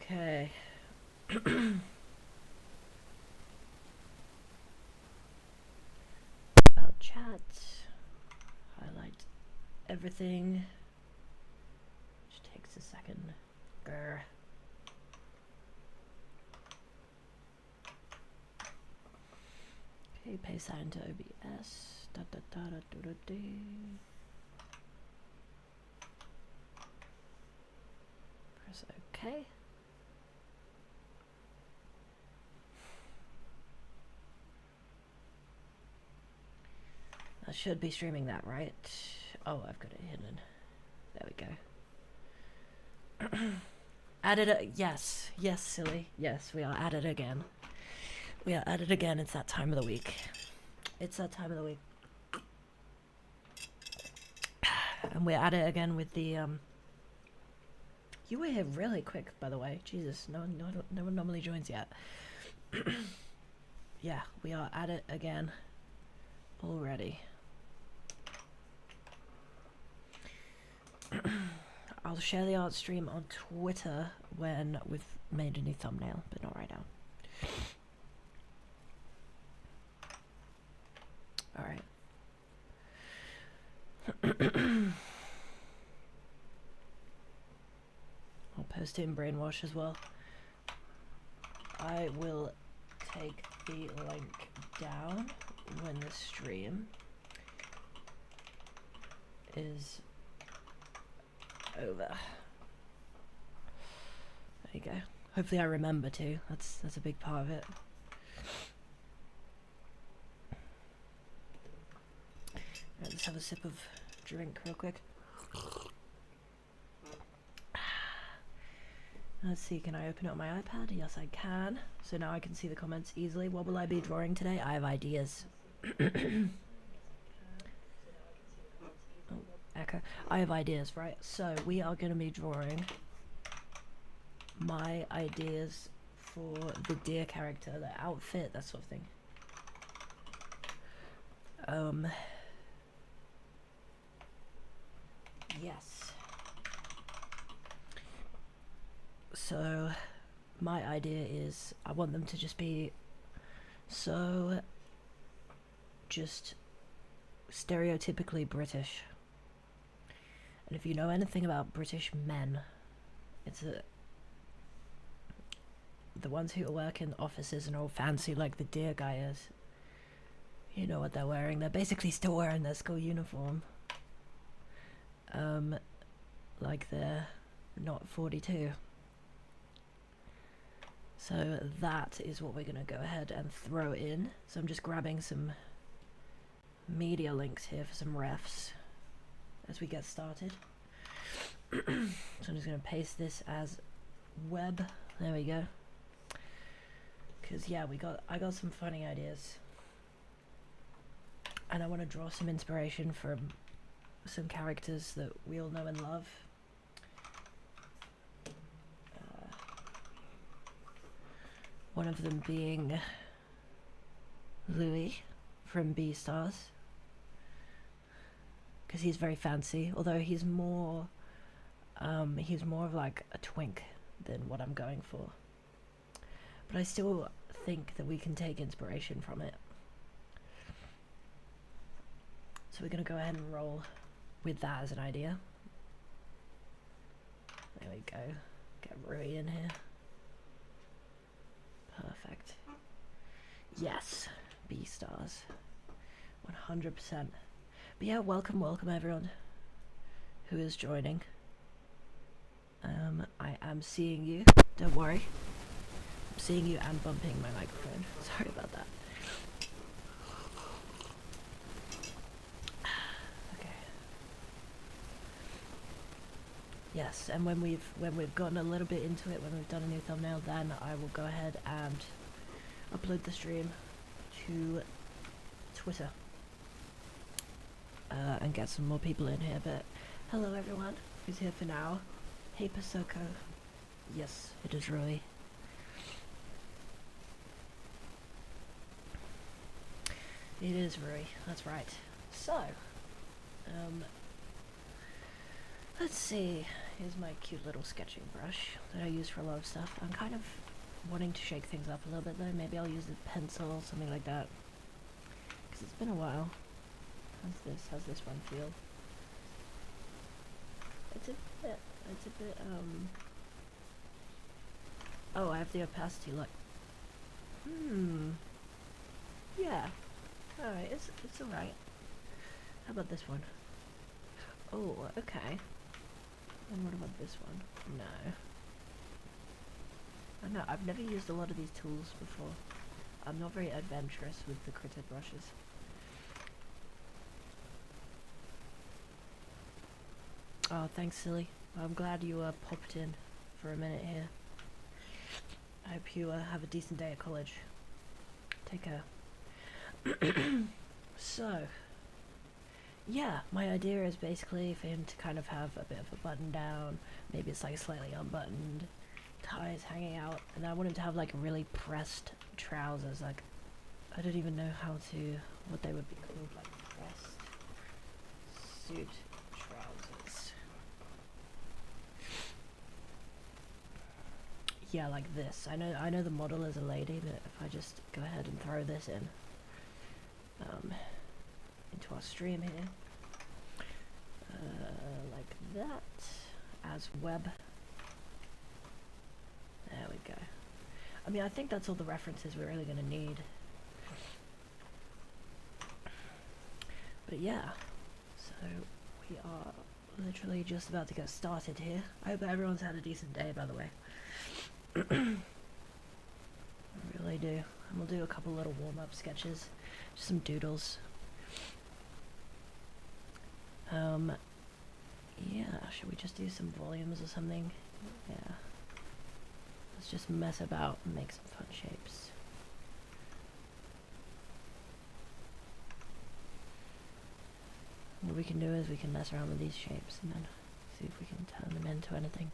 Okay. About chat. Highlight everything. Which takes a second. Grr. Okay, paste that into OBS. Da, da, da, da, da, da, da. Press OK. I should be streaming that, right? Oh, I've got it hidden. There we go. Added it. Yes. Yes, silly. Yes, we are at it again. We are at it again. It's that time of the week. It's that time of the week. And we're at it again with the, You were here really quick, by the way. Jesus, no one normally joins yet. Yeah, we are at it again already. I'll share the art stream on Twitter when we've made a new thumbnail, but not right now. Alright. I'll post it in Brainwash as well. I will take the link down when the stream is over. There you go. Hopefully I remember to. That's a big part of it. Right, let's have a sip of drink real quick. Let's see, can I open it on my iPad? Yes, I can. So now I can see the comments easily. What will I be drawing today? I have ideas. Oh, echo. I have ideas, right? So we are going to be drawing my ideas for the deer character, the outfit, that sort of thing. Yes. So my idea is I want them to just be so just stereotypically British. And if you know anything about British men, it's the ones who work in offices and all fancy like the deer guy is. You know what they're wearing. They're basically still wearing their school uniform. Like they're not 42. So that is what we're going to go ahead and throw in. So I'm just grabbing some media links here for some refs as we get started. So I'm just going to paste this as web. There we go. Because yeah, I got some funny ideas. And I want to draw some inspiration from some characters that we all know and love. One of them being Louis from Beastars, because he's very fancy, although he's more of like a twink than what I'm going for. But I still think that we can take inspiration from it. So we're going to go ahead and roll with that as an idea. There we go. Get Rui in here. Perfect. Yes, Beastars. 100%. But yeah, welcome everyone who is joining. I am seeing you. Don't worry. I'm seeing you and bumping my microphone. Sorry about that. Yes, and when we've gotten a little bit into it, when we've done a new thumbnail, then I will go ahead and upload the stream to Twitter and get some more people in here. But hello everyone who's here for now. Hey Pasoko. Yes, it is Rui. It is Rui, that's right. So, let's see. here's my cute little sketching brush that I use for a lot of stuff. I'm kind of wanting to shake things up a little bit though. Maybe I'll use a pencil, something like that. Because it's been a while. How's this one feel? It's a bit, oh, I have the opacity, look. Yeah. Alright, it's alright. How about this one? Oh, okay. And what about this one? No. I know, I've never used a lot of these tools before. I'm not very adventurous with the critter brushes. Oh, thanks, Silly. I'm glad you popped in for a minute here. I hope you have a decent day at college. Take care. So, yeah, my idea is basically for him to kind of have a bit of a button down. Maybe it's like slightly unbuttoned, ties hanging out, and I want him to have like really pressed trousers. Like, I don't even know what they would be called, like pressed suit trousers. Yeah, like this. I know the model is a lady, but if I just go ahead and throw this in into our stream here, like that, as web. There we go. I mean, I think that's all the references we're really going to need. But yeah, so we are literally just about to get started here. I hope everyone's had a decent day, by the way. I really do. And we'll do a couple little warm-up sketches, just some doodles. Yeah, should we just do some volumes or something? Yeah. Let's just mess about and make some fun shapes. What we can do is we can mess around with these shapes and then see if we can turn them into anything.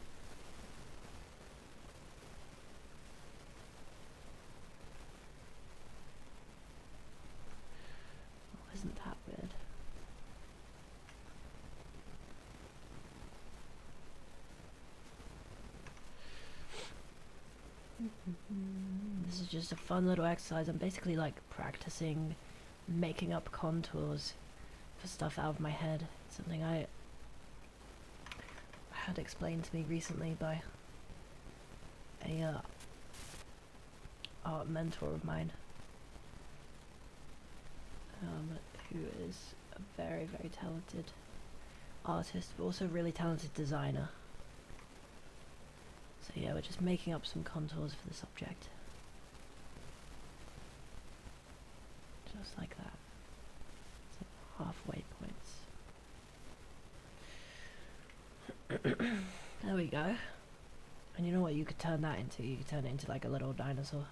Oh, isn't that weird? This is just a fun little exercise. I'm basically like practicing making up contours for stuff out of my head. Something I had explained to me recently by a art mentor of mine, who is a very, very talented artist, but also a really talented designer. So yeah, we're just making up some contours for this object. Just like that. Some halfway points. There we go. And you know what you could turn that into? You could turn it into like a little dinosaur.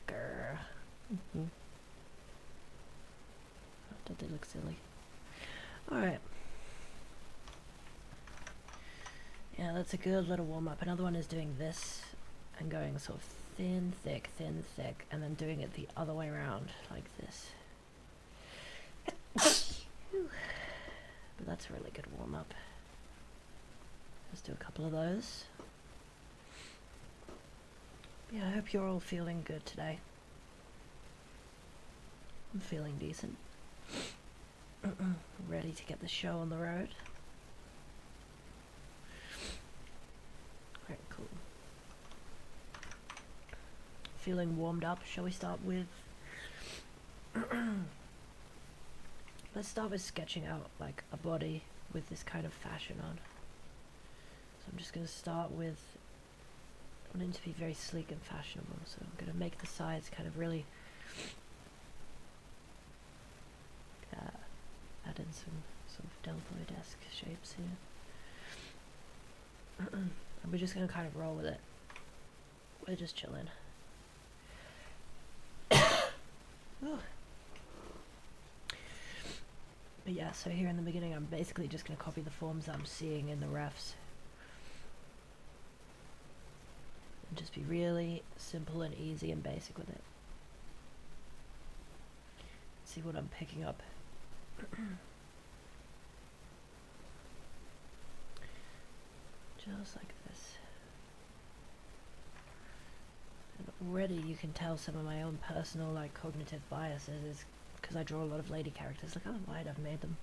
Grr. Don't they look silly? Alright. Yeah, that's a good little warm-up. Another one is doing this and going sort of thin, thick, and then doing it the other way around, like this. But that's a really good warm-up. Let's do a couple of those. Yeah, I hope you're all feeling good today. I'm feeling decent. Ready to get the show on the road. Very cool. Feeling warmed up. Shall we start with... Let's start with sketching out like a body with this kind of fashion on. So I'm just going to start with... I want it to be very sleek and fashionable, so I'm going to make the sides kind of really... add in some sort of deltoid-esque shapes here. And we're just going to kind of roll with it. We're just chilling. But yeah, so here in the beginning I'm basically just going to copy the forms that I'm seeing in the refs. And just be really simple and easy and basic with it. see what I'm picking up. Just like this. And already you can tell some of my own personal like cognitive biases is because I draw a lot of lady characters. Look how wide I've made them.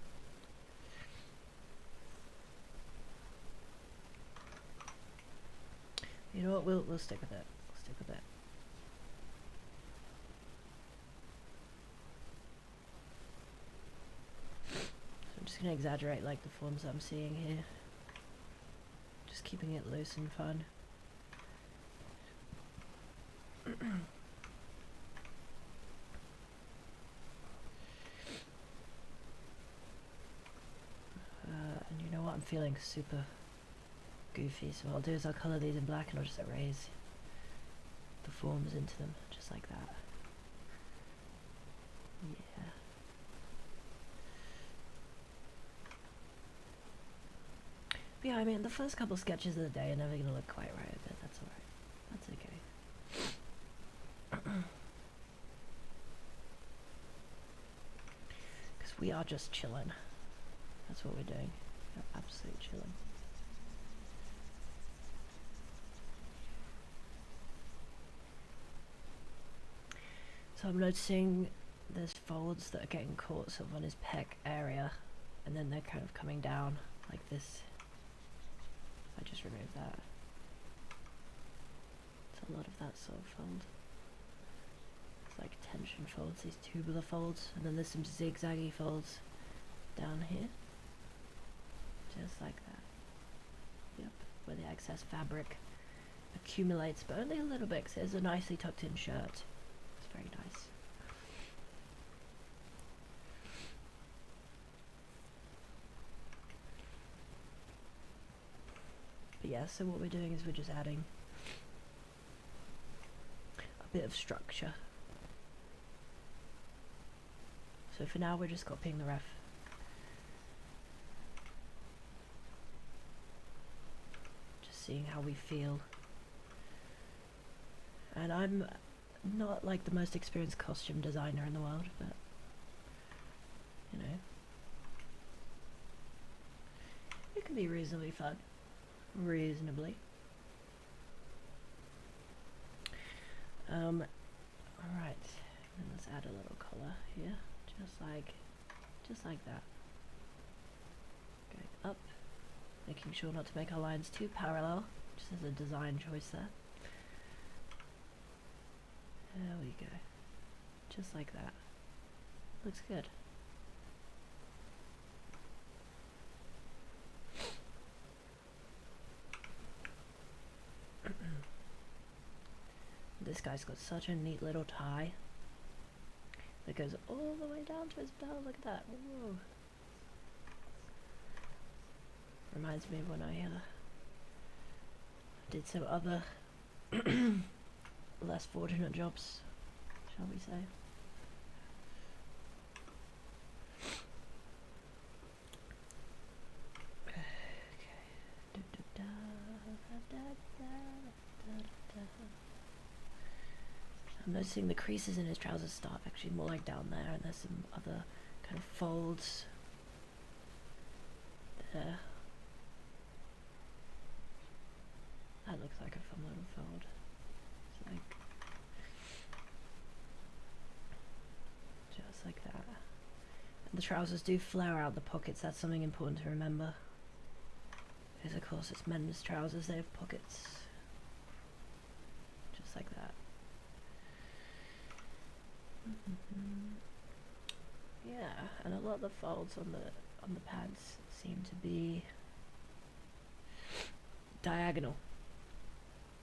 You know what, we'll stick with it. We'll stick with it. So I'm just gonna exaggerate like the forms I'm seeing here. Just keeping it loose and fun. And you know what, I'm feeling super goofy, so what I'll do is I'll colour these in black and I'll just erase the forms into them, just like that. Yeah. But yeah, I mean, the first couple sketches of the day are never going to look quite right, but that's alright. That's okay. Because we are just chilling. That's what we're doing. We're absolutely chilling. So I'm noticing there's folds that are getting caught sort of on his pec area, and then they're kind of coming down like this. I just removed that. It's a lot of that sort of fold. It's like tension folds, these tubular folds, and then there's some zigzaggy folds down here. Just like that. Yep, where the excess fabric accumulates, but only a little bit, because it's a nicely tucked in shirt. It's very nice. But yeah, so what we're doing is we're just adding a bit of structure. So for now we're just copying the ref. Just seeing how we feel. And I'm not like the most experienced costume designer in the world, but you know, it can be reasonably fun. Reasonably. Alright, then let's add a little colour here, just like that. Going up, making sure not to make our lines too parallel, just as a design choice there. There we go. Just like that. Looks good. This guy's got such a neat little tie that goes all the way down to his belt. Look at that. Whoa. Reminds me of when I did some other less fortunate jobs, shall we say. I'm noticing the creases in his trousers start actually more like down there, and there's some other kind of folds there. That looks like a fun little fold. It's like just like that. And the trousers do flare out the pockets. That's something important to remember. Because of course it's men's trousers, they have pockets. Just like that. Yeah, and a lot of the folds on the pants seem to be diagonal.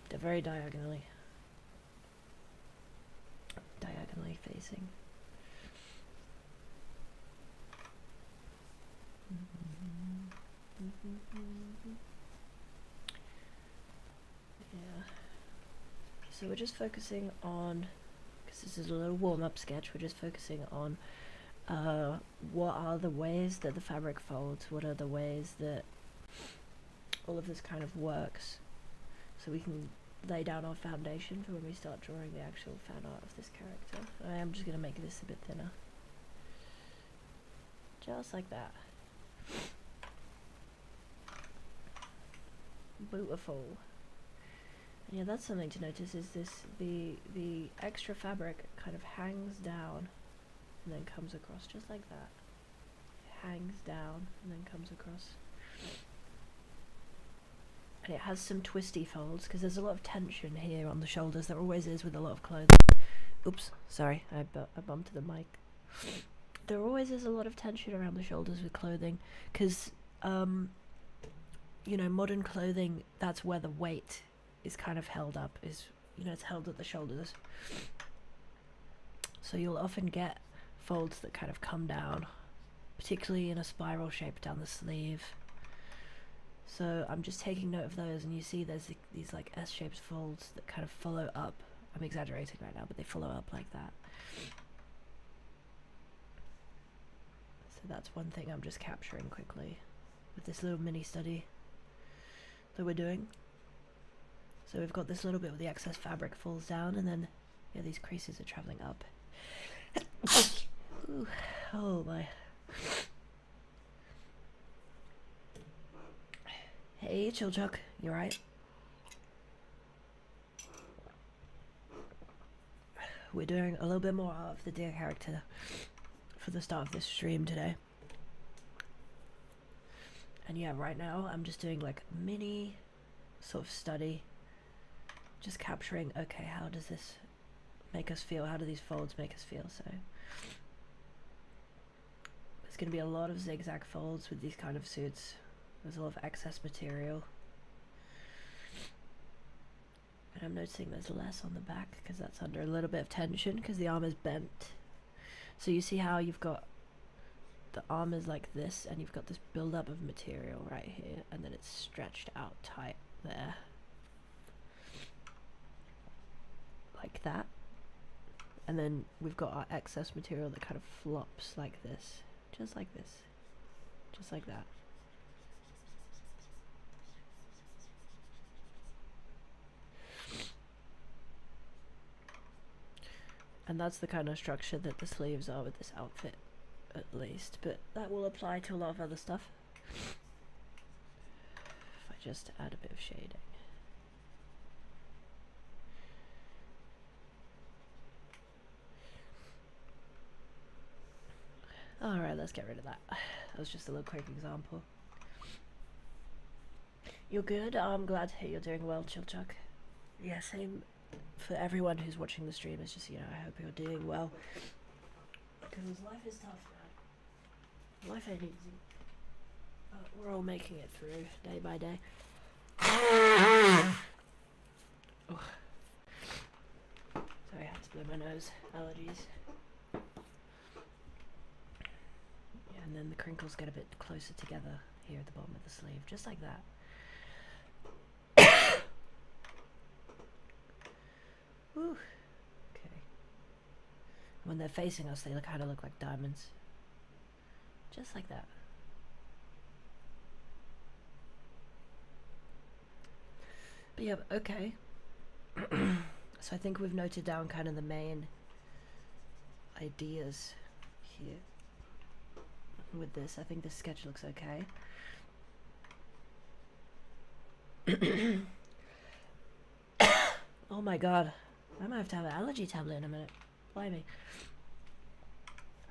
They're very diagonally facing. Yeah. So we're just focusing on, because this is a little warm-up sketch, we're just focusing on what are the ways that the fabric folds, what are the ways that all of this kind of works, so we can lay down our foundation for when we start drawing the actual fan art of this character. I am just going to make this a bit thinner. Just like that. Beautiful. And yeah, that's something to notice, is this, the extra fabric kind of hangs down and then comes across just like that. It hangs down and then comes across. And it has some twisty folds because there's a lot of tension here on the shoulders. There always is with a lot of clothing. Oops, sorry, I bumped the mic. There always is a lot of tension around the shoulders with clothing because, you know, modern clothing, that's where the weight is kind of held up, is, you know, it's held at the shoulders. So you'll often get folds that kind of come down, particularly in a spiral shape down the sleeve. So I'm just taking note of those, and you see there's these like S-shaped folds that kind of follow up. I'm exaggerating right now, but they follow up like that. So that's one thing I'm just capturing quickly with this little mini study that we're doing. So we've got this little bit where the excess fabric falls down, and then yeah, these creases are traveling up. Ooh, oh my. Hey, Chill Chuck, you alright? We're doing a little bit more of the deer character for the start of this stream today. And yeah, right now I'm just doing like a mini sort of study, just capturing, okay, how does this make us feel? How do these folds make us feel? So there's going to be a lot of zigzag folds with these kind of suits. There's a lot of excess material. And I'm noticing there's less on the back because that's under a little bit of tension because the arm is bent. So you see how you've got the arm is like this, and you've got this build-up of material right here, and then it's stretched out tight there. Like that. And then we've got our excess material that kind of flops like this. Just like this. Just like that. And that's the kind of structure that the sleeves are with this outfit, at least. But that will apply to a lot of other stuff. If I just add a bit of shading. Alright, let's get rid of that. That was just a little quick example. You're good? I'm glad to hear you're doing well, Chill Chuck. Yeah, same for everyone who's watching the stream. It's just, you know, I hope you're doing well. Because life is tough, man. Life ain't easy. But we're all making it through, day by day. Oh. Sorry, I had to blow my nose. Allergies. Yeah, and then the crinkles get a bit closer together here at the bottom of the sleeve, just like that. Whew. Okay. When they're facing us, they kind of look like diamonds. Just like that. But yeah, okay. So I think we've noted down kind of the main ideas here with this. I think this sketch looks okay. Oh my god. I might have to have an allergy tablet in a minute. Blimey.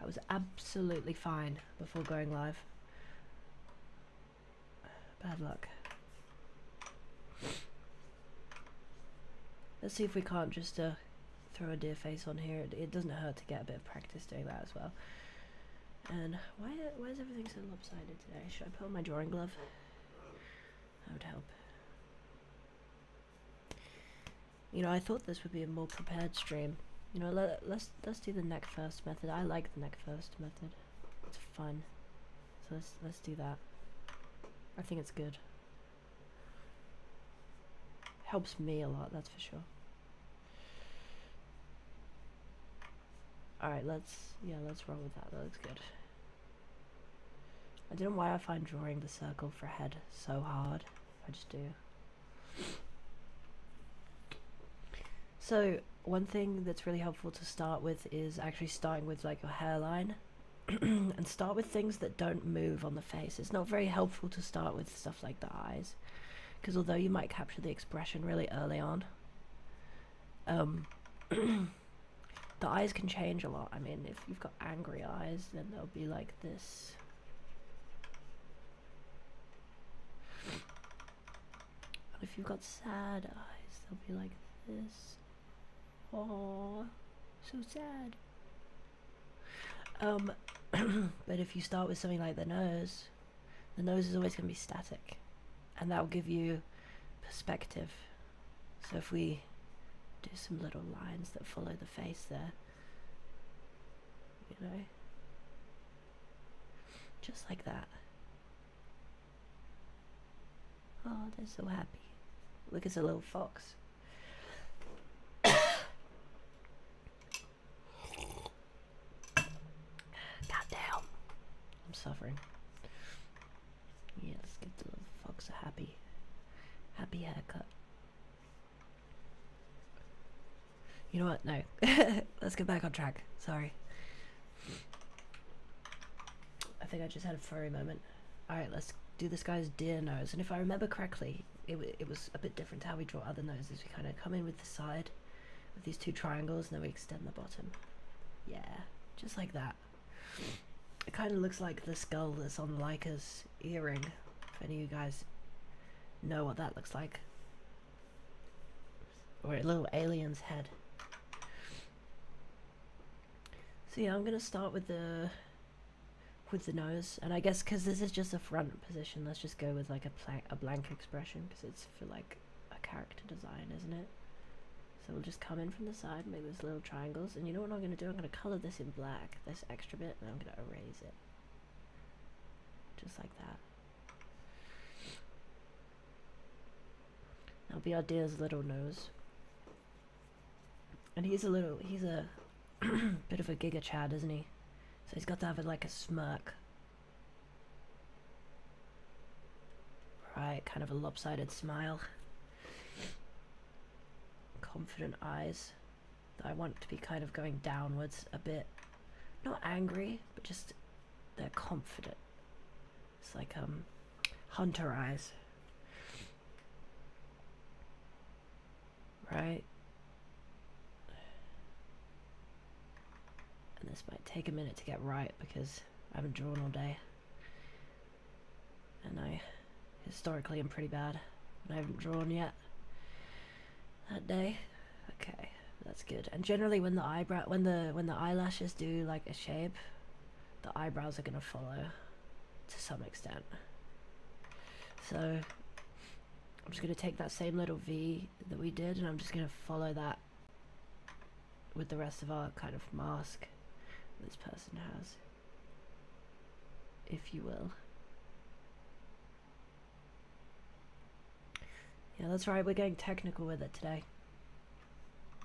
I was absolutely fine before going live. Bad luck. Let's see if we can't just throw a deer face on here. It doesn't hurt to get a bit of practice doing that as well. And why is everything so lopsided today? Should I put on my drawing glove? That would help. You know, I thought this would be a more prepared stream. You know, let's do the neck first method. I like the neck first method. It's fun. So let's do that. I think it's good. Helps me a lot, that's for sure. Alright, let's roll with that. That looks good. I don't know why I find drawing the circle for head so hard. I just do. So one thing that's really helpful to start with is actually starting with like your hairline. and start with things that don't move on the face. It's not very helpful to start with stuff like the eyes, because although you might capture the expression really early on, the eyes can change a lot. I mean, if you've got angry eyes, then they'll be like this. But if you've got sad eyes, they'll be like this. Oh, so sad. But if you start with something like the nose is always going to be static, and that will give you perspective. So if we do some little lines that follow the face there, you know, just like that. Oh, they're so happy. Look, it's a little fox. Goddamn. I'm suffering. Yeah, let's give the little fox a happy haircut. You know what? No. Let's get back on track. Sorry. I think I just had a furry moment. Alright, let's do this guy's deer nose. And if I remember correctly, it was a bit different to how we draw other noses. We kind of come in with the side with these two triangles, and then we extend the bottom. Yeah, just like that. It kind of looks like the skull that's on Leica's earring, if any of you guys know what that looks like. Or a little alien's head. So yeah, I'm going to start with the nose, and I guess because this is just a front position, let's just go with like a blank expression, because it's for like a character design, isn't it? So we'll just come in from the side, make those little triangles, and you know what I'm going to do? I'm going to colour this in black, this extra bit, and I'm going to erase it. Just like that. That'll be our deer's little nose. And he's a bit of a Giga Chad, isn't he? So he's got to have like a smirk. Right, kind of a lopsided smile. Confident eyes that I want to be kind of going downwards a bit. Not angry, but just they're confident. It's like hunter eyes. Right? And this might take a minute to get right because I haven't drawn all day. And I historically am pretty bad and I haven't drawn yet that day. Okay, that's good. And generally when the eyelashes do like a shape, the eyebrows are gonna follow to some extent. So I'm just gonna take that same little V that we did and I'm just gonna follow that with the rest of our kind of mask this person has, if you will. Yeah, that's right, we're getting technical with it today.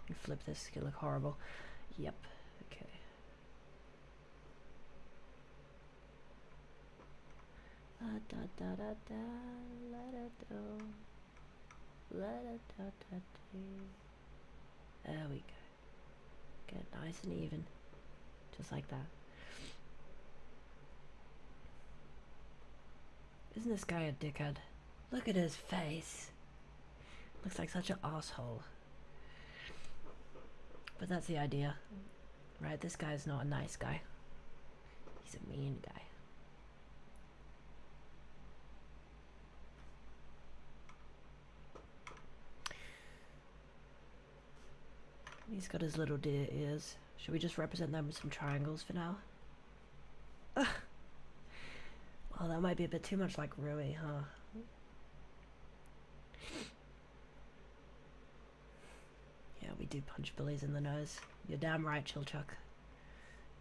You flip this, it's gonna look horrible. Yep, okay. La da da da da, la da do, la da da da do. There we go. Get nice and even. Just like that. Isn't this guy a dickhead? Look at his face. Looks like such an asshole. But that's the idea. Right, this guy's not a nice guy. He's a mean guy. He's got his little deer ears. Should we just represent them with some triangles for now? Ugh. Well, that might be a bit too much like Rui, huh? Yeah, we do punch Billy's in the nose. You're damn right, Chilchuck.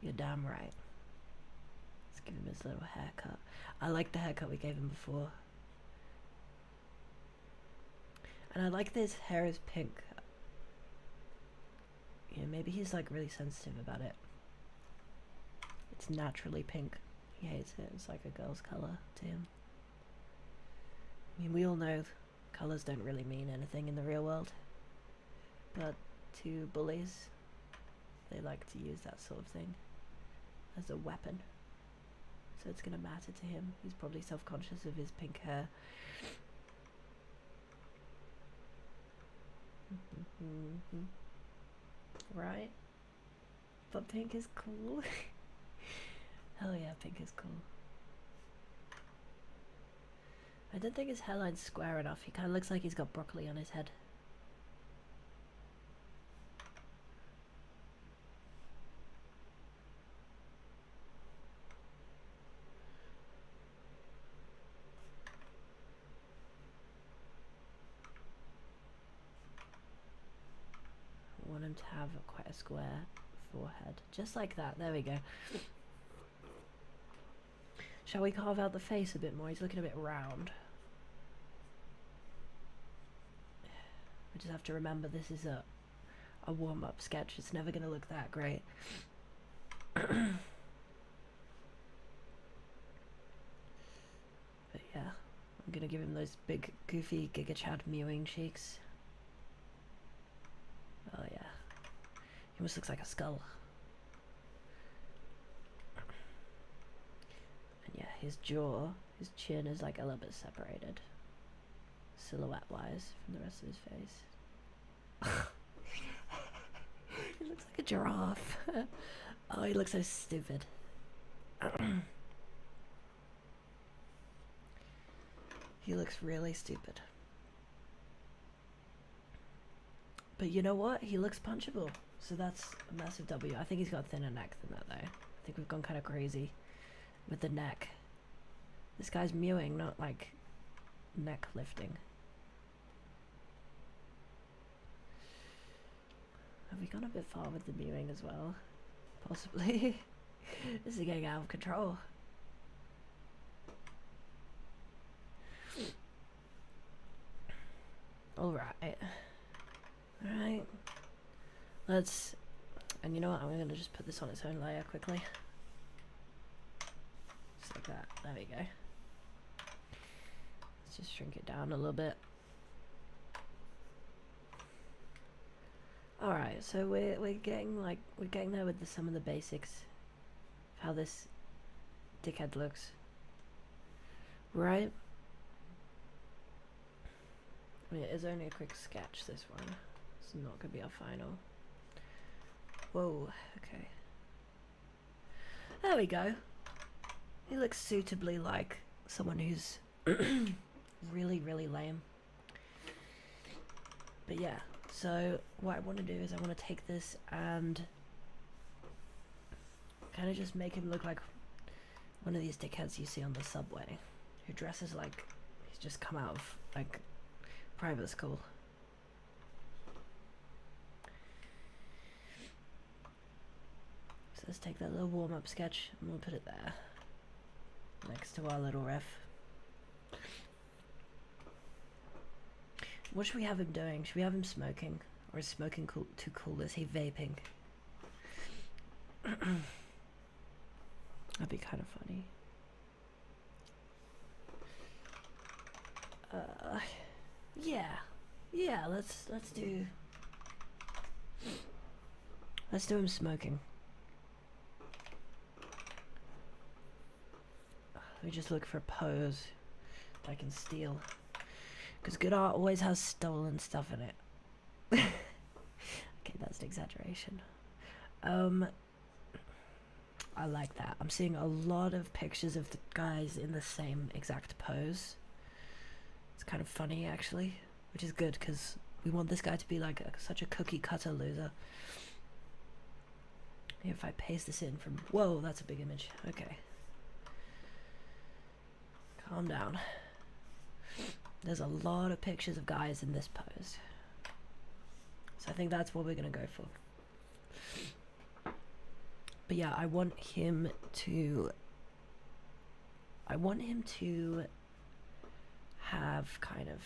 You're damn right. Let's give him his little haircut. I like the haircut we gave him before. And I like that his hair is pink. Yeah, maybe he's like really sensitive about it. It's naturally pink. He hates it. It's like a girl's color to him. I mean, we all know colors don't really mean anything in the real world. But to bullies, they like to use that sort of thing as a weapon. so it's gonna matter to him. He's probably self-conscious of his pink hair. Right? But pink is cool. Hell yeah, pink is cool. I don't think his hairline's square enough. He kind of looks like he's got broccoli on his head. I want him to have quite a square forehead. Just like that. There we go. Shall we carve out the face a bit more? He's looking a bit round. We just have to remember this is a warm-up sketch. It's never going to look that great. But yeah, I'm going to give him those big, goofy, Giga Chad mewing cheeks. Oh yeah. He almost looks like a skull. And yeah, his jaw, his chin is like a little bit separated, silhouette-wise, from the rest of his face. He looks like a giraffe. Oh, he looks so stupid. He looks really stupid. But you know what? He looks punchable. So that's a massive W. I think he's got a thinner neck than that, though. I think we've gone kind of crazy with the neck. This guy's mewing, not like neck lifting. Have we gone a bit far with the mewing as well? Possibly. This is getting out of control. Alright. Alright. Let's... And you know what? I'm going to just put this on its own layer quickly. Just like that. There we go. Let's just shrink it down a little bit. Alright, so we're getting there with some of the basics of how this dickhead looks. Right? I mean, it is only a quick sketch, this one. It's not going to be our final. Whoa, okay. There we go. He looks suitably like someone who's really, really lame. But yeah, so what I want to do is I want to take this and kind of just make him look like one of these dickheads you see on the subway, who dresses like he's just come out of like private school. So let's take that little warm-up sketch and we'll put it there next to our little ref. What should we have him doing? Should we have him smoking? Or is smoking too cool? Is he vaping? That'd be kind of funny. Yeah, let's do him smoking. Let me just look for a pose that I can steal, because good art always has stolen stuff in it. Okay, that's an exaggeration. I like that. I'm seeing a lot of pictures of the guys in the same exact pose. It's kind of funny, actually, which is good because we want this guy to be like such a cookie cutter loser. If I paste this in from... Whoa, that's a big image. Okay. Calm down. There's a lot of pictures of guys in this pose. So I think that's what we're going to go for. But yeah, I want him to have kind of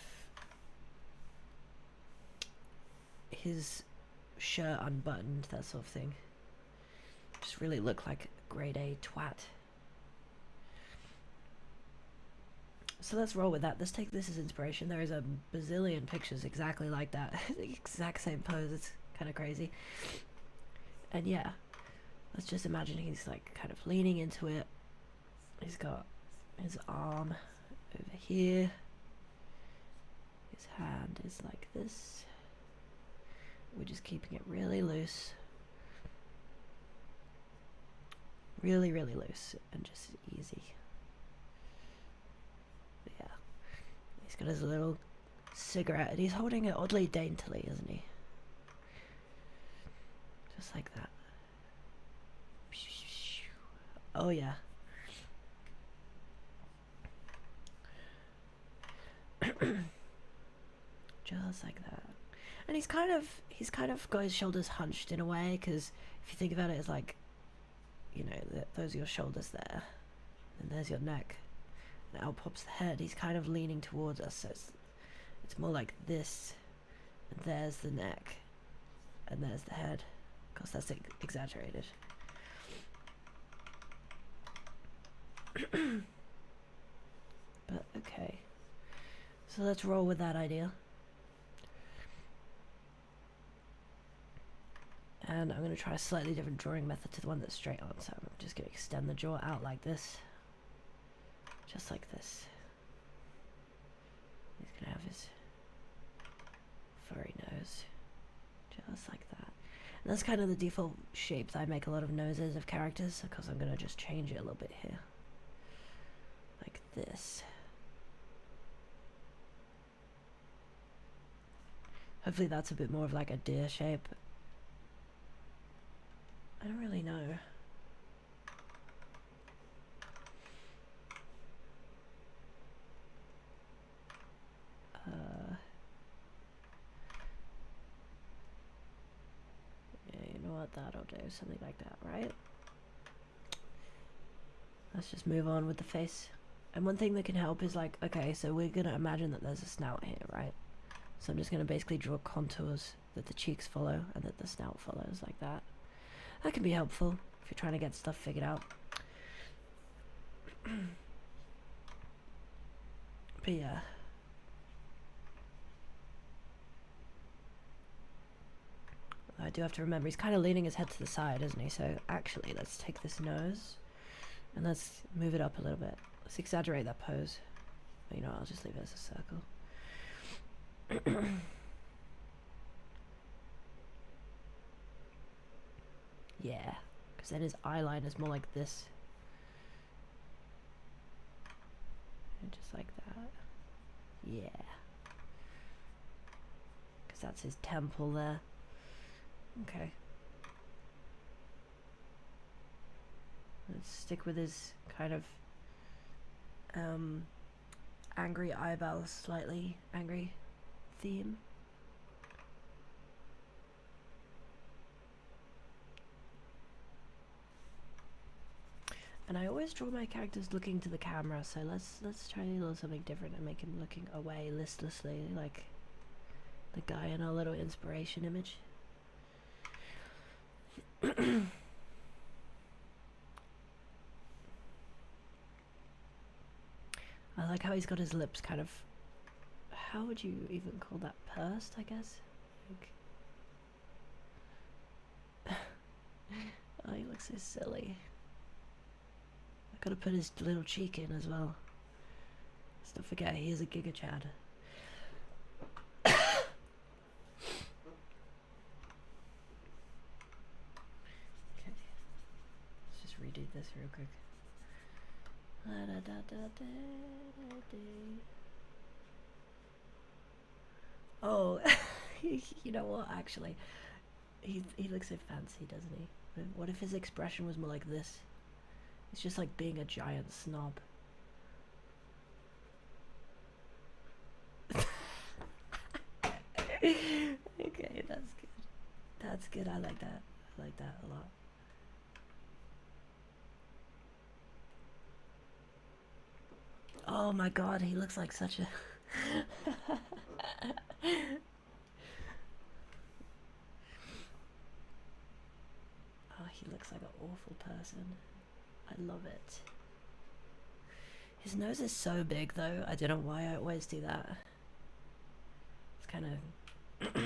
his shirt unbuttoned, that sort of thing. Just really look like a grade A twat. So let's roll with that. Let's take this as inspiration. There is a bazillion pictures exactly like that. The exact same pose. It's kind of crazy. And yeah, let's just imagine he's like kind of leaning into it. He's got his arm over here. His hand is like this. We're just keeping it really loose. Really, really loose and just easy. But yeah. He's got his little cigarette and he's holding it oddly daintily, isn't he? Just like that. Oh yeah. Just like that. And he's kind of got his shoulders hunched in a way, because if you think about it, it's like, you know, those are your shoulders there, and there's your neck, and out pops the head. He's kind of leaning towards us, so it's more like this, and there's the neck, and there's the head. Of course, that's exaggerated. But okay, so let's roll with that idea. And I'm going to try a slightly different drawing method to the one that's straight on. So I'm just going to extend the jaw out like this. Just like this. He's going to have his furry nose. Just like that. And that's kind of the default shape that I make a lot of noses of characters, because I'm going to just change it a little bit here. Like this. Hopefully that's a bit more of like a deer shape. I don't really know. Yeah, you know what, that'll do, something like that, right? Let's just move on with the face. And one thing that can help is like, okay, so we're gonna imagine that there's a snout here, right? So I'm just gonna basically draw contours that the cheeks follow and that the snout follows, like that. That can be helpful if you're trying to get stuff figured out. But yeah. I do have to remember, he's kind of leaning his head to the side, isn't he? So actually, let's take this nose and let's move it up a little bit. Let's exaggerate that pose. You know, I'll just leave it as a circle. Yeah, because then his eyeline is more like this. And just like that. Yeah. Because that's his temple there. Okay. Let's stick with his kind of angry eyebrows, slightly angry theme. And I always draw my characters looking to the camera, so let's try a little something different and make him looking away listlessly, like the guy in our little inspiration image. I like how he's got his lips kind of, how would you even call that, pursed, I guess? Like, oh, he looks so silly. I gotta put his little cheek in as well. Let's not forget he is a Giga Chad. Okay, let's just redo this real quick. Oh, you know what, actually, he looks so fancy, doesn't he? What if his expression was more like this? It's just like being a giant snob. Okay, that's good. That's good, I like that. I like that a lot. Oh my god, he looks like such a... Oh, he looks like an awful person. I love it. His nose is so big though, I don't know why I always do that. It's kind of... you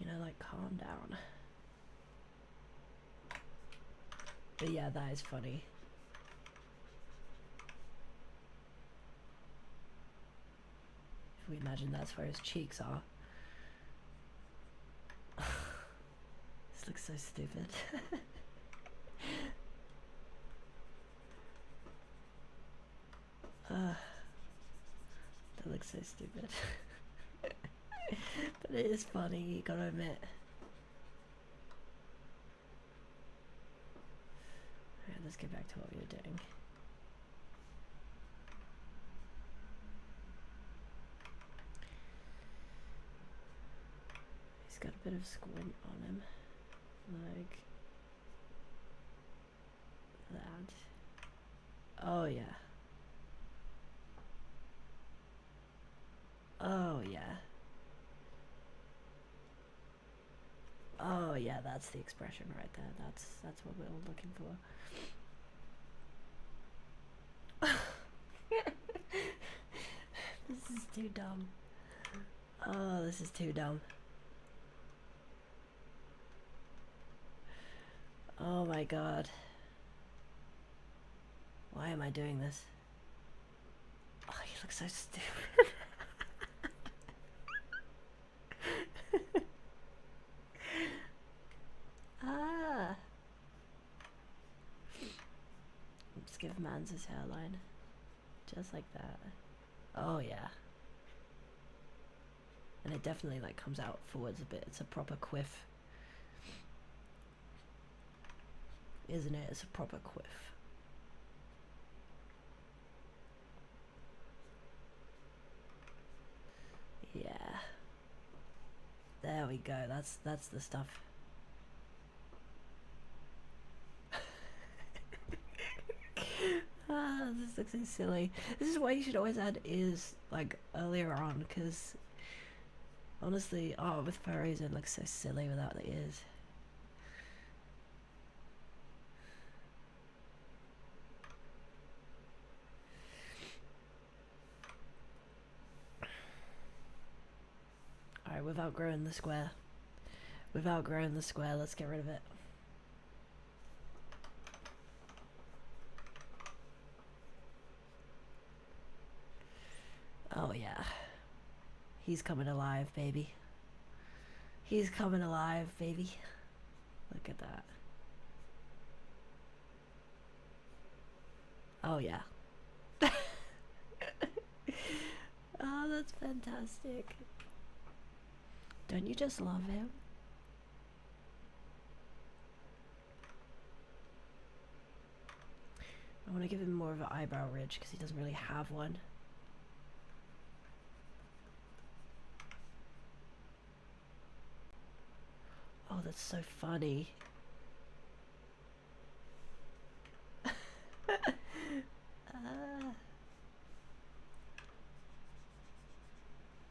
know, like, calm down. But yeah, that is funny. If we imagine that's where his cheeks are. This looks so stupid. That looks so stupid. But it is funny, you gotta admit. Alright, let's get back to what we were doing. He's got a bit of squint on him. Like that. Oh yeah. Oh yeah. Oh yeah, that's the expression right there. That's what we're all looking for. This is too dumb. Oh, this is too dumb. Oh my god. Why am I doing this? Oh, you look so stupid. Ah. Just give Mans his hairline. Just like that. Oh yeah. And it definitely like comes out forwards a bit. It's a proper quiff. Isn't it? It's a proper quiff. Yeah. There we go. That's the stuff. Ah, this looks so silly. This is why you should always add ears like earlier on, because honestly, oh, with furries it looks so silly without the ears. Alright, we've outgrown the square. We've outgrown the square, let's get rid of it. Oh yeah. He's coming alive, baby. He's coming alive, baby. Look at that. Oh yeah. Oh, that's fantastic. Don't you just love him? I want to give him more of an eyebrow ridge because he doesn't really have one. Oh, that's so funny.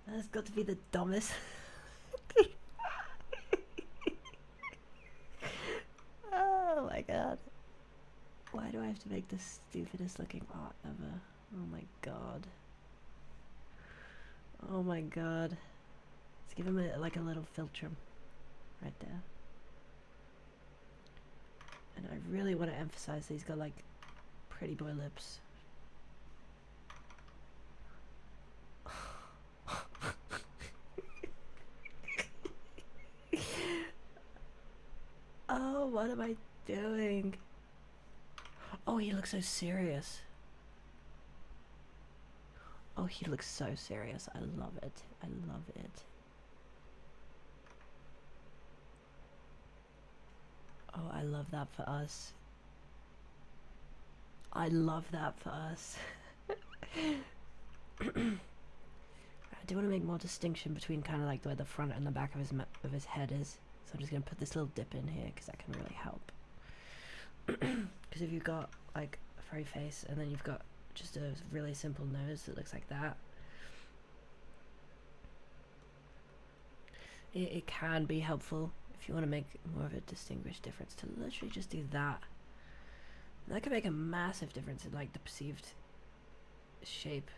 That's got to be the dumbest. Oh my god. Why do I have to make the stupidest looking art ever? Oh my god. Oh my god. Let's give him like a little filter right there. And I really want to emphasize that he's got like pretty boy lips. Oh, what am I doing? Oh, he looks so serious. Oh, he looks so serious. I love it. I love it. Oh, I love that for us. I love that for us. I do want to make more distinction between kind of like where the front and the back of his head is. So I'm just going to put this little dip in here because that can really help. Because if you've got like a furry face and then you've got just a really simple nose that looks like that, it can be helpful if you want to make more of a distinguished difference to literally just do that. And that can make a massive difference in like the perceived shape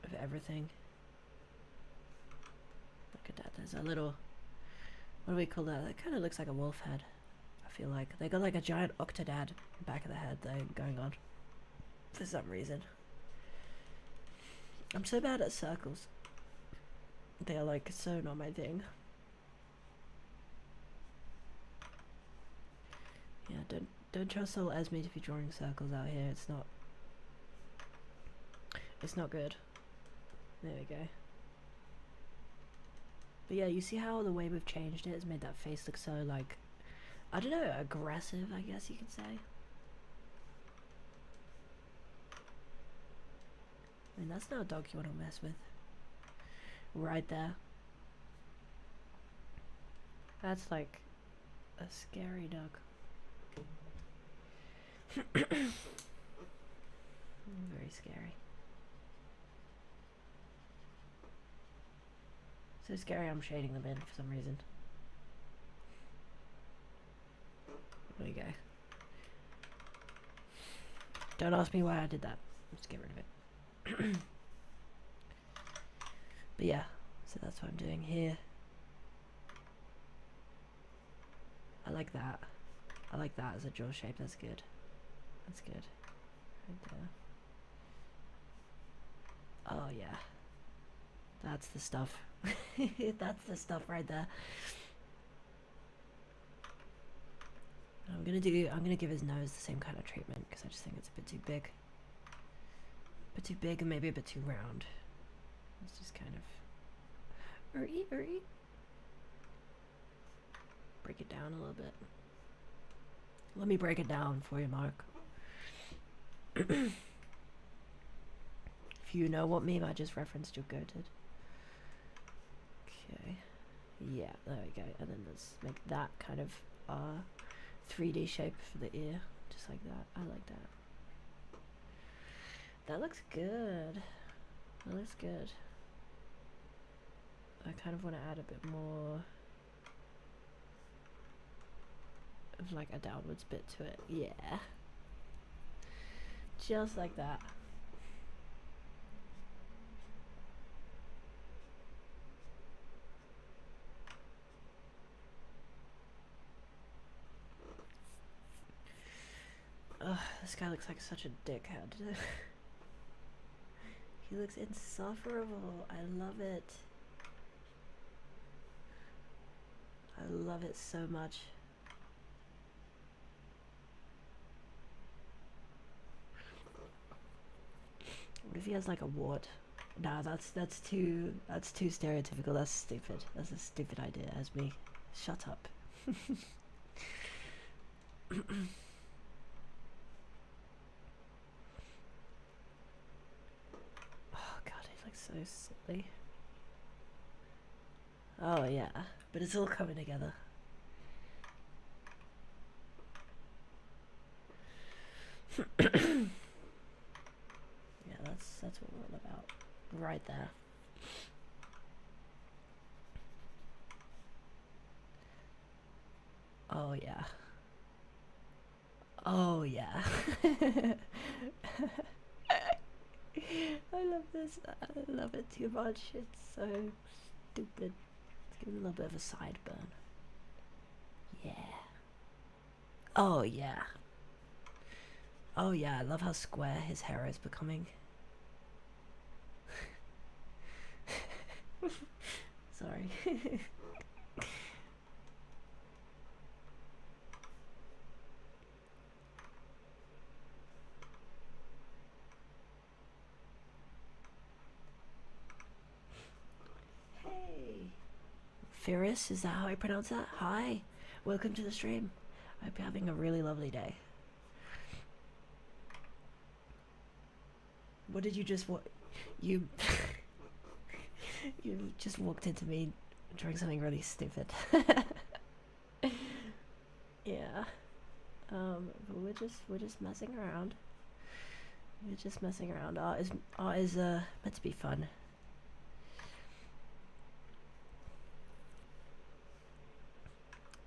of everything. Look at that, there's a little, what do we call that? That kind of looks like a wolf head. I feel like they got like a giant octodad back of the head there going on for some reason. I'm so bad at circles. They're like so not my thing. Yeah, don't trust old Esme to be drawing circles out here. It's not good. There we go. But yeah, you see how the way we've changed it has made that face look so, like, I don't know, aggressive, I guess you could say. I mean, that's not a dog you want to mess with. Right there. That's like a scary dog. Very scary. So scary I'm shading them in for some reason. There you go. Don't ask me why I did that. Just get rid of it. But yeah, so that's what I'm doing here. I like that. I like that as a jaw shape. That's good. That's good. Right there. Oh yeah. That's the stuff. That's the stuff right there. I'm gonna give his nose the same kind of treatment because I just think it's a bit too big. A bit too big and maybe a bit too round. It's just kind of break it down a little bit. Let me break it down for you, Mark. If you know what meme I just referenced, you'll go to. Okay. Yeah, there we go. And then let's make that kind of 3D shape for the ear. Just like that. I like that. That looks good. That looks good. I kind of want to add a bit more of like a downwards bit to it. Yeah. Just like that. Ugh, this guy looks like such a dickhead. He looks insufferable. I love it. I love it so much. What if he has like a wart? Nah, that's too stereotypical. That's stupid. That's a stupid idea, Esme. Shut up. Oh god, he looks so silly. Oh yeah, but it's all coming together. Yeah, that's what we're all about. Right there. Oh yeah. Oh yeah. I love this. I love it too much. It's so stupid. Let's give him a little bit of a sideburn. Yeah. Oh yeah. Oh yeah, I love how square his hair is becoming. Sorry. Hey. Ferris, is that how I pronounce that? Hi. Welcome to the stream. I hope you're having a really lovely day. What did you just you you just walked into me doing something really stupid. Yeah. But we're just messing around. We're just messing around. Art is meant to be fun.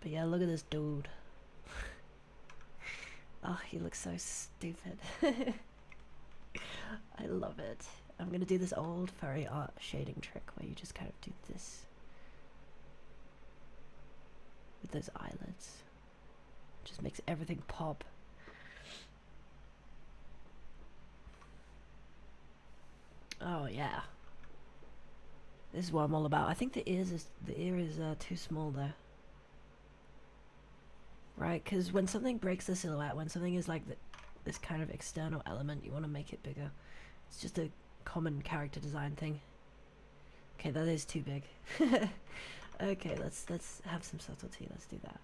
But yeah, look at this dude. Oh, he looks so stupid. I love it. I'm gonna do this old furry art shading trick where you just kind of do this with those eyelids. Just makes everything pop. Oh yeah. This is what I'm all about. I think the ear is too small though. Right, because when something breaks the silhouette, when something is like this kind of external element, you want to make it bigger. It's just a common character design thing. Okay, that is too big. Okay, let's have some subtlety. Let's do that.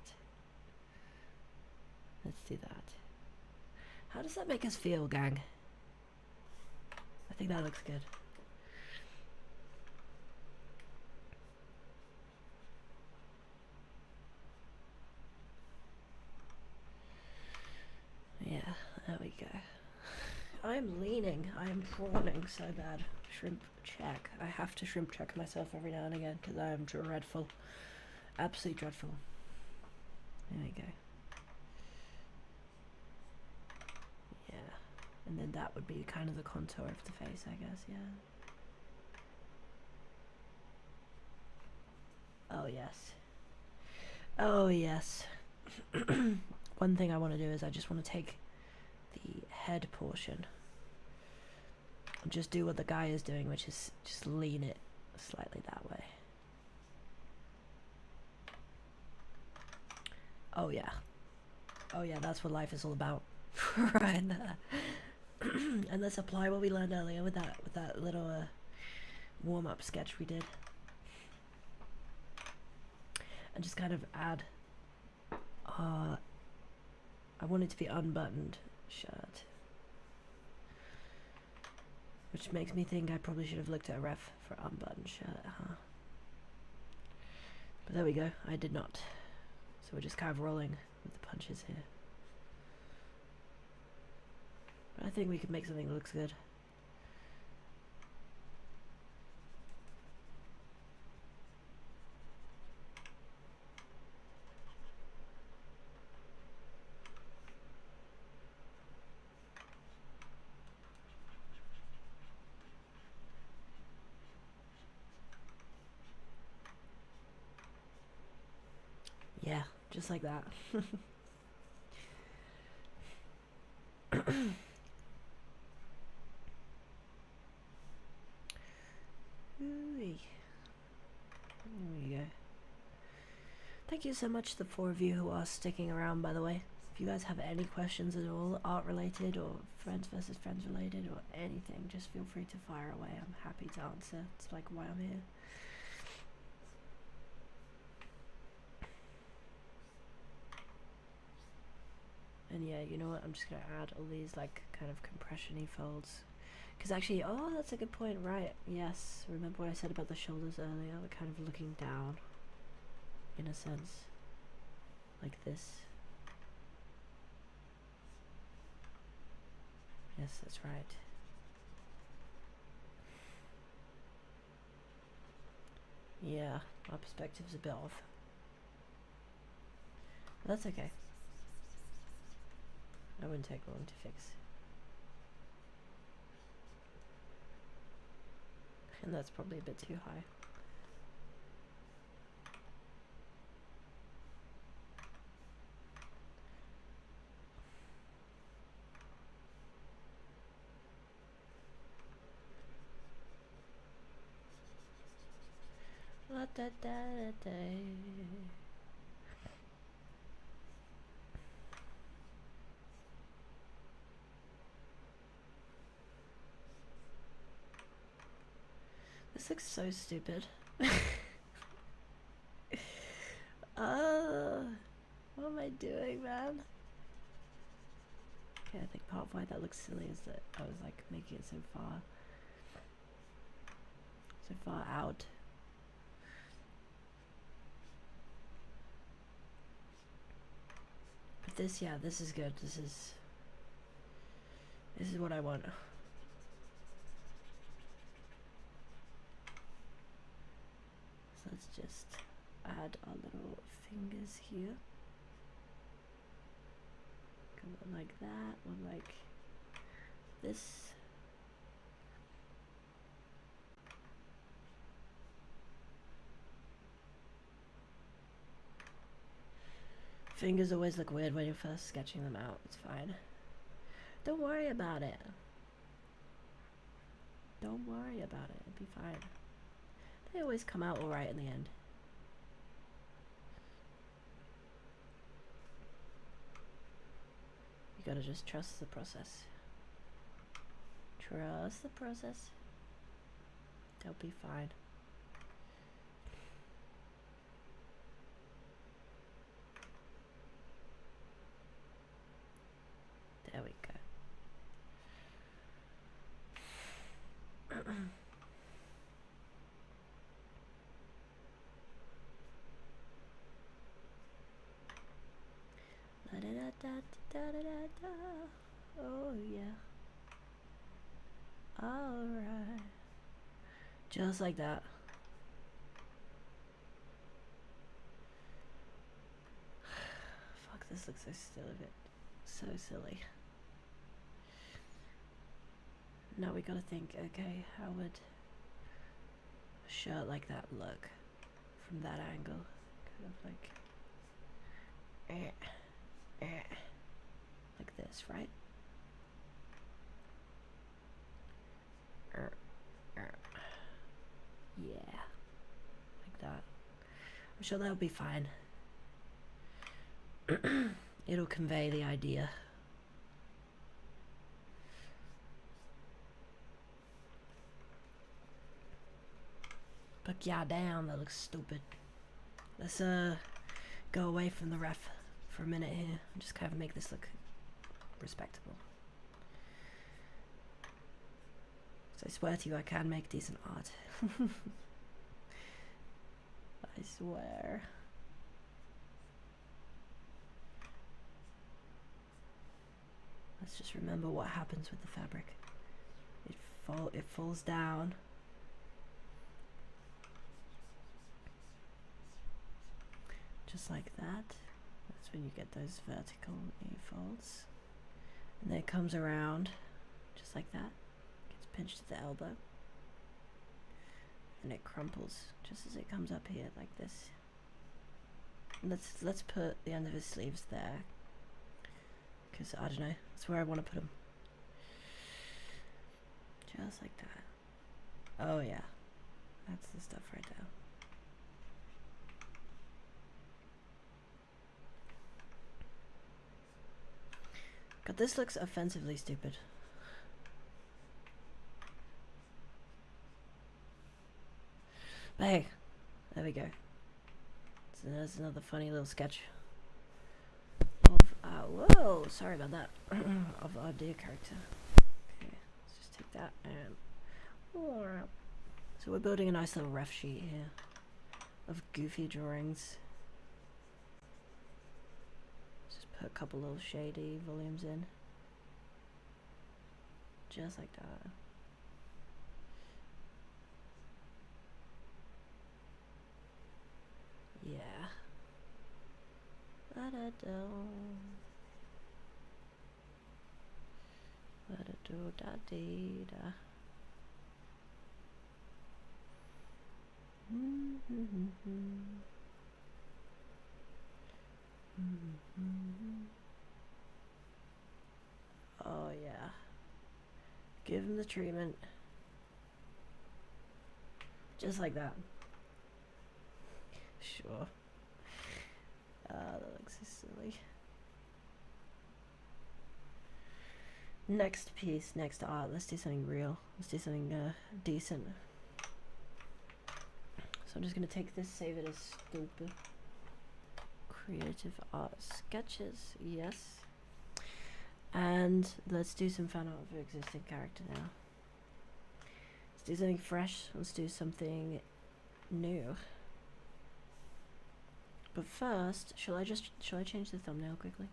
Let's do that. How does that make us feel, gang? I think that looks good. Yeah, there we go. I'm leaning. I am prawning so bad. Shrimp check. I have to shrimp check myself every now and again because I am dreadful. Absolutely dreadful. There we go. Yeah. And then that would be kind of the contour of the face, I guess, yeah. Oh, yes. Oh, yes. One thing I want to do is I just want to take the head portion and just do what the guy is doing, which is just lean it slightly that way. Oh yeah. Oh yeah, that's what life is all about. Right there. And let's apply what we learned earlier with that little warm-up sketch we did. And just kind of add I want it to be unbuttoned shirt. Which makes me think I probably should have looked at a ref for unbuttoned shirt, huh? But there we go, I did not. So we're just kind of rolling with the punches here. But I think we could make something that looks good. Yeah, just like that. Ooh-wee. There we go. Thank you so much, the 4 of you who are sticking around, by the way. If you guys have any questions at all, art related or friends versus friends related or anything, just feel free to fire away. I'm happy to answer. It's like why I'm here. And yeah, you know what? I'm just gonna add all these like kind of compression-y folds. Because actually, oh, that's a good point, right? Yes, remember what I said about the shoulders earlier? We're kind of looking down, in a sense, like this. Yes, that's right. Yeah, our perspective's a bit off. But that's okay. That wouldn't take long to fix. And that's probably a bit too high. La da da da da. This looks so stupid. What am I doing, man? Okay, I think part of why that looks silly is that I was like making it so far out. But this, yeah, this is good. This is what I want. So let's just add our little fingers here. Go one like that, one like this. Fingers always look weird when you're first sketching them out. It's fine. Don't worry about it. Don't worry about it. It'll be fine. They always come out alright in the end. You gotta just trust the process. Trust the process. They'll be fine. There we go. Da da da da da da da. Oh yeah. Alright. Just like that. Fuck, this looks so silly. So silly. Now we gotta think, okay, how would a shirt like that look from that angle? Kind of like like this, right? Yeah, like that. I'm sure that'll be fine. It'll convey the idea. But yeah, damn, that looks stupid. Let's go away from the ref for a minute here and just kind of make this look respectable. So I swear to you, I can make decent art. I swear. Let's just remember what happens with the fabric. It falls down. Just like that. That's when you get those vertical folds. And then it comes around just like that. Gets pinched at the elbow. And it crumples just as it comes up here like this. And let's put the end of his sleeves there. Because I don't know, that's where I want to put them. Just like that. Oh yeah. That's the stuff right there. God, this looks offensively stupid. But hey, there we go. So there's another funny little sketch of, whoa, sorry about that, of our dear character. Okay, let's just take that and, so we're building a nice little ref sheet here of goofy drawings. Just put a couple little shady volumes in. Just like that. Yeah. La-da-do. La-da-do-da-dee-da. Oh yeah. Give him the treatment. Just like that. Sure. That looks so silly. Next piece, next art. Let's do something real. Let's do something decent. So I'm just gonna take this, save it as stupid. Creative art sketches, yes. And let's do some fan art of an existing character now. Let's do something fresh. Let's do something new. But first, shall I change the thumbnail quickly?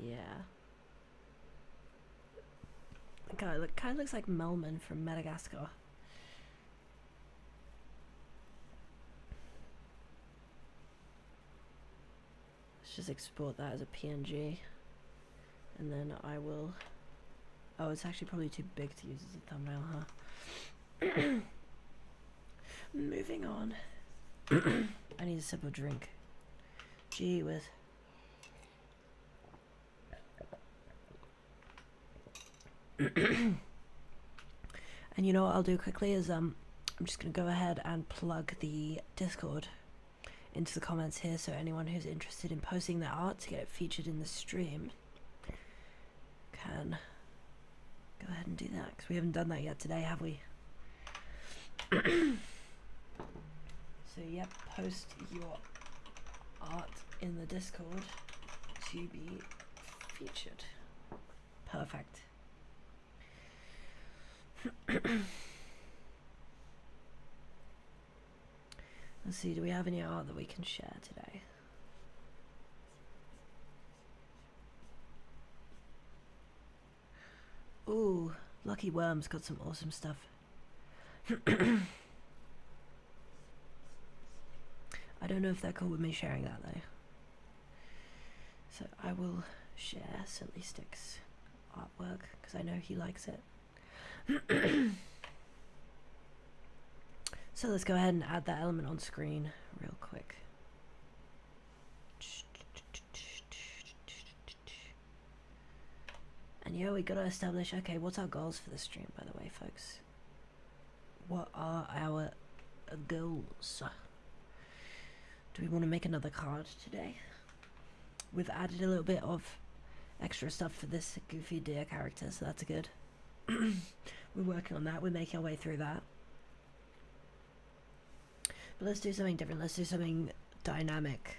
Yeah. The guy kind of looks like Melman from Madagascar. Let's just export that as a PNG. And then I will... Oh, it's actually probably too big to use as a thumbnail, huh? Moving on. I need a sip of drink. Gee whiz. And you know what I'll do quickly is I'm just gonna go ahead and plug the Discord into the comments here, so anyone who's interested in posting their art to get it featured in the stream can go ahead and do that, because we haven't done that yet today, have we? So yep, post your art in the Discord to be featured. Perfect. Let's see, do we have any art that we can share today? Ooh, Lucky Worm's got some awesome stuff. I don't know if they're cool with me sharing that though. So I will share Silly Stick's artwork because I know he likes it. So let's go ahead and add that element on screen real quick. And yeah, we gotta establish, okay, what's our goals for the stream, by the way, folks? What are our goals? Do we want to make another card today? We've added a little bit of extra stuff for this goofy deer character, so that's good. We're working on that, we're making our way through that. But let's do something different, let's do something dynamic.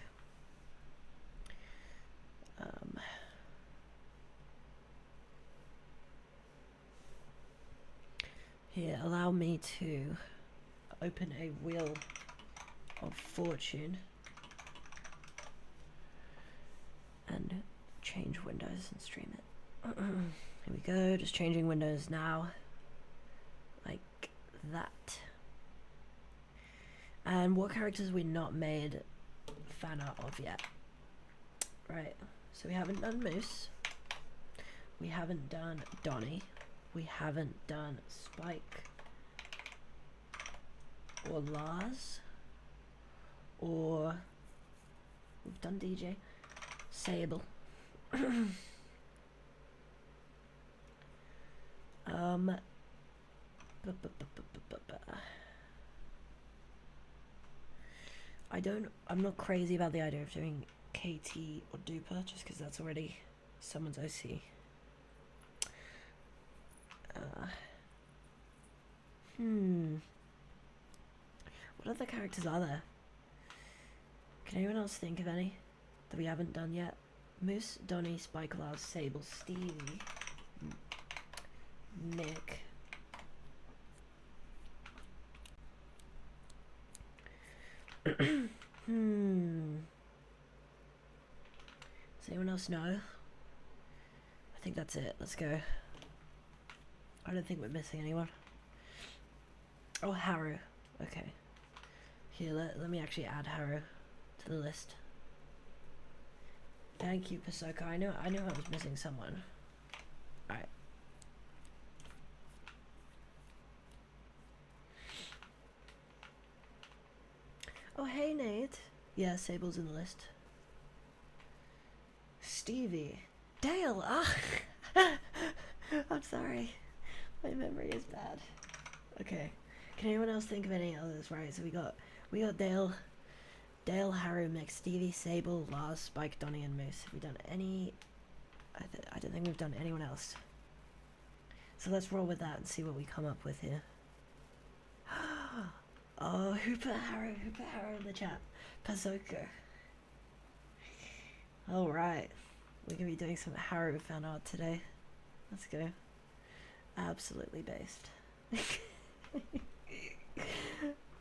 Here, allow me to open a wheel of fortune and change windows and stream it. Here we go, just changing windows now, like that. And what characters we not made fan art of yet? Right, so we haven't done Moose, we haven't done Donnie, we haven't done Spike or Lars, or we've done DJ, Sable. I'm not crazy about the idea of doing KT or Duper, just because that's already someone's OC. What other characters are there? Can anyone else think of any that we haven't done yet? Moose, Donnie, Spike, Lars, Sable, Stevie, Nick. Does anyone else know? I think that's it. Let's go. I don't think we're missing anyone. Oh, Haru. Okay. Here, let me actually add Haru to the list. Thank you, Pasoka. I knew I was missing someone. Alright. Oh, hey, Nate. Yeah, Sable's in the list. Stevie. Dale! Ah! I'm sorry. My memory is bad. Okay. Can anyone else think of any others? Right, so we got Dale, Haru, Mick, Stevie, Sable, Lars, Spike, Donnie, and Moose. Have we done any? I don't think we've done anyone else. So let's roll with that and see what we come up with here. Oh, who put Haru in the chat? Pazoko. Alright. We're gonna be doing some Haru fan art today. Let's go. Absolutely based.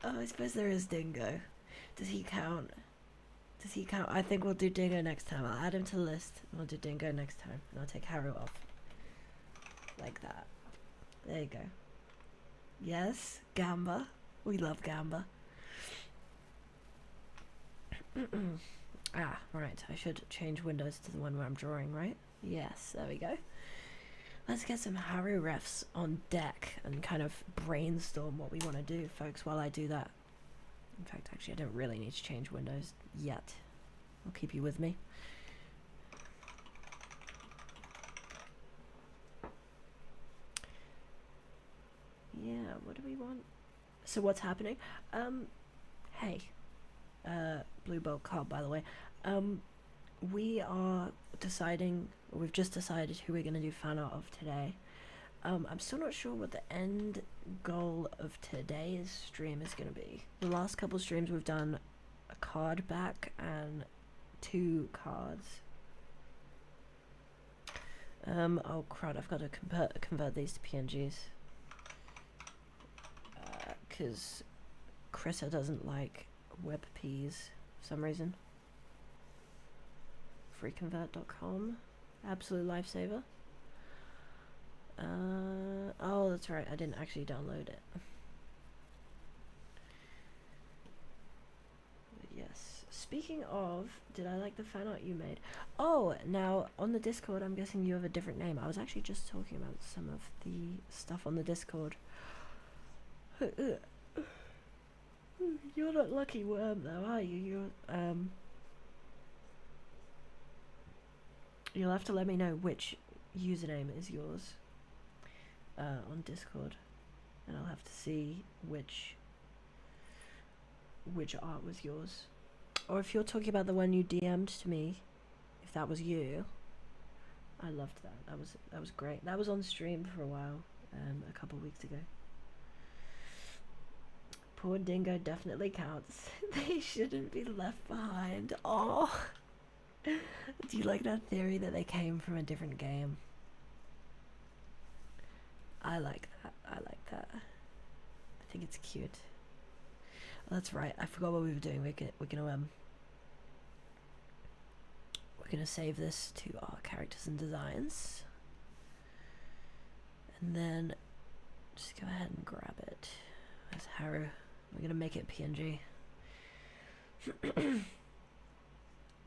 Oh, I suppose there is Dingo. Does he count? I think we'll do Dingo next time. I'll add him to the list and we'll do Dingo next time. And I'll take Haru off. Like that. There you go. Yes, Gamba. We love Gamba. Ah, right. I should change windows to the one where I'm drawing, right? Yes, there we go. Let's get some Haru refs on deck and kind of brainstorm what we want to do, folks, while I do that. In fact, actually, I don't really need to change windows yet. I'll keep you with me. yeah, what do we want? So what's happening? Hey, Blue Bolt Cobb, by the way. We are deciding, we've just decided who we're going to do fan art of today. I'm still not sure what the end goal of today's stream is going to be. The last couple streams we've done a card back and 2 cards. Oh crud, I've got to convert these to PNGs. Because Krissa doesn't like WebPs for some reason. Freeconvert.com, absolute lifesaver. Oh, that's right, I didn't actually download it. Yes. Speaking of, did I like the fan art you made? Oh, now on the Discord, I'm guessing you have a different name. I was actually just talking about some of the stuff on the Discord. You're not Lucky Worm though, are you? You'll have to let me know which username is yours on Discord, and I'll have to see which art was yours. Or if you're talking about the one you DM'd to me, if that was you, I loved that. That was great. That was on stream for a while, a couple weeks ago. Poor Dingo definitely counts. They shouldn't be left behind. Oh, do you like that theory that they came from a different game? I like that. I like that. I think it's cute. Oh, that's right. I forgot what we were doing. We're gonna save this to our characters and designs, and then just go ahead and grab it. There's Haru. We're gonna make it PNG.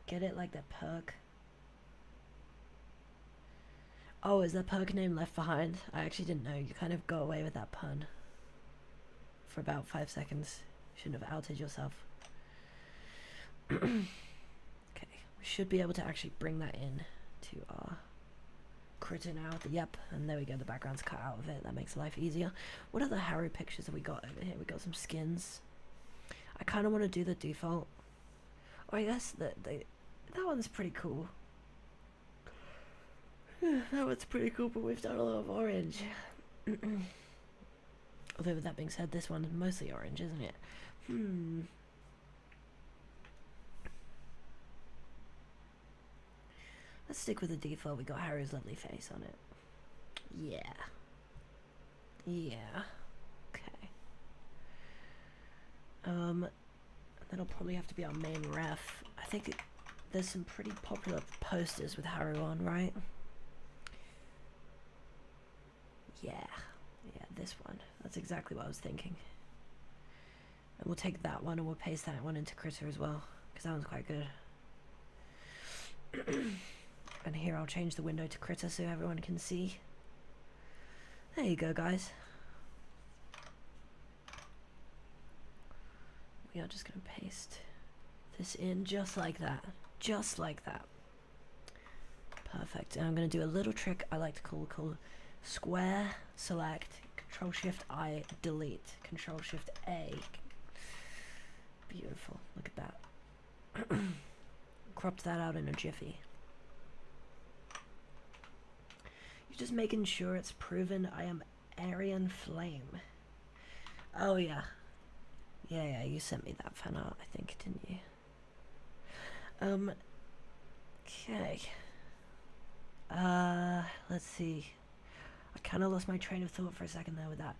Get it like that perk. Oh, is that perk name Left Behind? I actually didn't know. You kind of got away with that pun for about 5 seconds. Shouldn't have outed yourself. Okay, we should be able to actually bring that in to our critter now. Yep, and there we go. The background's cut out of it. That makes life easier. What other Haru pictures have we got over here? We got some skins. I kind of want to do the default. Oh, I guess that one's pretty cool. That one's pretty cool, but we've done a lot of orange. Although with that being said, this one's mostly orange, isn't it? Let's stick with the default. We got Haru's lovely face on it. Yeah. Yeah. Okay. That'll probably have to be our main ref. I think there's some pretty popular posters with Haru on, right? Yeah. Yeah, this one. That's exactly what I was thinking. And we'll take that one and we'll paste that one into Critter as well, because that one's quite good. And here I'll change the window to Critter so everyone can see. There you go, guys. We are just going to paste this in just like that. Just like that. Perfect. And I'm going to do a little trick I like to call square, select, Control-Shift-I, delete, Control-Shift-A. Beautiful. Look at that. Cropped that out in a jiffy. You're just making sure it's proven I am Aryan Flame. Oh yeah. Yeah, you sent me that fan art, I think, didn't you? Okay. Let's see. I kind of lost my train of thought for a second there with that.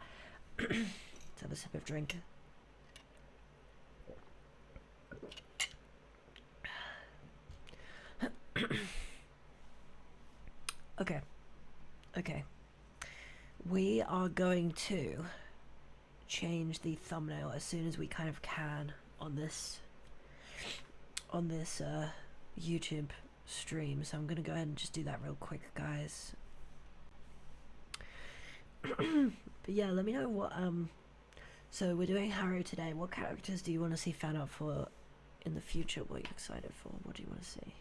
Let's have a sip of drink. Okay. We are going to change the thumbnail as soon as we kind of can on this YouTube stream, so I'm gonna go ahead and just do that real quick, guys. But yeah, let me know what so we're doing Haru today. What characters do you want to see fan art for in the future? What are you excited for? What do you want to see?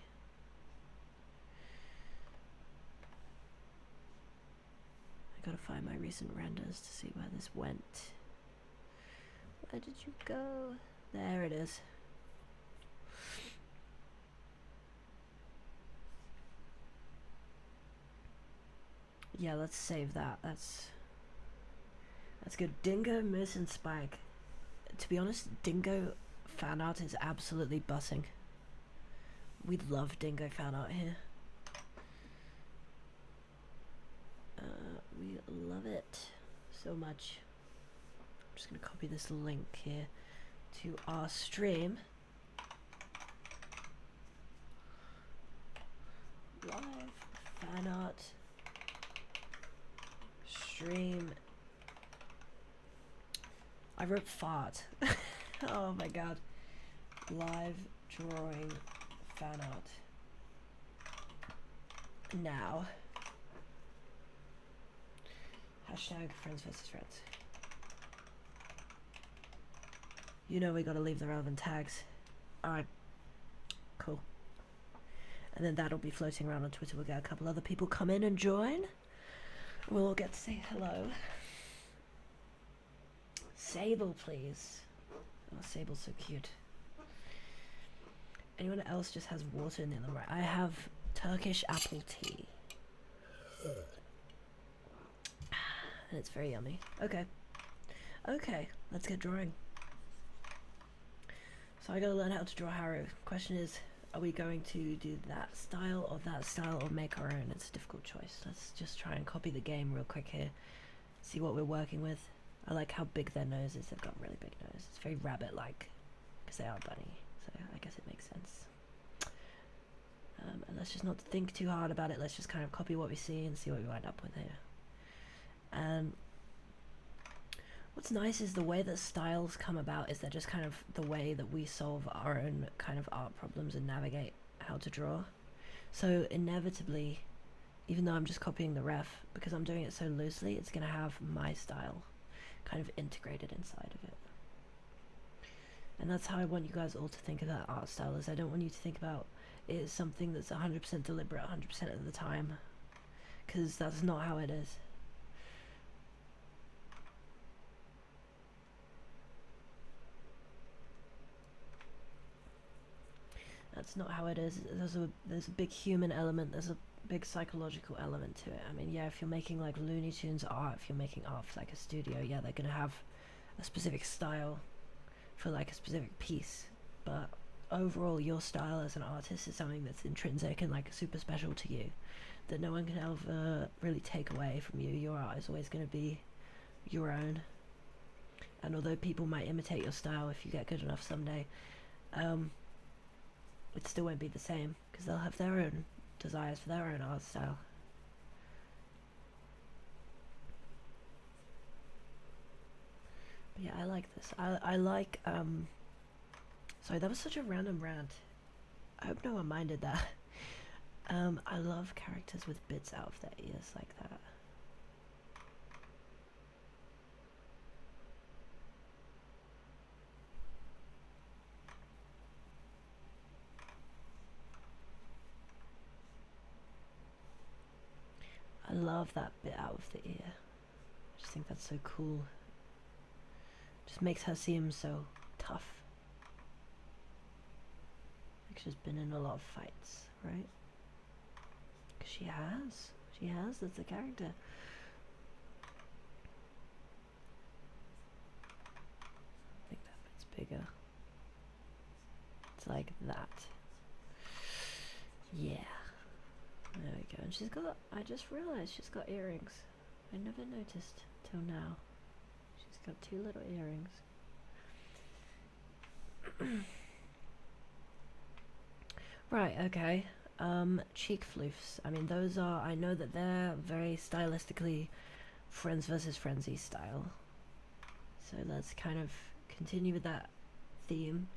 I gotta find my recent renders to see where this went. Where did you go? There it is. Yeah, let's save that. That's good. Dingo, Moose, and Spike. To be honest, Dingo fan art is absolutely bussing. We love Dingo fan art here. We love it so much. I'm just gonna copy this link here to our stream. Live fan art stream. I wrote fart. Oh my god. Live drawing fan art. Now. Hashtag friends versus friends. You know we gotta leave the relevant tags. Alright. Cool. And then that'll be floating around on Twitter. We'll get a couple other people come in and join. We'll all get to say hello. Sable, please. Oh, Sable's so cute. Anyone else just has water in the other right? I have Turkish apple tea. And it's very yummy. Okay. Okay, let's get drawing. So I gotta learn how to draw Haru. Question is, are we going to do that style or make our own? It's a difficult choice. Let's just try and copy the game real quick here. See what we're working with. I like how big their nose is. They've got really big nose. It's very rabbit-like because they are bunny. So I guess it makes sense. And let's just not think too hard about it. Let's just kind of copy what we see and see what we wind up with here. And what's nice is the way that styles come about is they're just kind of the way that we solve our own kind of art problems and navigate how to draw. So inevitably, even though I'm just copying the ref, because I'm doing it so loosely, it's going to have my style kind of integrated inside of it. And that's how I want you guys all to think of that art style. Is I don't want you to think about it as something that's 100% deliberate 100% of the time, because that's not how it is. That's not how it is. There's a big human element, there's a big psychological element to it. I mean, yeah, if you're making like Looney Tunes art, if you're making art for like a studio, yeah, they're gonna have a specific style for like a specific piece, but overall your style as an artist is something that's intrinsic and like super special to you, that no one can ever really take away from you. Your art is always going to be your own, and although people might imitate your style if you get good enough someday, it still won't be the same, because they'll have their own desires for their own art style. But yeah, I like this. I like, sorry, that was such a random rant. I hope no one minded that. I love characters with bits out of their ears like that. I love that bit out of the ear. I just think that's so cool. Just makes her seem so tough. Like she's been in a lot of fights, right? Because she has. She has. That's a character. I think that bit's bigger. It's like that. Yeah. There we go. And she's got, I just realized she's got earrings. I never noticed till now. She's got 2 little earrings. Right, okay. Cheek floofs. I mean, those are, I know that they're very stylistically Friends versus Frenzy style. So let's kind of continue with that theme.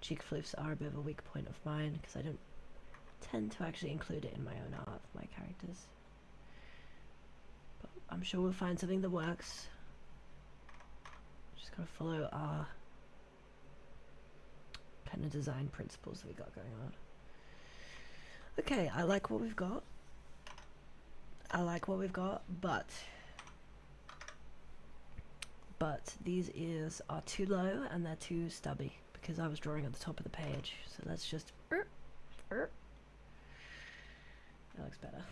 Cheek floofs are a bit of a weak point of mine, because I don't tend to actually include it in my own art for my characters. But I'm sure we'll find something that works. Just gotta follow our kind of design principles that we got going on. Okay, I like what we've got. I like what we've got, but these ears are too low and they're too stubby because I was drawing at the top of the page. So let's just that looks better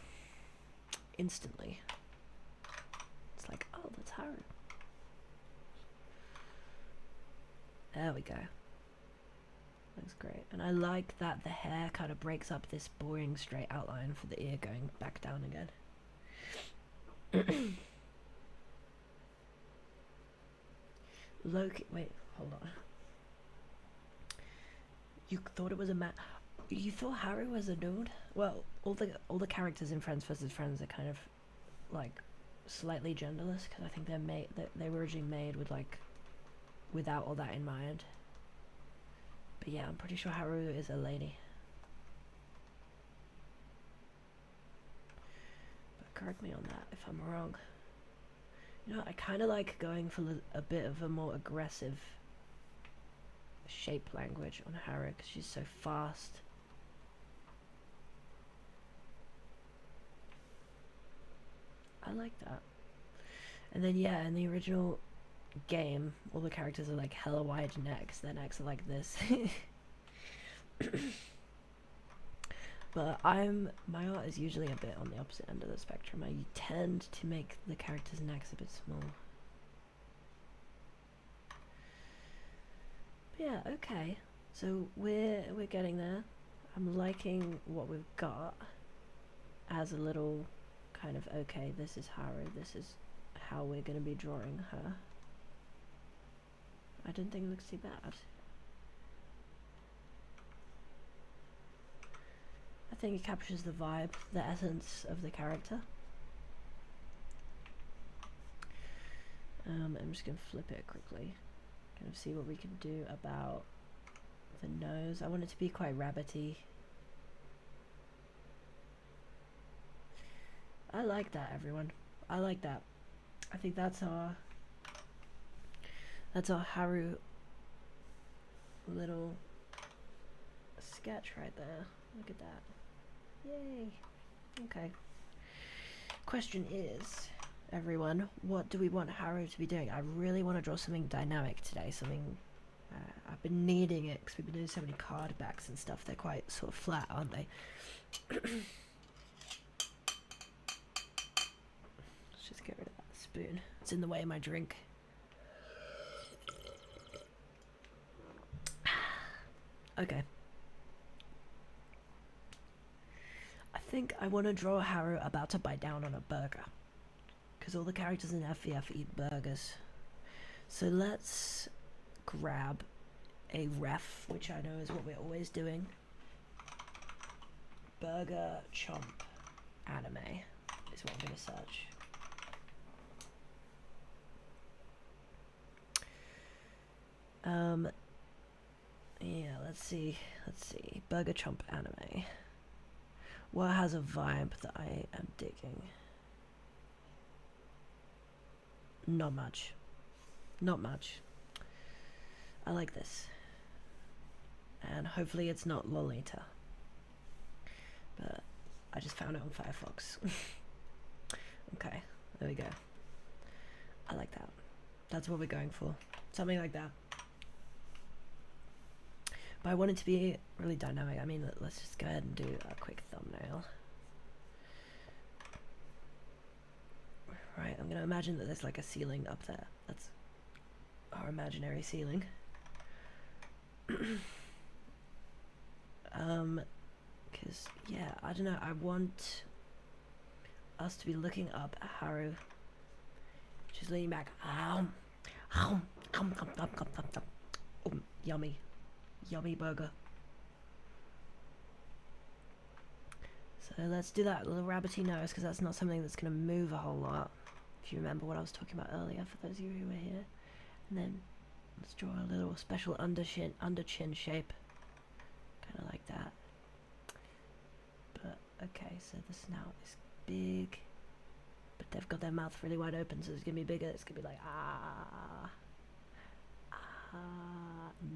instantly. It's like, oh, that's Haru. There we go. Looks great. And I like that the hair kind of breaks up this boring straight outline for the ear going back down again. Loki, wait, hold on. You thought it was a man? You thought Harry was a dude? Well, all the characters in Friends vs. Friends are kind of like slightly genderless because I think they were originally made with like without all that in mind. But yeah, I'm pretty sure Haru is a lady. But correct me on that if I'm wrong. You know, I kind of like going for a bit of a more aggressive shape language on Haru because she's so fast. I like that. And then yeah, in the original game, all the characters are like hella wide necks. Their necks are like this. But my art is usually a bit on the opposite end of the spectrum. I tend to make the characters' necks a bit small. But yeah, okay. So we're getting there. I'm liking what we've got as a little kind of, okay, this is Haru, this is how we're going to be drawing her. I don't think it looks too bad. I think it captures the vibe, the essence of the character. I'm just going to flip it quickly, kind of see what we can do about the nose. I want it to be quite rabbity. I like that, everyone. I like that. I think that's our Haru little sketch right there. Look at that. Yay. Okay. Question is, everyone, what do we want Haru to be doing? I really want to draw something dynamic today. Something I've been needing it because we've been doing so many card backs and stuff. They're quite sort of flat, aren't they? Let's just get rid of that spoon. It's in the way of my drink. Okay. I think I want to draw Haru about to bite down on a burger. Because all the characters in FVF eat burgers. So let's grab a ref, which I know is what we're always doing. Burger chomp anime is what I'm going to search. Yeah, let's see. Burger chomp anime. What has a vibe that I am digging? Not much. Not much. I like this. And hopefully it's not Lolita. But I just found it on Firefox. Okay, there we go. I like that. That's what we're going for. Something like that. But I want it to be really dynamic. I mean, let's just go ahead and do a quick thumbnail. Right, I'm going to imagine that there's like a ceiling up there. That's our imaginary ceiling. Because, yeah, I don't know. I want us to be looking up at Haru. She's leaning back. Oh, yummy. Yummy burger. So let's do that little rabbity nose because that's not something that's going to move a whole lot. If you remember what I was talking about earlier, for those of you who were here. And then let's draw a little special under chin shape. Kind of like that. But okay, so the snout is big. But they've got their mouth really wide open, so it's going to be bigger. It's going to be like,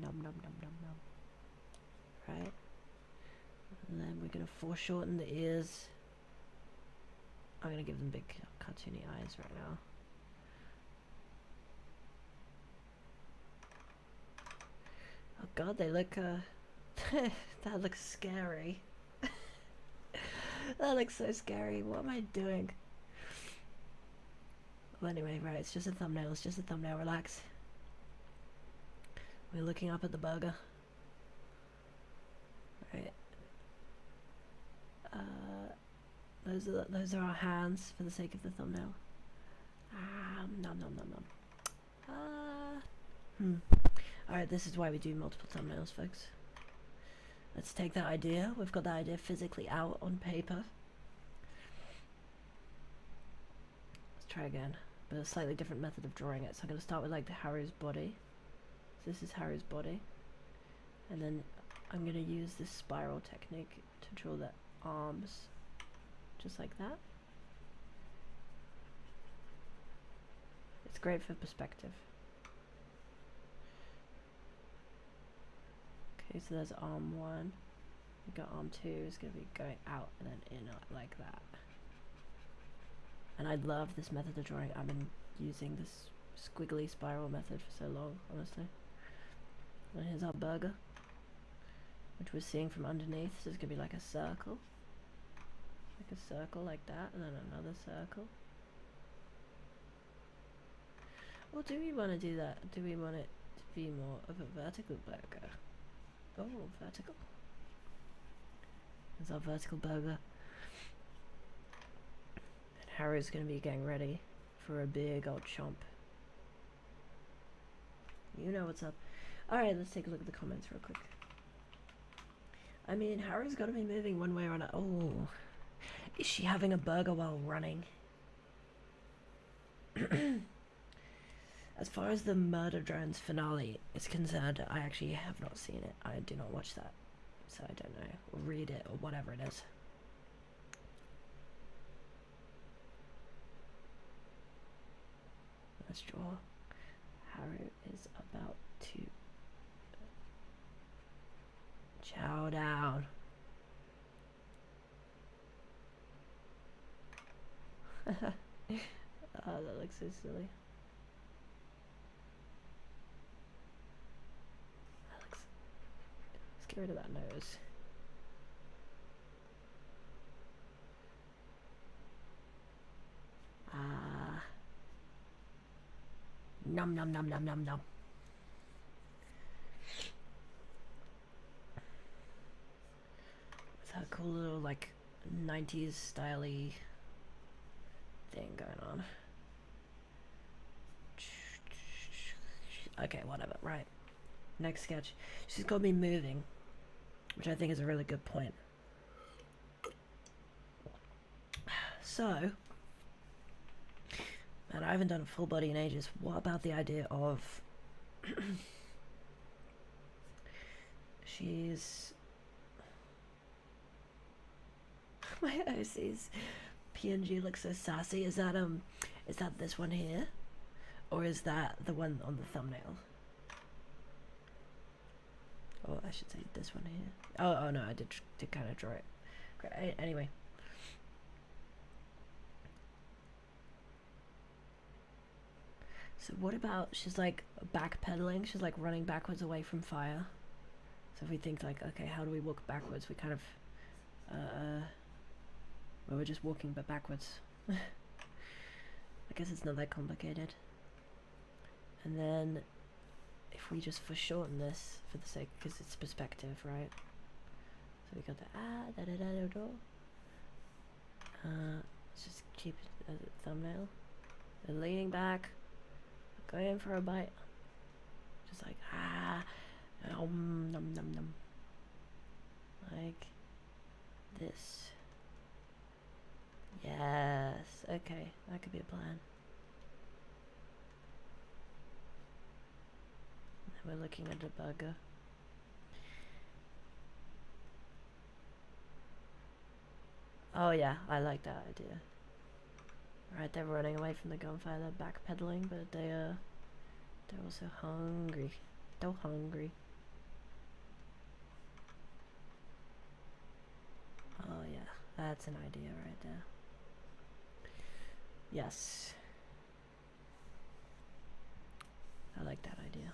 nom nom nom nom nom. Right? And then we're going to foreshorten the ears. I'm gonna give them big cartoony eyes right now. Oh god, they look, that looks scary. That looks so scary. What am I doing? Well, anyway, right, it's just a thumbnail. It's just a thumbnail. Relax. We're looking up at the burger. Right. Those are our hands for the sake of the thumbnail. Nom nom nom nom. Alright, this is why we do multiple thumbnails, folks. Let's take that idea. We've got that idea physically out on paper. Let's try again, but a slightly different method of drawing it. So I'm going to start with like the Haru's body. So this is Haru's body. And then I'm going to use this spiral technique to draw the arms. Just like that. It's great for perspective. Okay, so there's arm 1. We've got arm 2 is going to be going out and then in like that. And I love this method of drawing. I've been using this squiggly spiral method for so long, honestly. And here's our burger, which we're seeing from underneath. So it's going to be like a circle. Like a circle like that, and then another circle. Or do we want to do that? Do we want it to be more of a vertical burger? Oh, vertical. There's our vertical burger. And Haru's going to be getting ready for a big old chomp. You know what's up. Alright, let's take a look at the comments real quick. I mean, Haru's got to be moving one way or another. Oh, is she having a burger while running? As far as the Murder Drones finale is concerned, I actually have not seen it. I do not watch that, so I don't know, or read it, or whatever it is. Let's draw. Haru is about to chow down. Oh, that looks so silly. Let's get rid of that nose. Nom nom nom nom nom nom. With that cool little like 90s style-y thing going on. Okay, whatever, right. Next sketch. She's got me moving, which I think is a really good point. So, and I haven't done a full body in ages. What about the idea of she's my OC's PNG looks so sassy. Is that this one here? Or is that the one on the thumbnail? Or I should say this one here. Oh no, I did kind of draw it. Great. Anyway. So what about, she's like backpedaling, she's like running backwards away from fire. So if we think like, okay, how do we walk backwards? We kind of, well, we're just walking but backwards. I guess it's not that complicated. And then if we just foreshorten this for the sake, because it's perspective, right? So we got the da da da da da. Let's just keep it as a thumbnail. And leaning back, going for a bite, just like nom nom nom, like this. Yes, okay, that could be a plan. We're looking at a burger. Oh yeah, I like that idea. Right, they're running away from the gunfire, they're backpedaling, but they're also hungry. They're hungry. Oh yeah, that's an idea right there. Yes. I like that idea.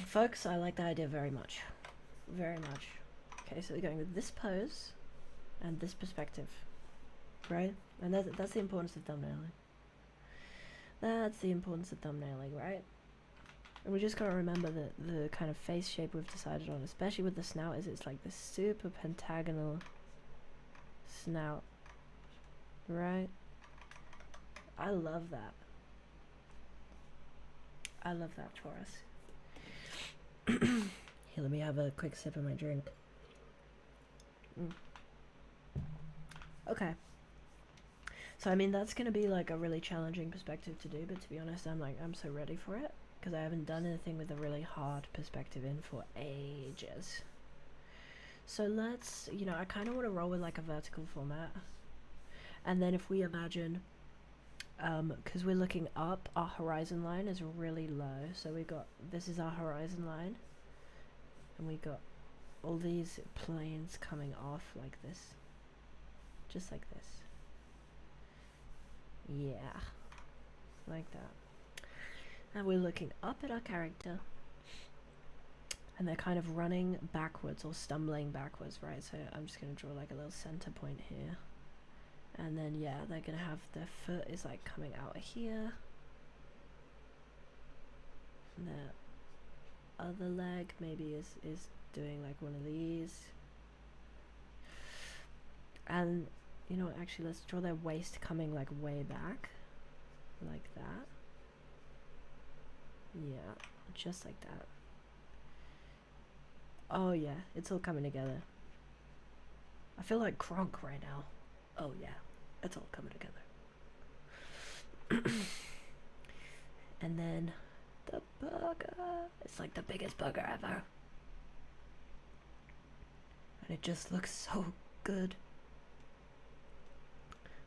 Folks, I like that idea very much. Very much. Okay, so we're going with this pose and this perspective. Right? And that's the importance of thumbnailing. That's the importance of thumbnailing, right? And we just gotta remember that the kind of face shape we've decided on, especially with the snout, is it's like this super pentagonal snout. Right? I love that. I love that for us. Here, let me have a quick sip of my drink. Okay. So I mean, that's gonna be like a really challenging perspective to do, but to be honest, I'm so ready for it, because I haven't done anything with a really hard perspective in for ages. So let's, you know, I kind of want to roll with like a vertical format, and then if we imagine, because we're looking up, our horizon line is really low, so we got, this is our horizon line, and we got all these planes coming off like this, just like this. Yeah, like that. And we're looking up at our character, and they're kind of running backwards or stumbling backwards, right? So I'm just going to draw like a little center point here, and then yeah, they're going to have, their foot is like coming out here, and their other leg maybe is doing like one of these, and you know, actually let's draw their waist coming like way back, like that. Yeah, just like that. Oh yeah, it's all coming together. I feel like Kronk right now. Oh yeah, it's all coming together. And then the burger. It's like the biggest burger ever. And it just looks so good.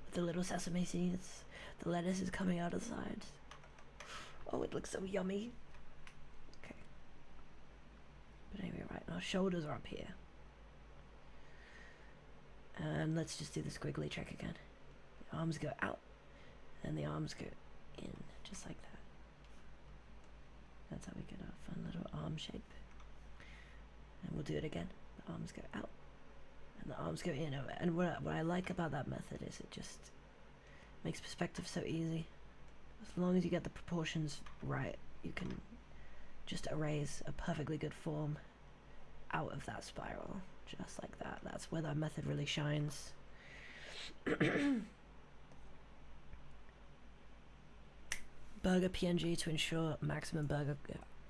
With the little sesame seeds. The lettuce is coming out of the sides. Oh, it looks so yummy. Okay. But anyway, right, our shoulders are up here. And let's just do the squiggly trick again. The arms go out, and the arms go in, just like that. That's how we get our fun little arm shape. And we'll do it again. The arms go out, and the arms go in. And what I like about that method is it just makes perspective so easy. As long as you get the proportions right, you can just erase a perfectly good form out of that spiral, just like that. That's where that method really shines. Burger PNG to ensure maximum burger.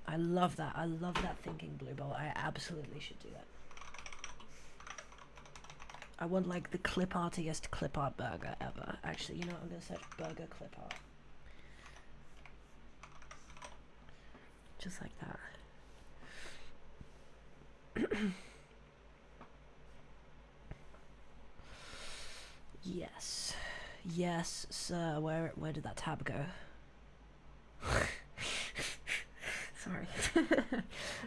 I love that. I love that thinking, Blue Bolt. I absolutely should do that. I want like the clip artiest clip art burger ever. Actually, you know what? I'm gonna search burger clip art. Just like that. Yes. Yes, sir. Where did that tab go? Sorry.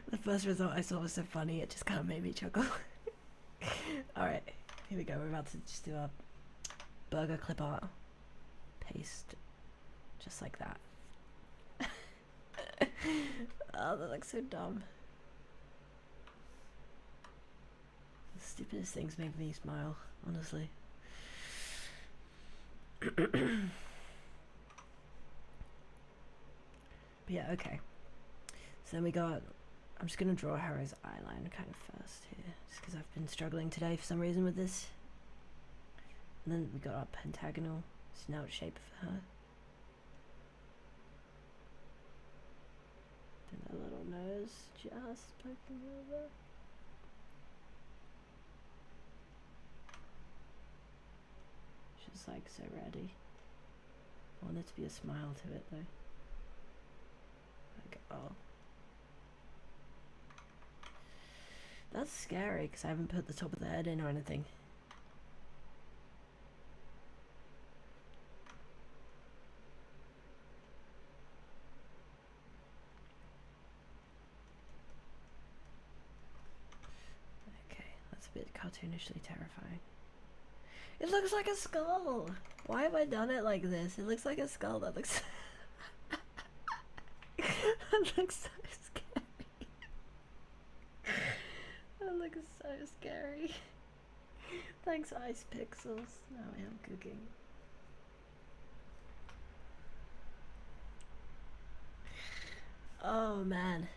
The first result I saw was so funny, it just kind of made me chuckle. Alright, here we go. We're about to just do our burger clip art. Paste. Just like that. Oh, that looks so dumb. The stupidest things make me smile, honestly. But yeah, okay. So then we got, I'm just going to draw Harry's eyeline kind of first here, just because I've been struggling today for some reason with this. And then we got our pentagonal snout shape for her. Then the little nose just poking over. She's like so ready. I want there to be a smile to it though. Like, oh. That's scary because I haven't put the top of the head in or anything. Okay, that's a bit cartoonishly terrifying. It looks like a skull. Why have I done it like this? It looks like a skull. That looks. That looks so scary. That looks so scary. Thanks, Ice Pixels. Now I am cooking. Oh man.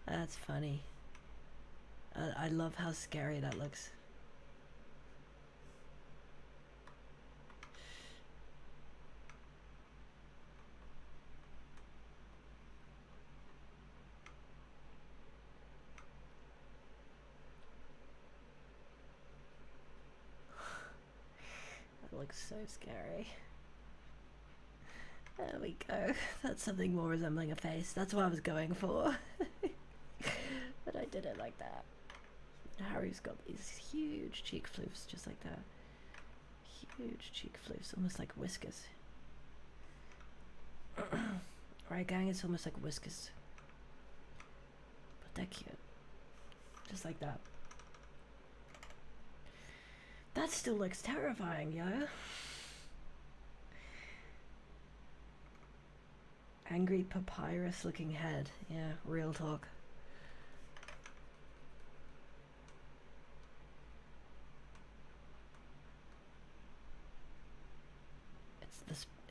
That's funny. I love how scary that looks. That looks so scary. There we go. That's something more resembling a face. That's what I was going for. But I did it like that. Harry's got these huge cheek floofs, just like that. Huge cheek floofs, almost like whiskers. Right, gang, it's almost like whiskers. But they're cute. Just like that. That still looks terrifying, yo. Angry papyrus looking head. Yeah, real talk.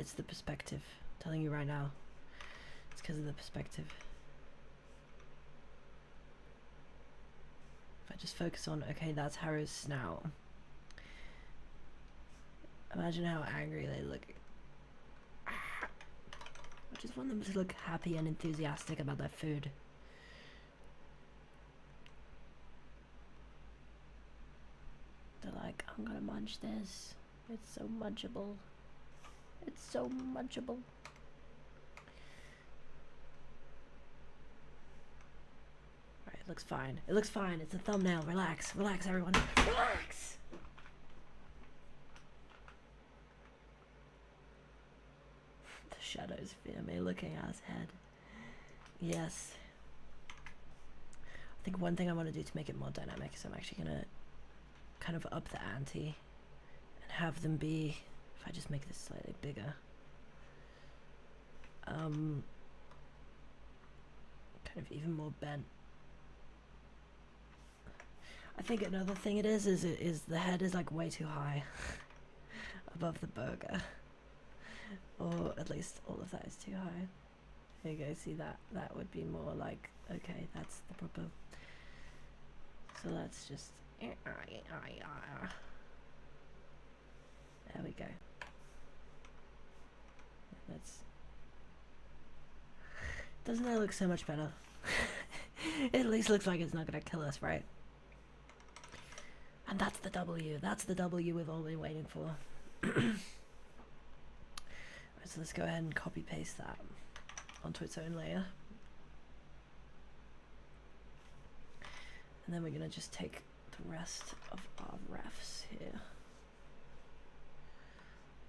It's the perspective. I'm telling you right now. It's because of the perspective. If I just focus on, okay, that's Harrow's snout. Imagine how angry they look. I just want them to look happy and enthusiastic about their food. They're like, I'm gonna munch this. It's so munchable. It's so munchable. Alright, it looks fine. It looks fine. It's a thumbnail. Relax. Relax, everyone. Relax! The shadows fear me, looking at his head. Yes. I think one thing I want to do to make it more dynamic is I'm actually going to kind of up the ante and have them be, if I just make this slightly bigger, kind of even more bent. I think another thing it is the head is like way too high above the burger, or at least all of that is too high. There you go, see that? That would be more like, okay, that's the proper. So let's just, there we go. That's, doesn't that look so much better? It at least looks like it's not gonna kill us, right? And that's the W. That's the W we've all been waiting for. Right, so let's go ahead and copy paste that onto its own layer. And then we're gonna just take the rest of our refs here.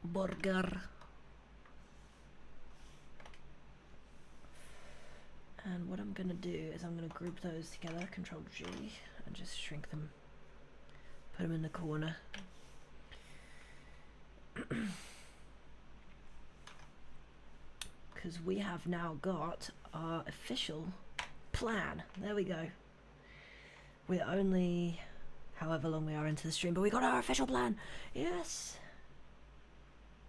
Burger. And what I'm gonna do is I'm gonna group those together, Control G, and just shrink them. Put them in the corner. Because we have now got our official plan. There we go. We're only however long we are into the stream, but we got our official plan. Yes.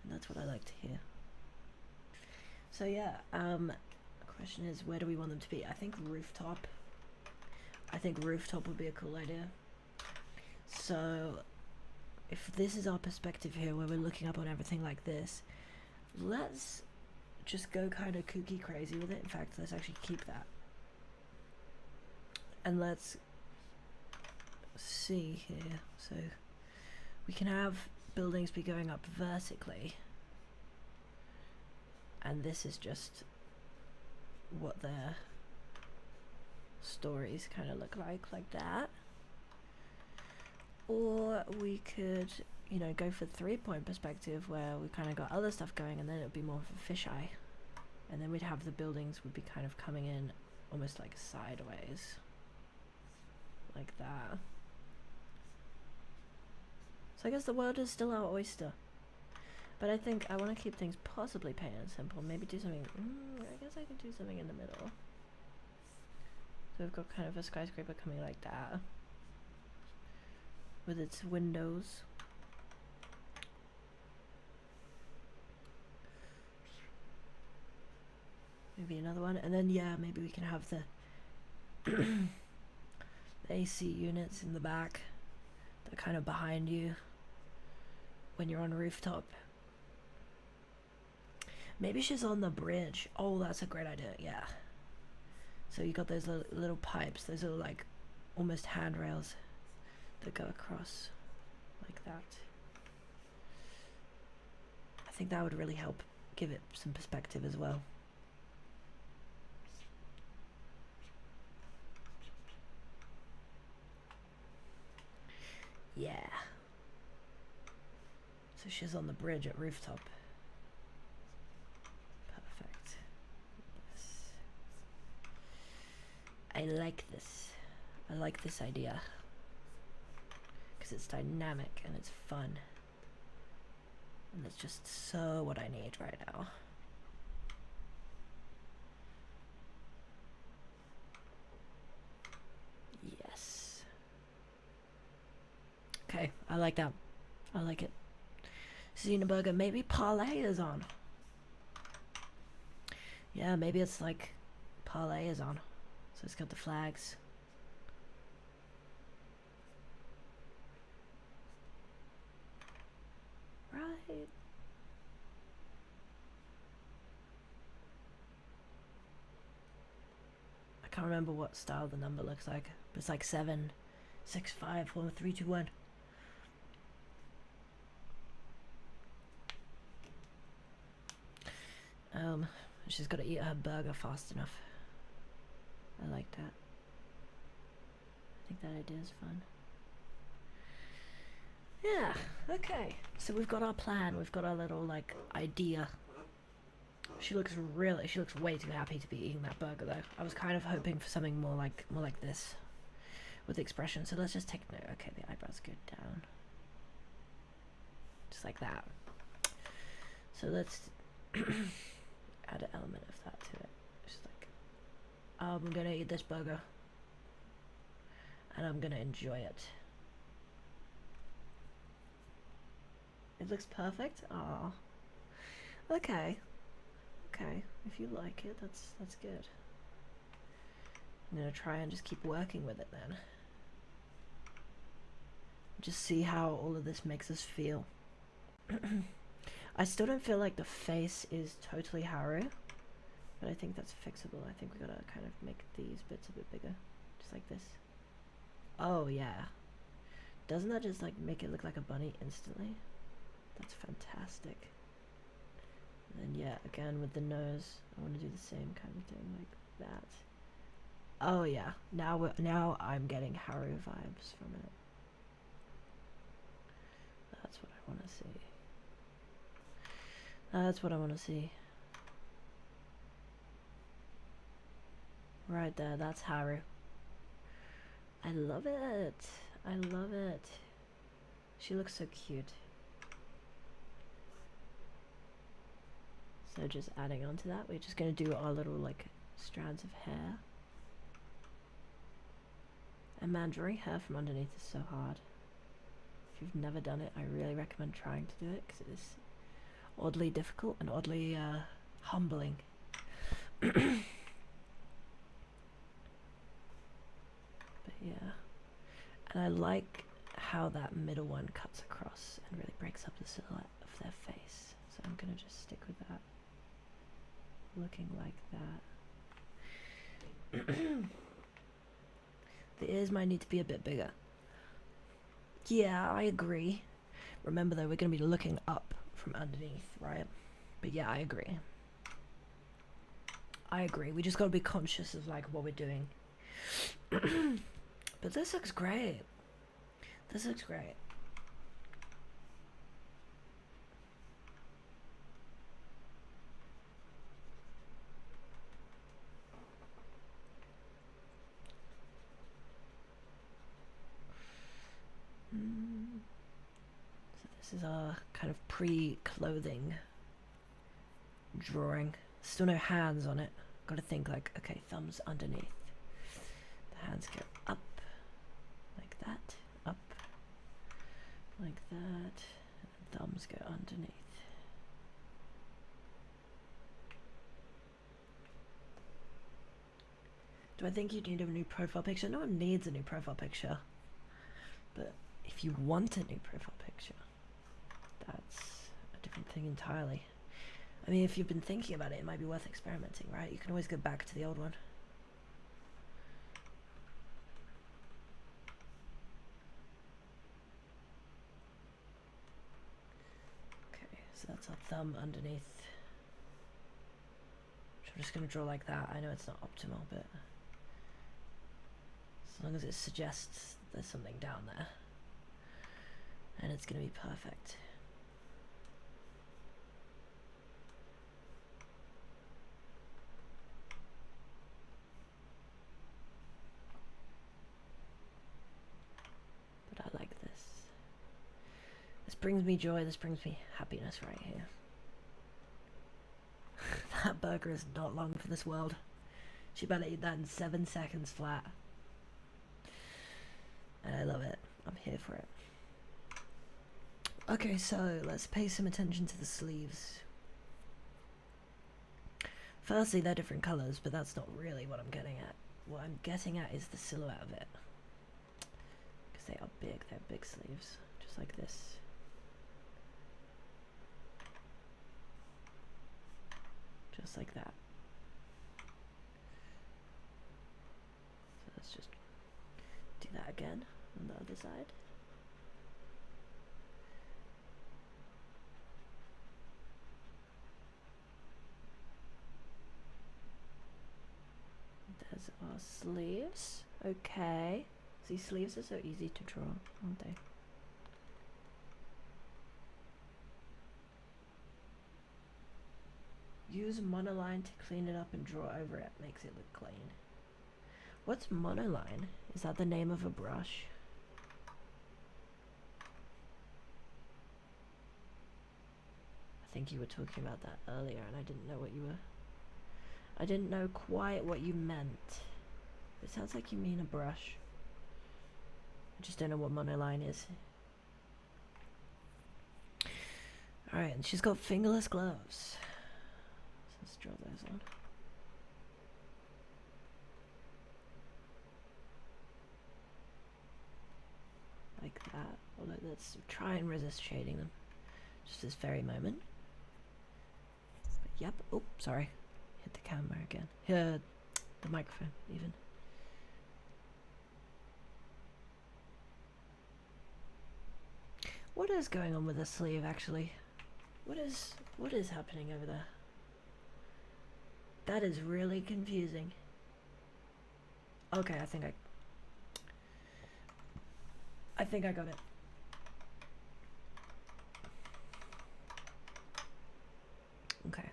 And that's what I like to hear. So yeah, the question is, where do we want them to be? I think rooftop. I think rooftop would be a cool idea. So if this is our perspective here, where we're looking up on everything like this, let's just go kind of kooky crazy with it. In fact, let's actually keep that. And let's see here. So we can have buildings be going up vertically, and this is just what their stories kind of look like that. Or we could, you know, go for 3-point perspective where we kind of got other stuff going, and then it would be more of a fisheye, and then we'd have the buildings would be kind of coming in almost like sideways, like that. So I guess the world is still our oyster. But I think I want to keep things possibly plain and simple. Maybe do something... I guess I could do something in the middle. So we've got kind of a skyscraper coming like that. With its windows. Maybe another one. And then, yeah, maybe we can have the... the AC units in the back. They're kind of behind you. When you're on rooftop. Maybe she's on the bridge. Oh, that's a great idea, yeah. So you got those little pipes, those little like almost handrails that go across like that. I think that would really help give it some perspective as well. Yeah. So she's on the bridge at rooftop. Perfect. Yes. I like this. I like this idea. Because it's dynamic and it's fun. And it's just so what I need right now. Yes. Okay, I like that. I like it. Xenoburger, maybe parlay is on. Yeah, maybe it's like parlay is on. So it's got the flags. Right. I can't remember what style the number looks like. But it's like 7, 6, 5, 4, 3, 2, 1. She's got to eat her burger fast enough. I like that. I think that idea is fun. Yeah, okay. So we've got our plan. We've got our little, like, idea. She looks way too happy to be eating that burger, though. I was kind of hoping for something more like this. With the expression. So let's just take note. Okay, the eyebrows go down. Just like that. So let's... add an element of that to it. Just like, I'm gonna eat this burger and I'm gonna enjoy it. It looks perfect. Ah, okay, okay. If you like it, that's good. I'm gonna try and just keep working with it then. Just see how all of this makes us feel. I still don't feel like the face is totally Haru, but I think that's fixable. I think we gotta kind of make these bits a bit bigger, just like this. Oh yeah, doesn't that just like make it look like a bunny instantly? That's fantastic. And then yeah, again with the nose, I want to do the same kind of thing like that. Oh yeah, now I'm getting Haru vibes from it. That's what I want to see. That's what I want to see. Right there, that's Haru. I love it. I love it. She looks so cute. So just adding on to that, we're just going to do our little like strands of hair. And man, drawing hair from underneath is so hard. If you've never done it, I really recommend trying to do it because it is oddly difficult and oddly humbling. But yeah, and I like how that middle one cuts across and really breaks up the silhouette of their face. So I'm gonna just stick with that, looking like that. The ears might need to be a bit bigger. Yeah, I agree. Remember though, we're gonna be looking up from underneath, right? But yeah, I agree. I agree. We just gotta be conscious of like what we're doing. But this looks great. This looks great. This is our kind of pre-clothing drawing. Still no hands on it. Gotta think like, okay, thumbs underneath. The hands go up, like that, up, like that, and thumbs go underneath. Do I think you need a new profile picture? No one needs a new profile picture. But if you want a new profile picture, that's a different thing entirely. I mean, if you've been thinking about it, it might be worth experimenting, right? You can always go back to the old one. Okay, so that's our thumb underneath. Which I'm just going to draw like that. I know it's not optimal, but as long as it suggests there's something down there, and it's going to be perfect. But I like this. This brings me joy, this brings me happiness right here. That burger is not long for this world. She better eat that in 7 seconds flat. And I love it. I'm here for it. Okay, so let's pay some attention to the sleeves. Firstly, they're different colours, but that's not really what I'm getting at. What I'm getting at is the silhouette of it. Because they are big, they're big sleeves. Just like this. Just like that. So let's just do that again on the other side. There's our sleeves. Okay. These sleeves are so easy to draw, aren't they? Use monoline to clean it up and draw over it. Makes it look clean. What's monoline? Is that the name of a brush? I think you were talking about that earlier and I didn't know what you were... I didn't know quite what you meant. It sounds like you mean a brush. I just don't know what monoline is. Alright, and she's got fingerless gloves. So let's draw those on. Like that. Although let's try and resist shading them. Just this very moment. But yep. Oh, sorry. Hit the camera again. The microphone, even. What is going on with the sleeve, actually? What is happening over there? That is really confusing. Okay, I think I got it. Okay.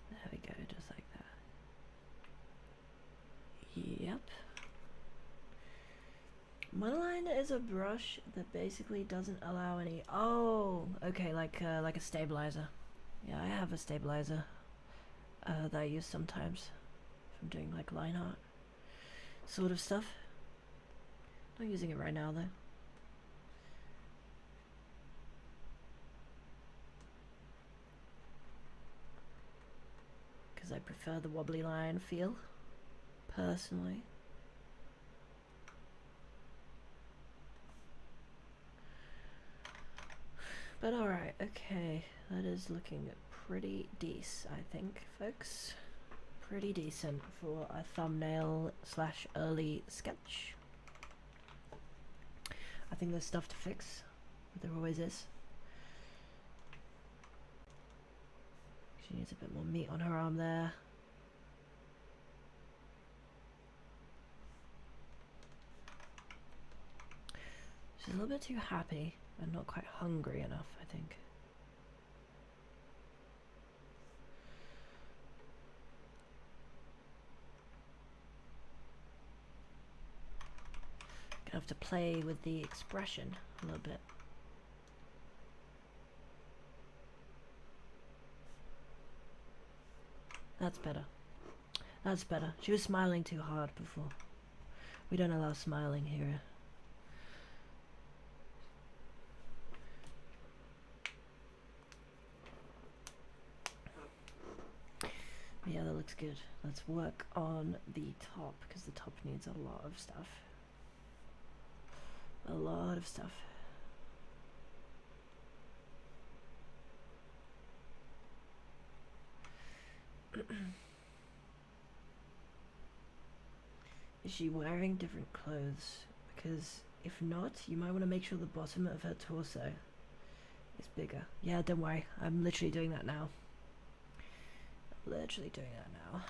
There we go, just like that. Yep. Monoline is a brush that basically doesn't allow any... Oh, okay, like a stabilizer. Yeah, I have a stabilizer that I use sometimes if I'm doing like line art sort of stuff. Not using it right now though. Because I prefer the wobbly line feel, personally. But alright, okay, that is looking pretty decent, I think, folks. Pretty decent for a thumbnail slash early sketch. I think there's stuff to fix, but there always is. She needs a bit more meat on her arm there. She's a little bit too happy and not quite hungry enough, I think. to play with the expression a little bit. That's better. That's better. She was smiling too hard before. We don't allow smiling here. Yeah, that looks good. Let's work on the top, because the top needs a lot of stuff. A lot of stuff. Is she wearing different clothes? Because if not, you might want to make sure the bottom of her torso is bigger. Yeah, don't worry. I'm literally doing that now. Literally doing that now.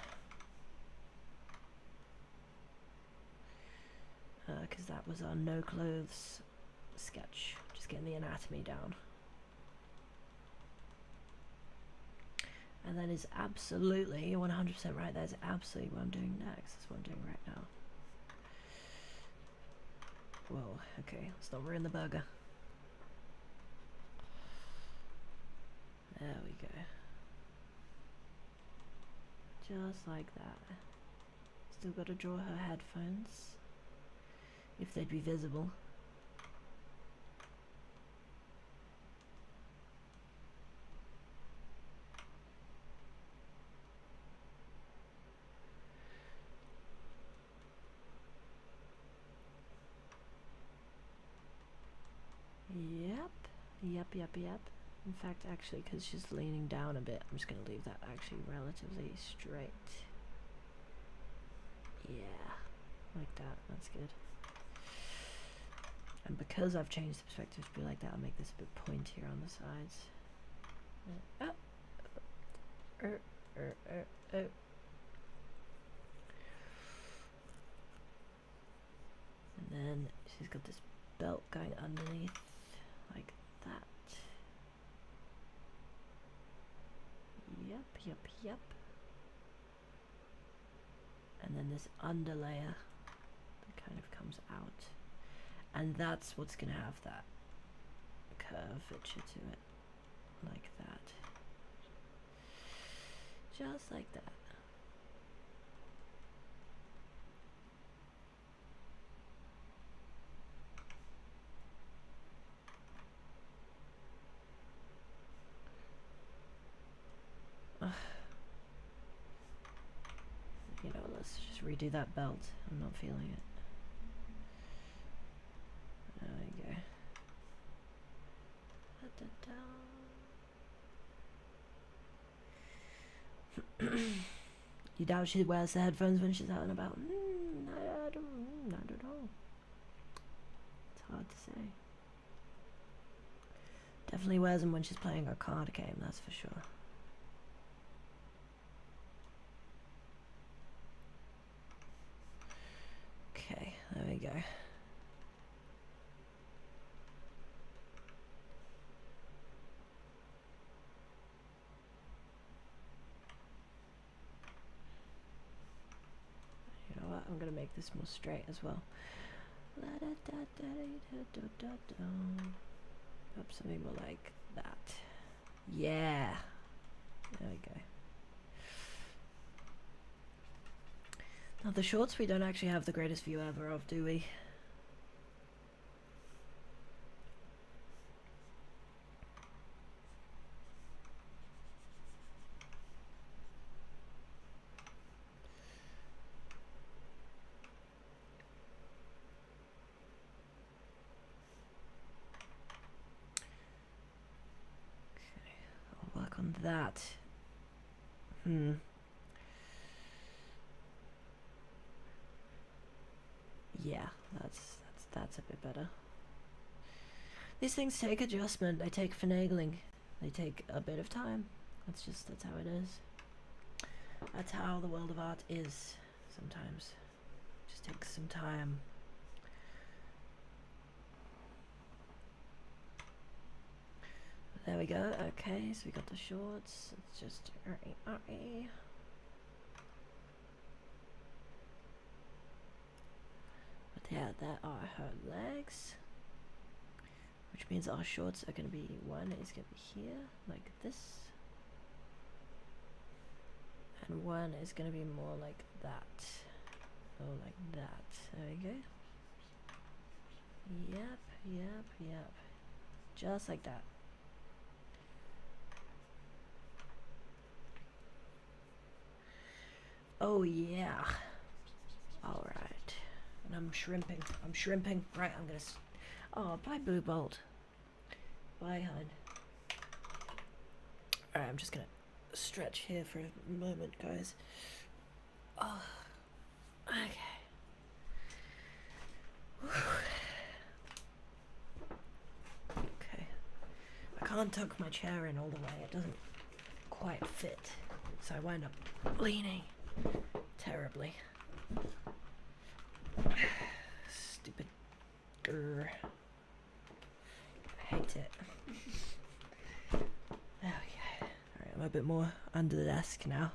Because that was our no clothes sketch. Just getting the anatomy down. And that is absolutely, you're 100% right, that's absolutely what I'm doing next. That's what I'm doing right now. Whoa, okay, let's not ruin the burger. There we go. Just like that. Still got to draw her headphones, if they'd be visible. Yep. In fact, actually, because she's leaning down a bit, I'm just going to leave that actually relatively straight. Yeah, like that. That's good. And because I've changed the perspective to be like that, I'll make this a bit pointier on the sides. And then she's got this belt going underneath, like that. Yep. And then this underlayer that kind of comes out. And that's what's going to have that curvature to it. Like that. Just like that. You know, let's just redo that belt. I'm not feeling it. There we go. You doubt she wears the headphones when she's out and about? I don't know. It's hard to say. Definitely wears them when she's playing a card game, that's for sure. Okay, there we go. You know what? I'm gonna make this more straight as well. Up something more like that. Yeah. There we go. Now the shorts we don't actually have the greatest view ever of, do we? Okay, I'll work on that. Yeah, that's a bit better. These things take adjustment, they take finagling, they take a bit of time. That's how it is. That's how the world of art is sometimes. It just takes some time. There we go. Okay, so we got the shorts. It's just Yeah, that are her legs. Which means our shorts are going to be, one is going to be here, like this. And one is going to be more like that. Oh, like that. There we go. Yep, yep, yep. Just like that. Oh yeah. Alright. And I'm shrimping. I'm shrimping. Right, I'm gonna... Oh, bye Blue Bolt. Bye, hun. Alright, I'm just gonna stretch here for a moment, guys. Oh. Okay. Okay. I can't tuck my chair in all the way. It doesn't quite fit. So I wind up leaning terribly. Stupid. Grr. I hate it. Okay. Alright, I'm a bit more under the desk now.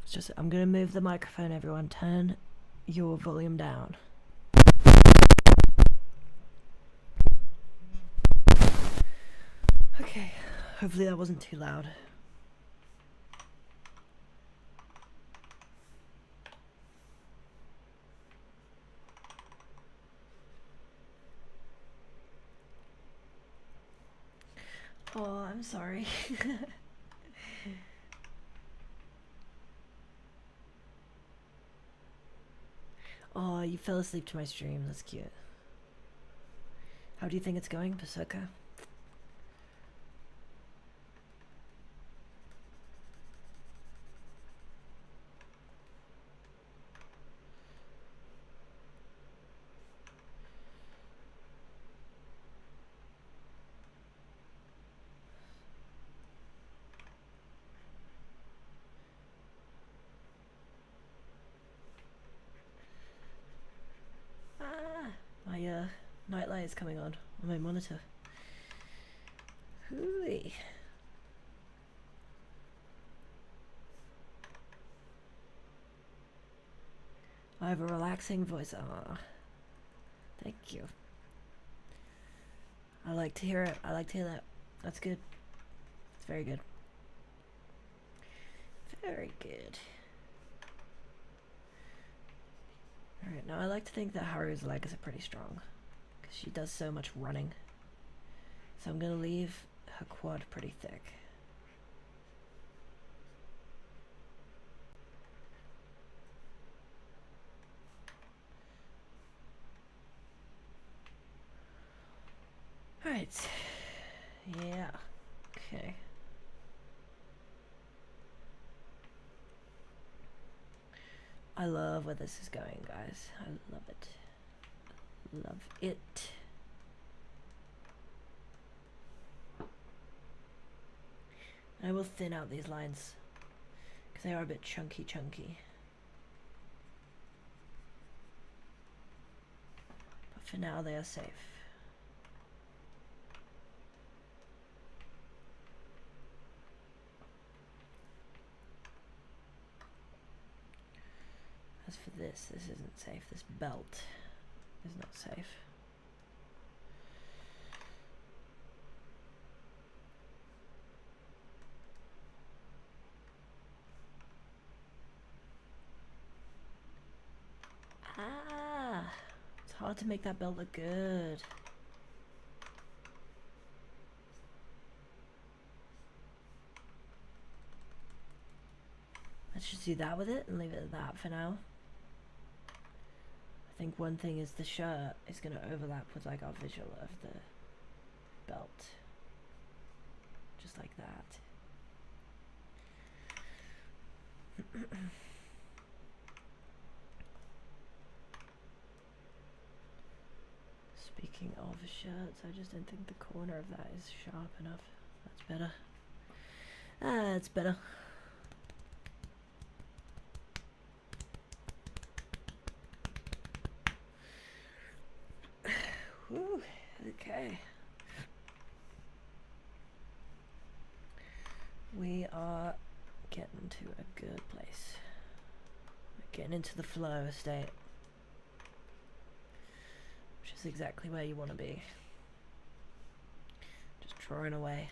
It's just, I'm gonna move the microphone, everyone. Turn your volume down. Okay, hopefully that wasn't too loud. Oh, I'm sorry. Oh, you fell asleep to my stream. That's cute. How do you think it's going, Pasoka? My nightlight is coming on my monitor. Hooey. I have a relaxing voice. Ah, thank you. I like to hear it. I like to hear that. That's good. It's very good. Very good. Alright, now I like to think that Haru's legs are pretty strong, because she does so much running. So I'm going to leave her quad pretty thick. Alright. Yeah. Okay. I love where this is going, guys. I love it. Love it. I will thin out these lines because they are a bit chunky. But for now they are safe. As for this isn't safe. This belt is not safe. Ah, it's hard to make that belt look good. Let's just do that with it and leave it at that for now. I think one thing is the shirt is going to overlap with like our visual of the belt. Just like that. Speaking of shirts, I just don't think the corner of that is sharp enough. That's better. That's better. Whew, okay. We are getting to a good place. We're getting into the flow state. is exactly where you want to be. Just drawing away.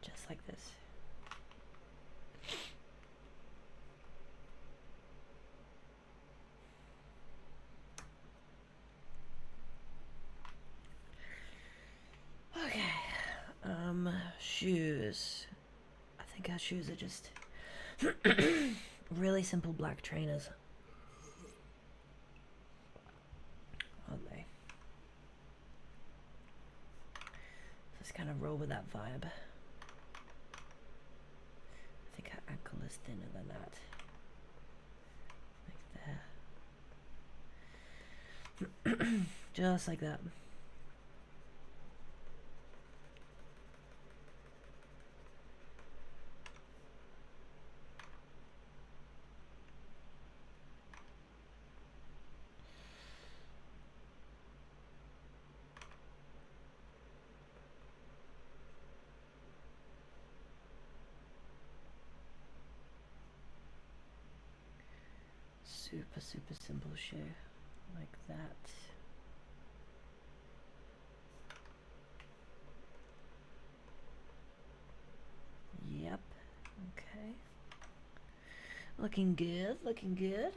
Just like this. Okay. Shoes. I think our shoes are just really simple black trainers. Aren't they? Just kind of roll with that vibe. I think her ankle is thinner than that. Like there. Just like that. Super simple shoe, like that. Yep, okay. Looking good, looking good.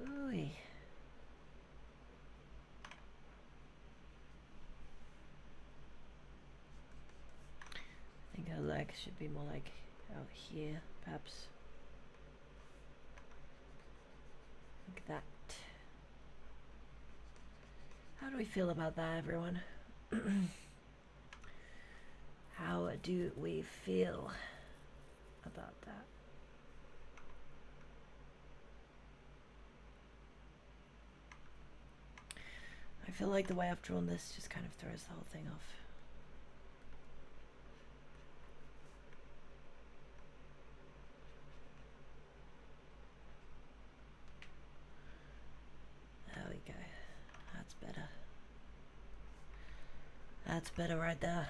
Ooh. I think her leg should be more like out here, perhaps. Like that. How do we feel about that, everyone? How do we feel about that? I feel like the way I've drawn this just kind of throws the whole thing off. There we go. That's better. That's better right there.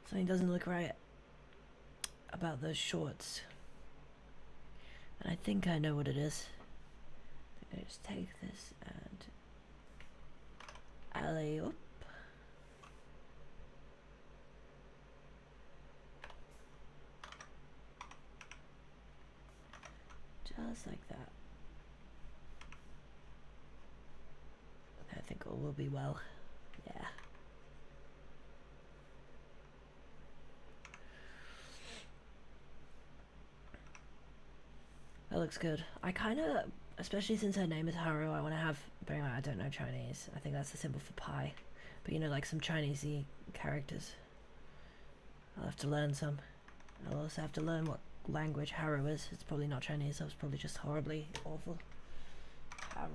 Something doesn't look right about those shorts. And I think I know what it is. I just take this and alley up. Just like that. I think all will be well. Yeah. That looks good. I kind of, especially since her name is Haru, I want to have, bearing in mind I don't know Chinese. I think that's the symbol for pi. But you know, like some Chinese-y characters. I'll have to learn some. I'll also have to learn what language Haru is. It's probably not Chinese. I was probably just horribly awful. Haru.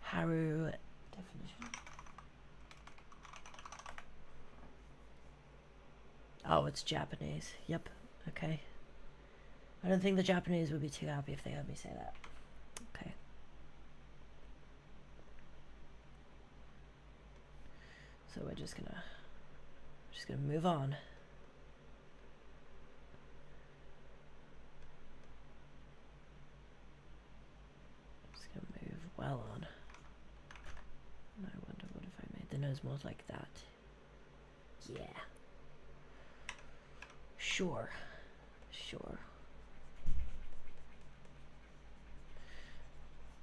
Haru definition. Oh, it's Japanese. Yep. Okay. I don't think the Japanese would be too happy if they heard me say that. Okay. So we're just gonna move on. Just gonna move well on. I wonder what if I made the nose more like that. Yeah. Sure. Sure.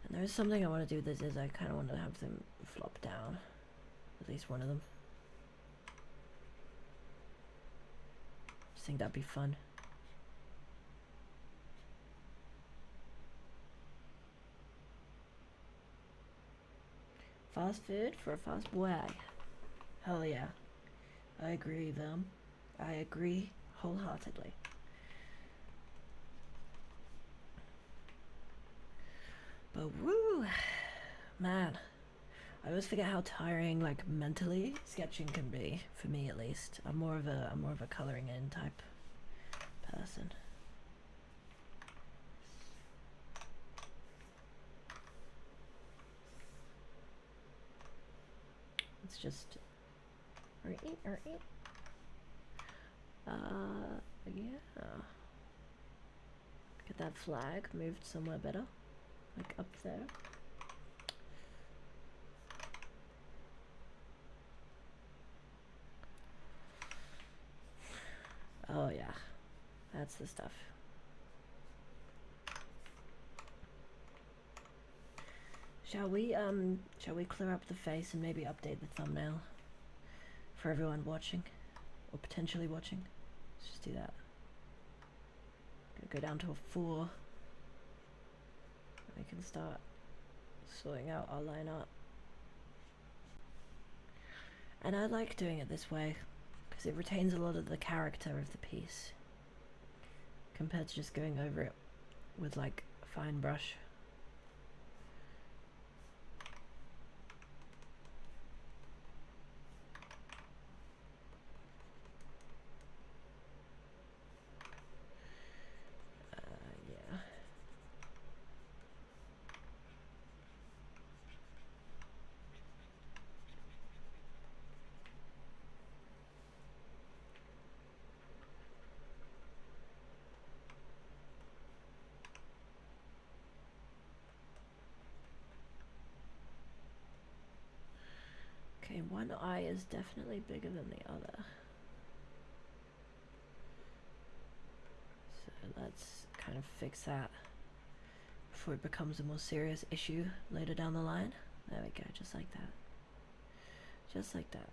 And there's something I want to do with this is I kind of want to have them flop down. At least one of them. Just think that'd be fun. Fast food for a fast boy. Hell yeah. I agree, them. I agree wholeheartedly. But woo, man, I always forget how tiring, like mentally, sketching can be for me at least. I'm more of a coloring in type person. It's just yeah. Get that flag moved somewhere better, like up there. Oh yeah, that's the stuff. Shall we clear up the face and maybe update the thumbnail for everyone watching or potentially watching? Let's just do that. Gonna go down to a 4. We can start sorting out our line art. And I like doing it this way because it retains a lot of the character of the piece compared to just going over it with like a fine brush. Yeah. Okay, one eye is definitely bigger than the other. So let's kind of fix that before it becomes a more serious issue later down the line. There we go, just like that. Just like that.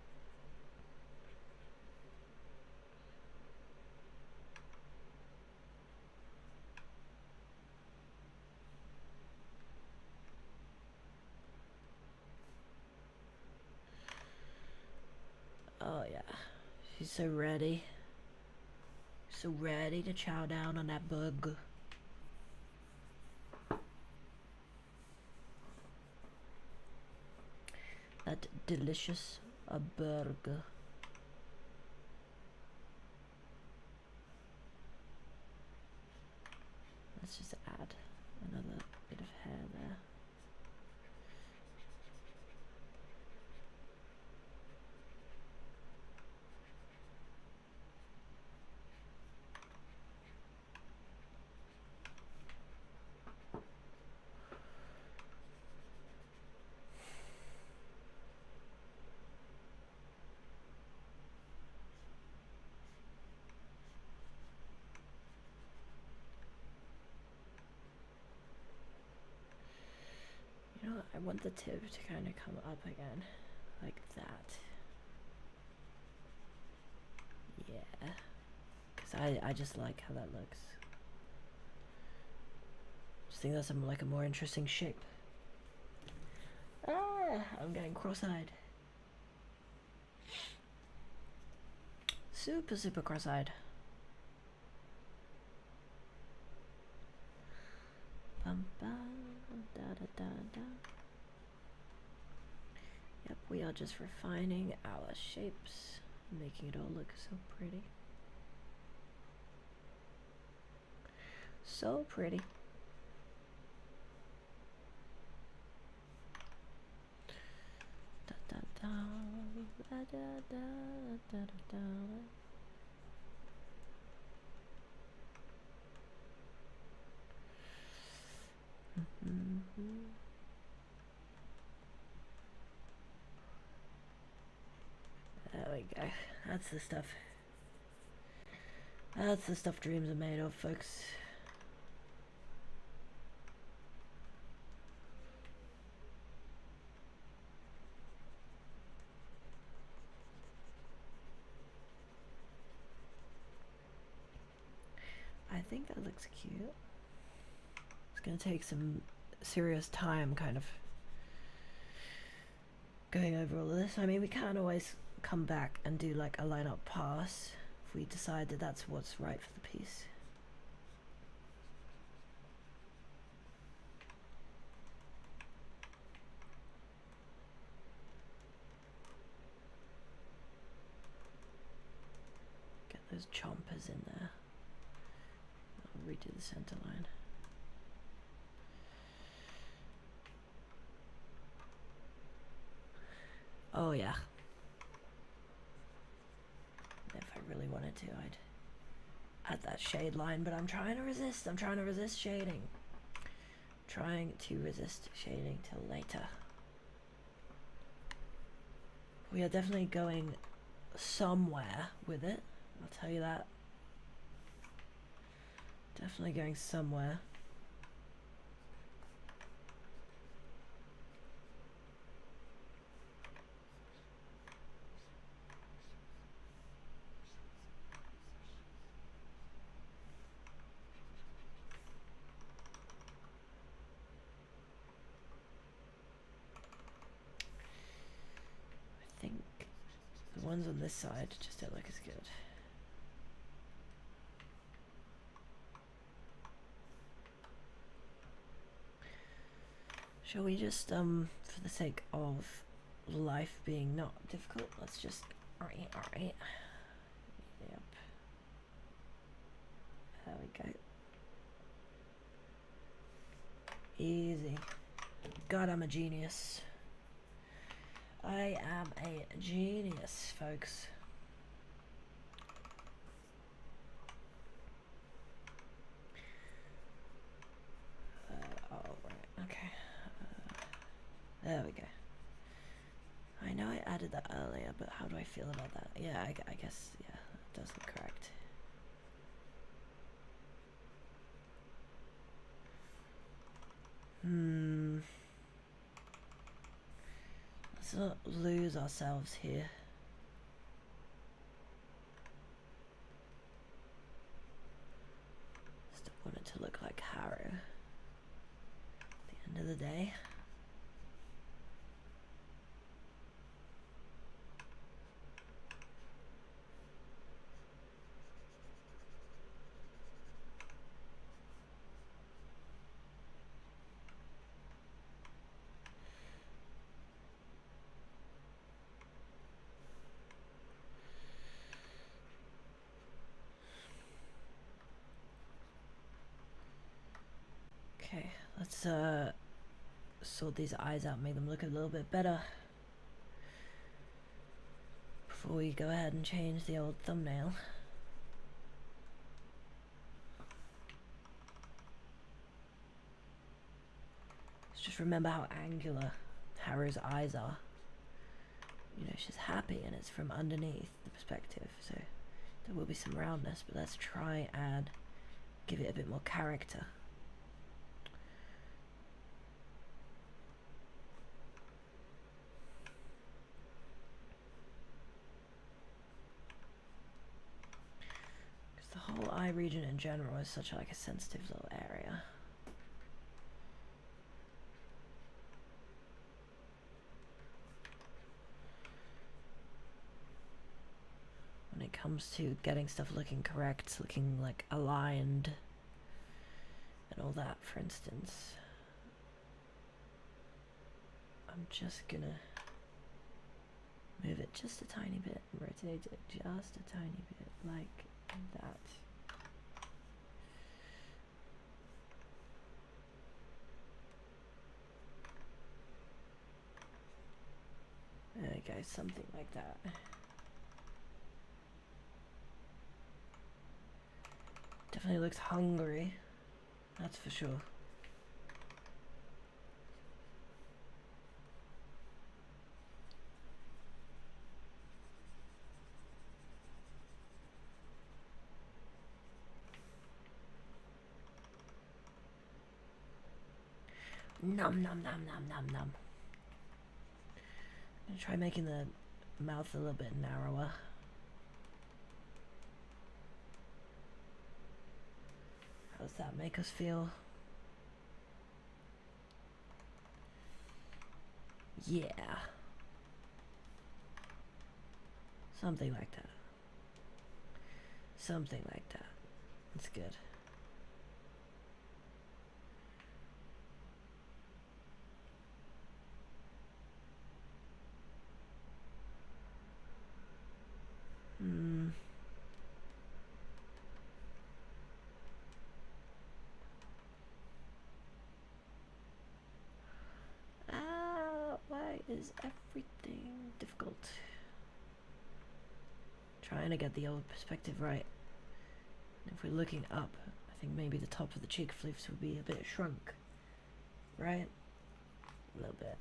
Oh yeah, she's so ready. So ready to chow down on that bug. That delicious burger. Let's just add another bit of hair there. You know what? I want the tip to kind of come up again, like that. Yeah, because I just like how that looks. Just think that's like a more interesting shape. Ah, I'm getting cross-eyed. Super cross-eyed. Bum, bum, da, da, da, da. Yep, we are just refining our shapes, making it all look so pretty. So pretty. Da, da, da, da, da, da, da, da, da. There we go. That's the stuff. That's the stuff dreams are made of, folks. I think that looks cute. It's gonna take some serious time kind of going over all of this. I mean, we can always come back and do like a line up pass if we decide that that's what's right for the piece. Get those chompers in there. I'll redo the center line. Oh yeah. If I really wanted to, I'd add that shade line, but I'm trying to resist. I'm trying to resist shading. Trying to resist shading till later. We are definitely going somewhere with it. I'll tell you that. Definitely going somewhere. I think the ones on this side just don't look as good. Shall we just, for the sake of life being not difficult, let's just, alright. Yep. There we go. Easy. God, I'm a genius. I am a genius, folks. Oh, right, okay. There we go. I know I added that earlier, but how do I feel about that? Yeah, I guess, yeah, that does look correct. Let's not lose ourselves here. Still want it to look like Harrow at the end of the day. Okay, let's sort these eyes out, make them look a little bit better before we go ahead and change the old thumbnail. Let's just remember how angular Harrow's eyes are. You know, she's happy and it's from underneath the perspective, so there will be some roundness, but let's try and give it a bit more character. Because the whole eye region in general is such like a sensitive little area. When it comes to getting stuff looking correct, looking like aligned and all that, for instance, I'm just gonna move it just a tiny bit, rotate it just a tiny bit, like that. There we go, something like that. Definitely looks hungry, that's for sure. Nom nom nom nom nom nom. I'm gonna try making the mouth a little bit narrower. How does that make us feel? Yeah. Something like that. Something like that. That's good. Why is everything difficult? Trying to get the old perspective right. If we're looking up, I think maybe the top of the cheek flips would be a bit shrunk. Right? A little bit.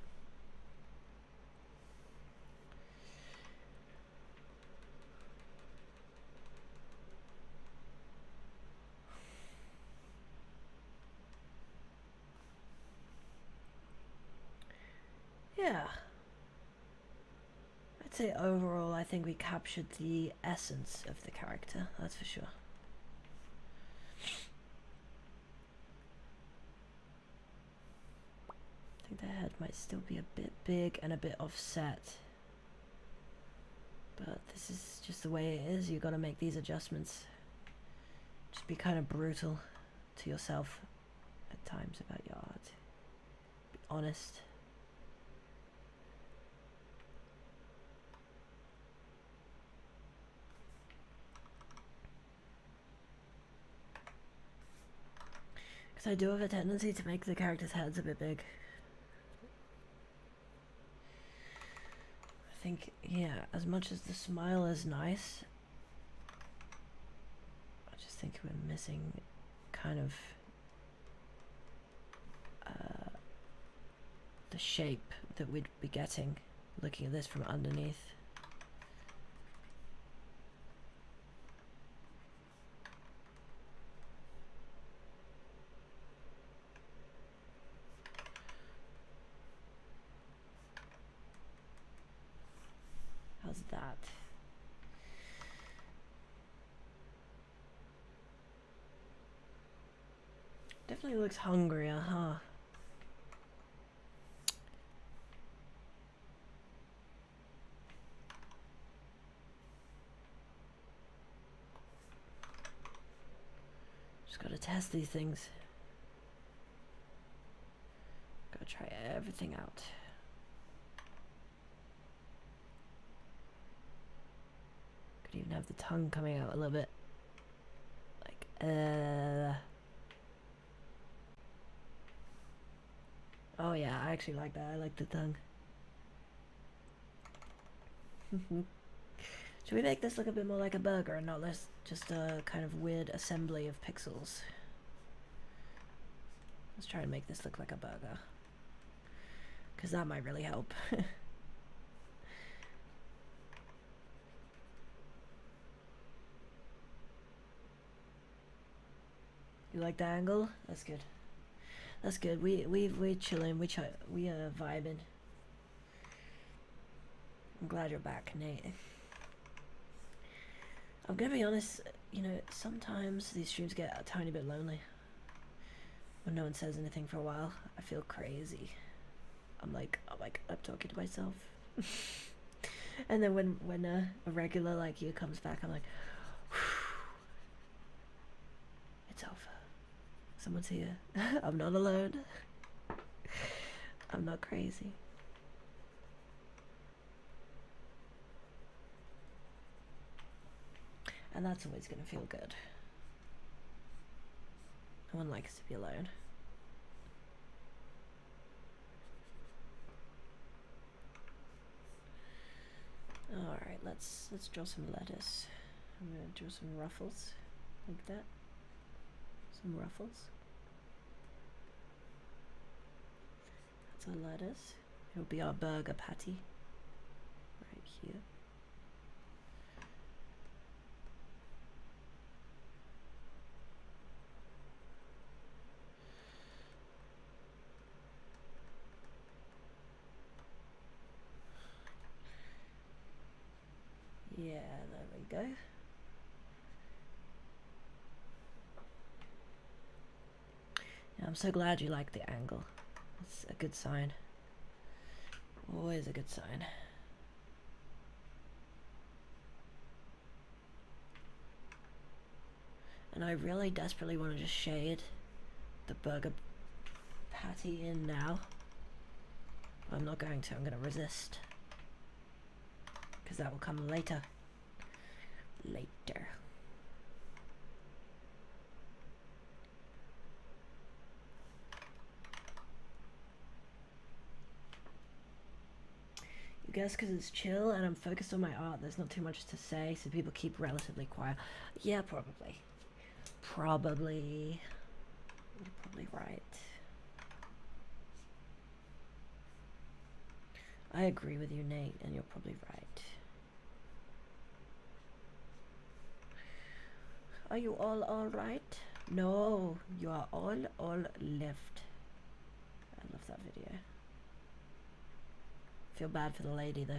Yeah. I'd say overall, I think we captured the essence of the character, that's for sure. I think the head might still be a bit big and a bit offset. But this is just the way it is. You gotta make these adjustments. Just be kind of brutal to yourself at times about your art. Be honest. Because I do have a tendency to make the characters' heads a bit big. I think, yeah, as much as the smile is nice, I just think we're missing kind of the shape that we'd be getting looking at this from underneath. How's that? Definitely looks hungrier, huh? Just gotta test these things. Gotta try everything out. Could even have the tongue coming out a little bit. Like, oh yeah, I actually like that. I like the tongue. Should we make this look a bit more like a burger and not less just a kind of weird assembly of pixels? Let's try and make this look like a burger. Because that might really help. You like the angle? That's good. That's good. We're chilling. We are vibing. I'm glad you're back, Nate. I'm gonna be honest. You know, sometimes these streams get a tiny bit lonely when no one says anything for a while. I feel crazy. I'm talking to myself. And then when a regular like you comes back, I'm like, it's over. Someone's here. I'm not alone. I'm not crazy. And that's always gonna feel good. No one likes to be alone. Alright, let's draw some lettuce. I'm gonna draw some ruffles like that. Some ruffles. That's our lettuce. It'll be our burger patty right here. Yeah, there we go. Yeah, I'm so glad you like the angle. It's a good sign. Always a good sign. And I really desperately want to just shade the burger patty in now. I'm not going to, I'm going to resist. Because that will come later. Later. You guess because it's chill and I'm focused on my art, there's not too much to say, so people keep relatively quiet. Yeah, probably. Probably. You're probably right. I agree with you, Nate, and you're probably right. Are you all right? No, you are all left. I love that video. Feel bad for the lady though.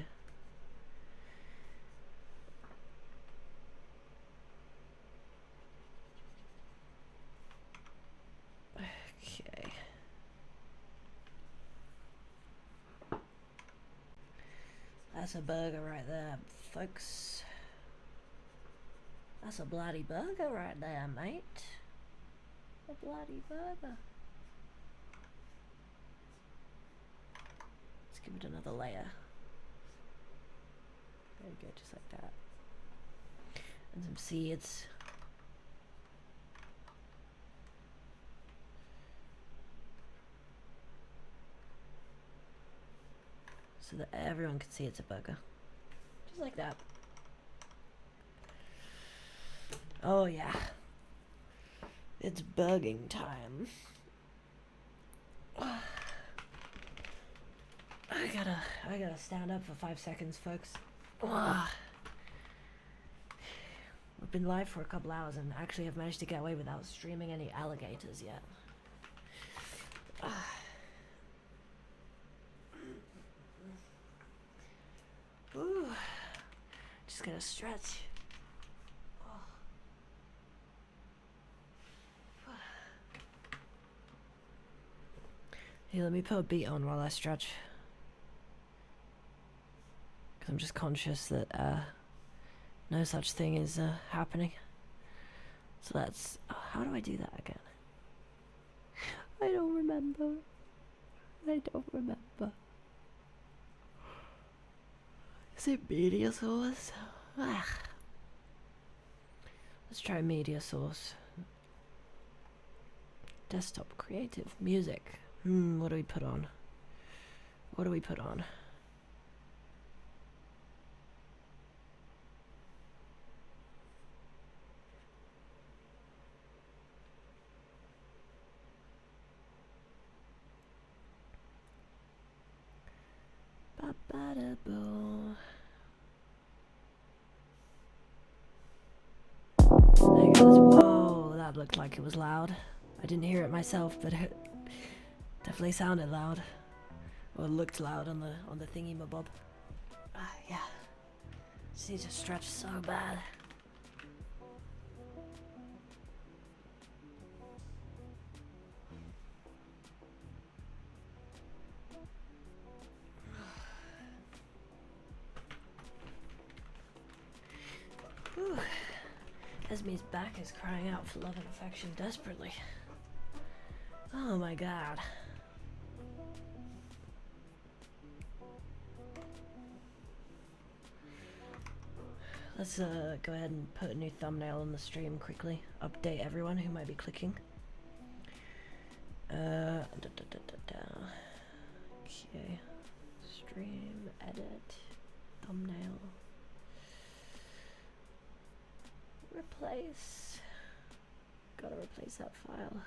Okay. That's a burger right there, folks. That's a bloody burger right there, mate. A bloody burger. Let's give it another layer. There we go, just like that. And some seeds. So that everyone can see it's a burger. Just like that. Oh yeah. It's burging time. I gotta stand up for 5 seconds, folks. We've been live for a couple hours and actually have managed to get away without streaming any alligators yet. Ooh. Just gonna stretch. Here, let me put a beat on while I stretch. Because I'm just conscious that no such thing is happening. So that's... how do I do that again? I don't remember. I don't remember. Is it media source? Ah. Let's try media source. Desktop creative music. What do we put on? What do we put on? Ba-ba-da-boo. There you go. Whoa, that looked like it was loud. I didn't hear it myself, but it definitely sounded loud. Or looked loud on the thingy mabob. Yeah. Just need to stretch so bad. Esme's back is crying out for love and affection desperately. Oh my god. Let's go ahead and put a new thumbnail on the stream quickly. Update everyone who might be clicking. Okay. Stream, edit, thumbnail. Replace. Gotta replace that file.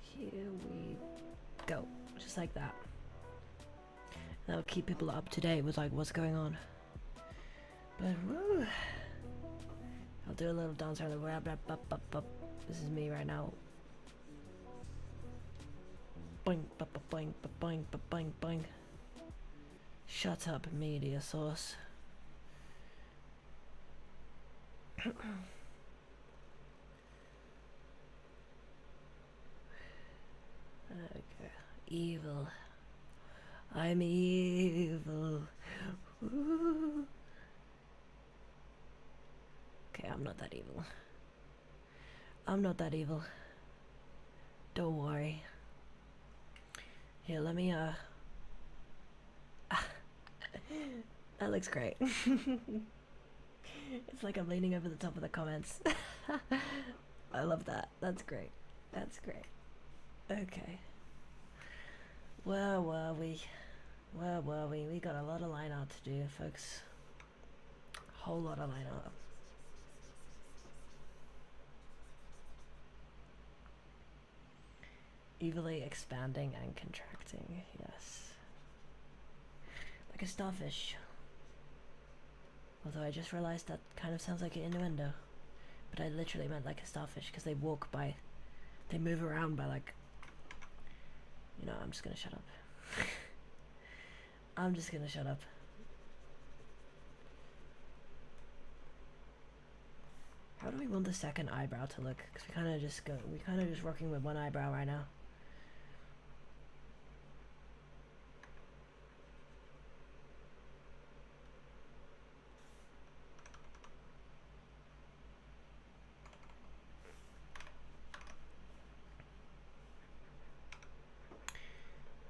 Here we go. Just like that. That'll keep people up to date with like what's going on. But woo, I'll do a little dance around the This is me right now. Boing, ba ba boing, ba boing, ba boing, boing. Shut up, media source. Okay. Evil. I'm evil. Ooh. I'm not that evil. I'm not that evil. Don't worry. Here, let me, that looks great. It's like I'm leaning over the top of the comments. I love that. That's great. That's great. Okay. Where were we? Where were we? We got a lot of line art to do, folks. Whole lot of line art. Evilly expanding and contracting, yes. Like a starfish. Although I just realized that kind of sounds like an innuendo. But I literally meant like a starfish because they walk by, they move around by like, you know, I'm just gonna shut up. I'm just gonna shut up. How do we want the second eyebrow to look? Because we kind of just rocking with one eyebrow right now.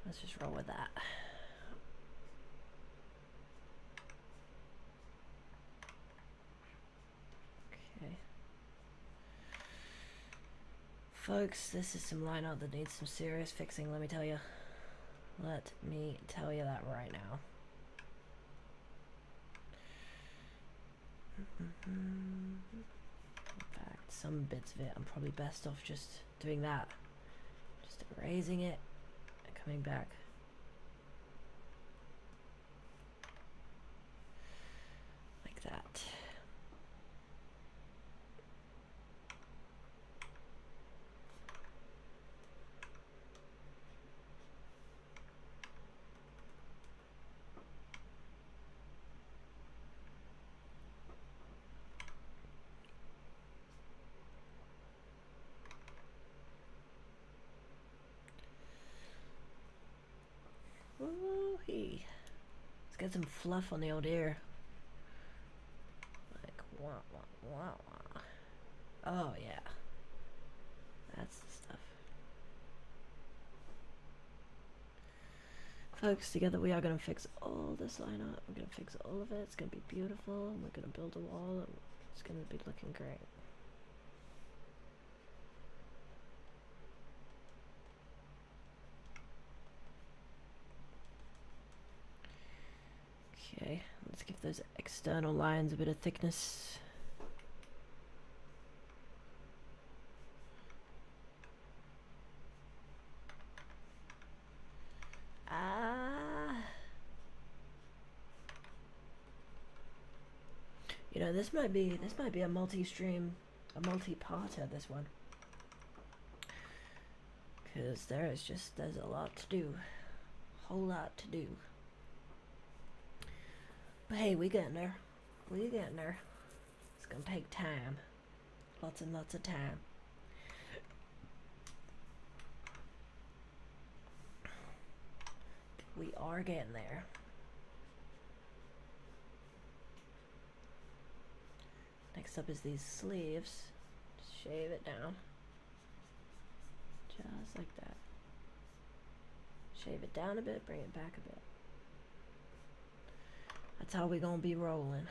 Let's just roll with that. Okay. Folks, this is some line art that needs some serious fixing, let me tell you. Let me tell you that right now. In fact, some bits of it, I'm probably best off just doing that. Just erasing it and coming back. Like that. Woo-hee. Let's get some fluff on the old ear. Like, wah, wah, wah, wah. Oh, yeah. That's the stuff. Folks, together we are going to fix all this line art. We're going to fix all of it. It's going to be beautiful. We're going to build a wall. And it's going to be looking great. Okay, let's give those external lines a bit of thickness. You know, this might be a multi-stream, a multi-parter, this one. Because there's a lot to do. Whole lot to do. But hey, we getting there. We getting there. It's gonna take time. Lots and lots of time. We are getting there. Next up is these sleeves. Just shave it down. Just like that. Shave it down a bit, bring it back a bit. That's how we're gonna be rolling.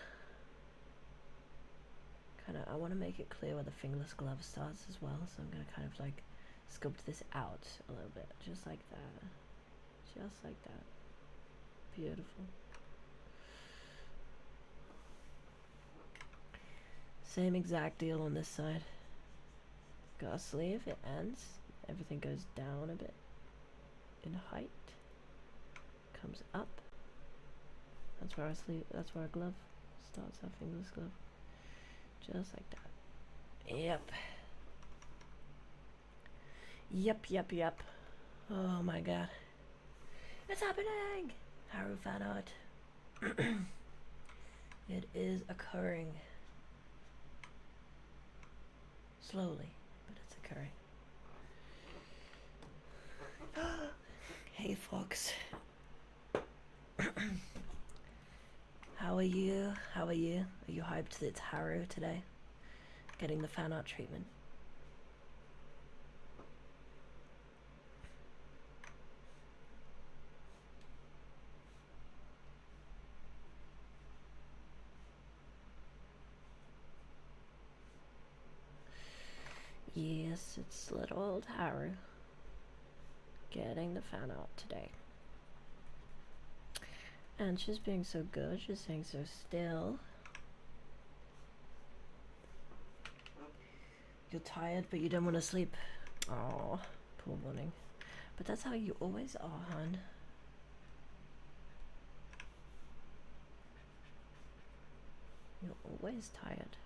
Kinda, I wanna make it clear where the fingerless glove starts as well, so I'm gonna kind of like sculpt this out a little bit. Just like that. Just like that. Beautiful. Same exact deal on this side. Got a sleeve, it ends. Everything goes down a bit in height. Comes up. That's where our sleeve, that's where our glove starts, our fingerless glove. Just like that. Yep. Yep, yep, yep. Oh my god. It's happening! Haru fan art. It is occurring. Slowly, but it's occurring. Hey folks. How are you? How are you? Are you hyped that it's Haru today? getting the fan art treatment. Yes, it's little old Haru getting the fan art today. And she's being so good, she's staying so still. You're tired, but you don't want to sleep. Oh, poor morning. But that's how you always are, hon. You're always tired.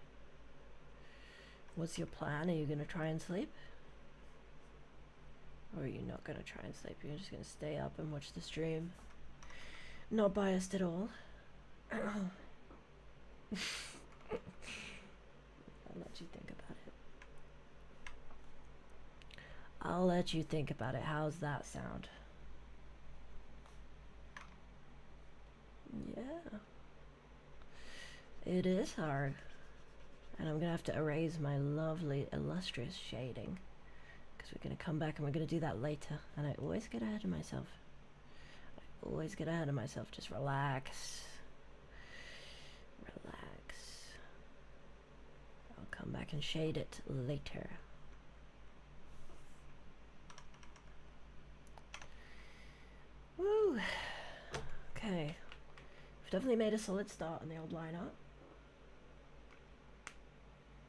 What's your plan? Are you going to try and sleep? Or are you not going to try and sleep? You're just going to stay up and watch the stream? Not biased at all. I'll let you think about it. I'll let you think about it. How's that sound? Yeah. It is hard. And I'm gonna have to erase my lovely illustrious shading, because we're gonna come back and we're gonna do that later. And I always get ahead of myself. I always get ahead of myself. Just relax. Relax. I'll come back and shade it later. Woo! Okay. We've definitely made a solid start on the old lineup.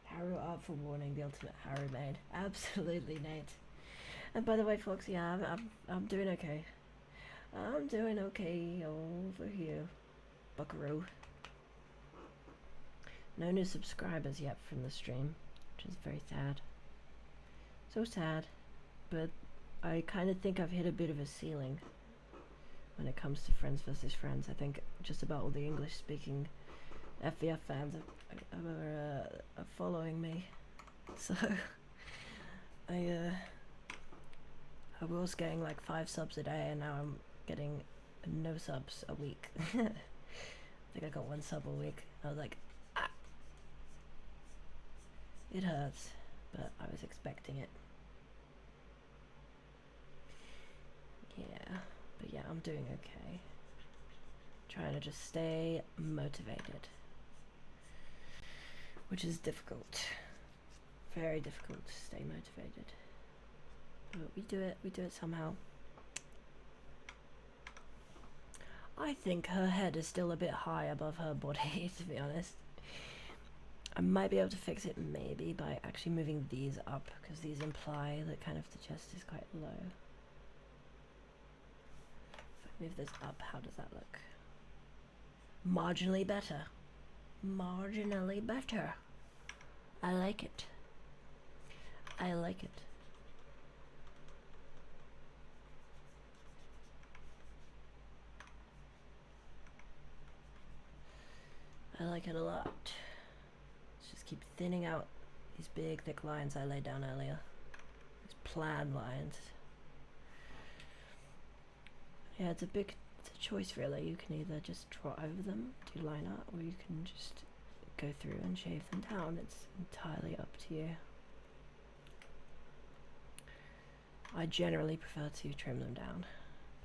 Haru art for warning, the ultimate Haru made. Absolutely, Nate. And by the way, folks, yeah, I'm doing okay. I'm doing okay over here, buckaroo. No new subscribers yet from the stream, which is very sad. So sad, but I kind of think I've hit a bit of a ceiling when it comes to Friends versus Friends. I think just about all the English-speaking FVF fans are following me, so I was getting like 5 subs a day, and now I'm getting no subs a week. I think I got 1 sub a week. I was like, ah. It hurts, but I was expecting it. Yeah, but yeah, I'm doing okay. Trying to just stay motivated, which is difficult. Very difficult to stay motivated. But we do it somehow. I think her head is still a bit high above her body, to be honest. I might be able to fix it maybe by actually moving these up, because these imply that kind of the chest is quite low. If I move this up, how does that look? Marginally better. Marginally better. I like it. I like it. I like it a lot. Let's just keep thinning out these big thick lines I laid down earlier. These plan lines. Yeah, it's a choice really. You can either just draw over them, do line art, or you can just go through and shave them down. It's entirely up to you. I generally prefer to trim them down,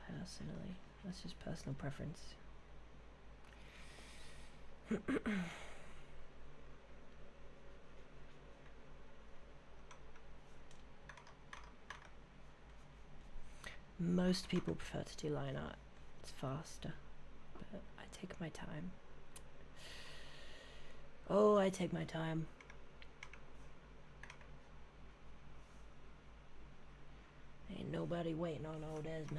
personally. That's just personal preference. Most people prefer to do line art. It's faster, but I take my time. Oh, I take my time. Ain't nobody waiting on old Esme.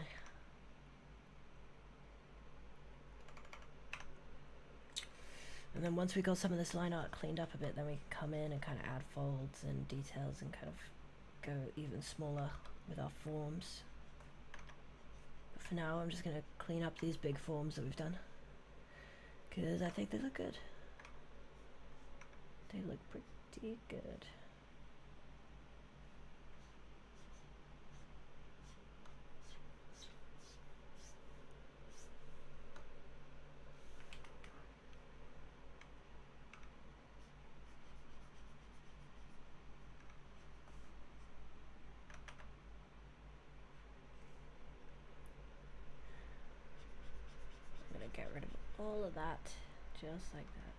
And then once we got some of this line art cleaned up a bit, then we can come in and kind of add folds and details and kind of go even smaller with our forms. But for now, I'm just going to clean up these big forms that we've done, because I think they look good. They look pretty good. all of that, just like that.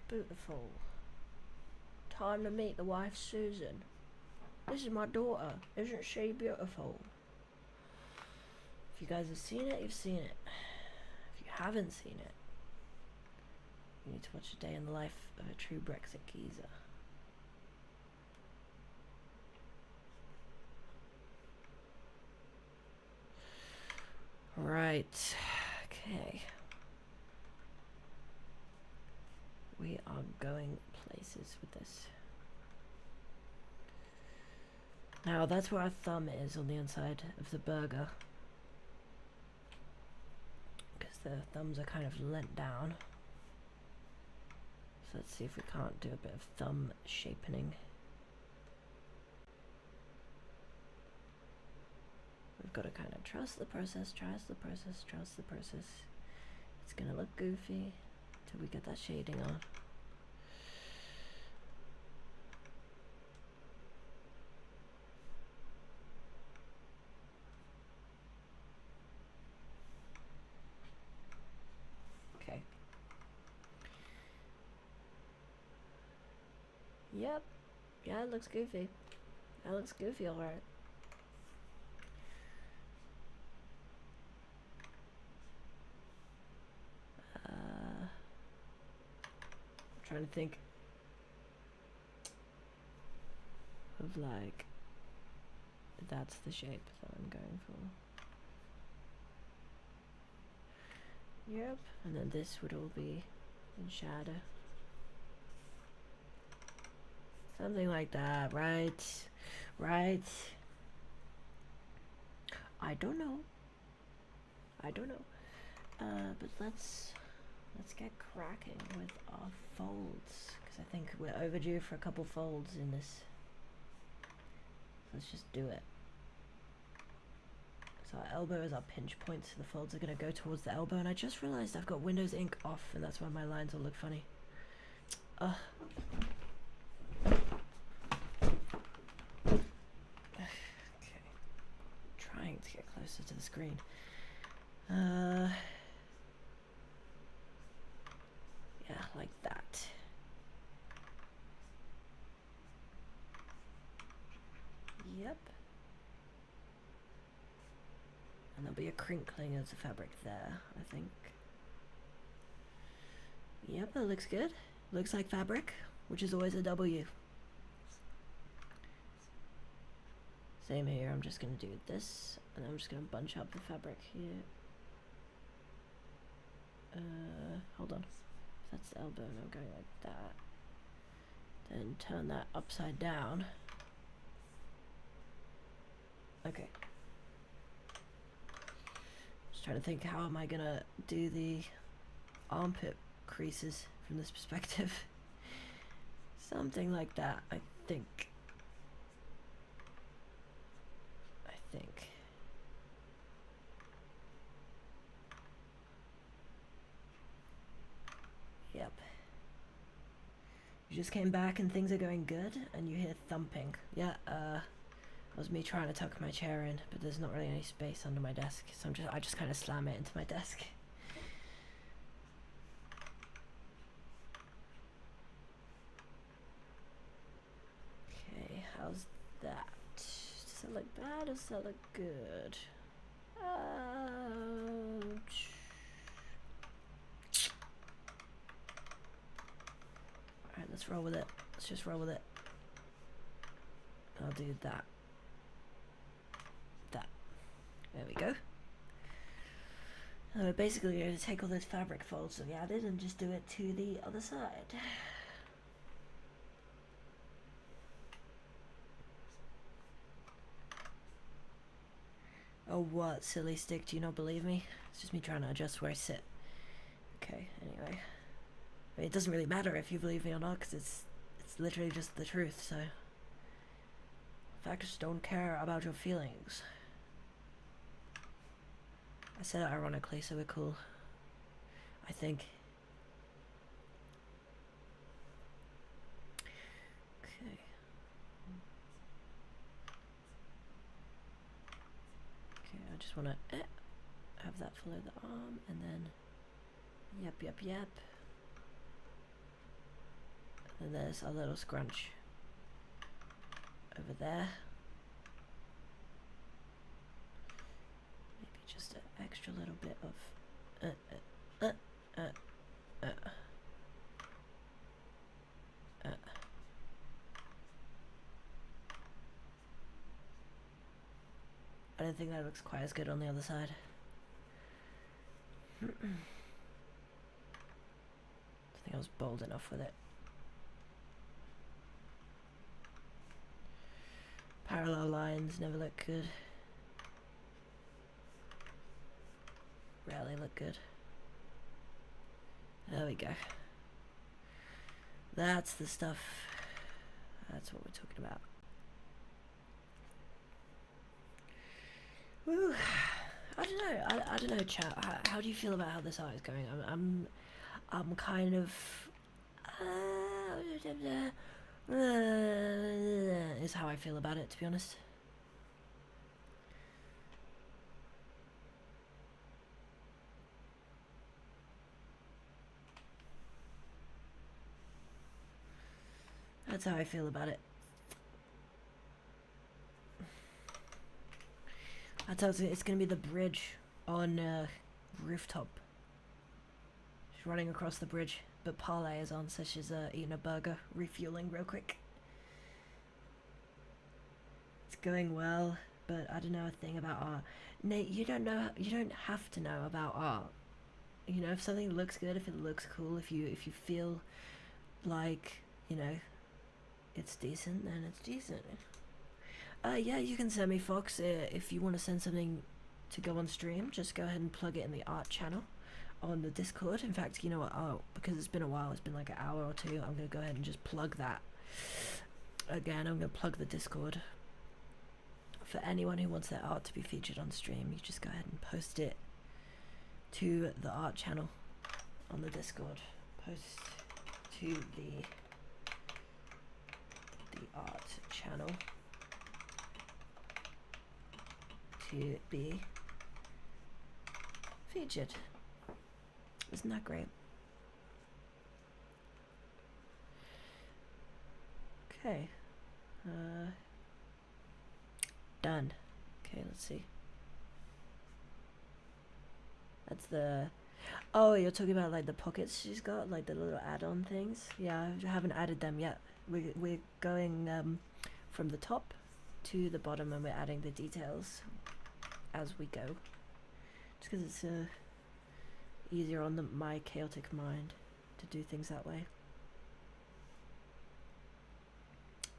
Beautiful. Time to meet the wife, Susan. This is my daughter. Isn't she beautiful? If you guys have seen it, you've seen it. If you haven't seen it, you need to watch A Day in the Life of a True Brexit Geezer. Right. Okay. We are going places with this. Now that's where our thumb is on the inside of the burger. Because the thumbs are kind of leant down. So let's see if we can't do a bit of thumb shapening. We've got to kind of trust the process, trust the process, trust the process. It's gonna look goofy till we get that shading on. Okay. Yep. Yeah, it looks goofy. That looks goofy, alright. Trying to think of like that's the shape that I'm going for. Yep, and then this would all be in shadow. Something like that, right? Right. I don't know. But let's get cracking with our folds, because I think we're overdue for a couple folds in this. Let's just do it. So our elbow is our pinch point, so the folds are going to go towards the elbow, and I just realized I've got Windows ink off, and that's why my lines all look funny. Okay. Trying to get closer to the screen. Yeah, like that. Yep. And there'll be a crinkling of the fabric there, I think. Yep, that looks good. Looks like fabric, which is always a W. Same here, I'm just gonna do this, and I'm just gonna bunch up the fabric here. Hold on. That's the elbow, and I'm going like that. Then turn that upside down. Okay. Just trying to think, how am I gonna do the armpit creases from this perspective? Something like that, I think. Yep. You just came back and things are going good, and you hear thumping. Yeah, that was me trying to tuck my chair in, but there's not really any space under my desk, so I just kind of slam it into my desk. Okay, how's that? Does that look bad or does that look good? Alright, let's roll with it. Let's just roll with it. I'll do that. That. There we go. We're basically going to take all those fabric folds that we added and just do it to the other side. Oh, what? Silly stick, do you not believe me? It's just me trying to adjust where I sit. Okay, anyway. I mean, it doesn't really matter if you believe me or not, because it's literally just the truth, so... Facts don't care about your feelings. I said it ironically, so we're cool. I think. Okay. Okay, I just want to have that follow the arm, and then Yep, yep, yep. And there's a little scrunch over there. Maybe just an extra little bit of I don't think that looks quite as good on the other side. I think I was bold enough with it. Parallel lines never look good. Rarely look good. There we go. That's the stuff. That's what we're talking about. Woo. I don't know. I don't know, chat. How do you feel about how this art is going? I'm kind of is how I feel about it, to be honest. That's how I feel about it. I tell you, it's gonna be the bridge on rooftop. She's running across the bridge, but Parlay is on, so she's eating a burger, refueling real quick. It's going well, but I don't know a thing about art. Nate, you don't have to know about art. You know, if something looks good, if it looks cool, if you feel like, you know, it's decent, then it's decent. Yeah, you can send me, Fox, if you want to send something to go on stream. Just go ahead and plug it in the art channel on the Discord. In fact, you know what, because it's been a while, it's been like an hour or two, I'm going to go ahead and just plug that. Again, I'm going to plug the Discord. For anyone who wants their art to be featured on stream, you just go ahead and post it to the art channel on the Discord. Post to the art channel to be featured. Isn't that great? Okay. Done. Okay, let's see. That's the... Oh, you're talking about like the pockets she's got, like the little add-on things? Yeah, I haven't added them yet. We're going from the top to the bottom, and we're adding the details as we go. Just because it's easier on my chaotic mind to do things that way.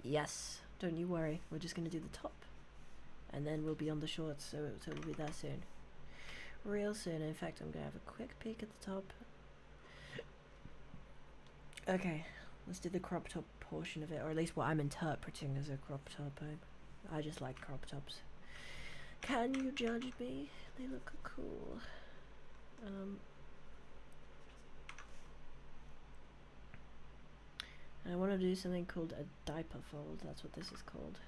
Yes, don't you worry. We're just going to do the top. And then we'll be on the shorts, so we'll be there soon. Real soon. In fact, I'm going to have a quick peek at the top. Okay, let's do the crop top portion of it, or at least what I'm interpreting as a crop top. I just like crop tops. Can you judge me? They look cool. I want to do something called a diaper fold. That's what this is called.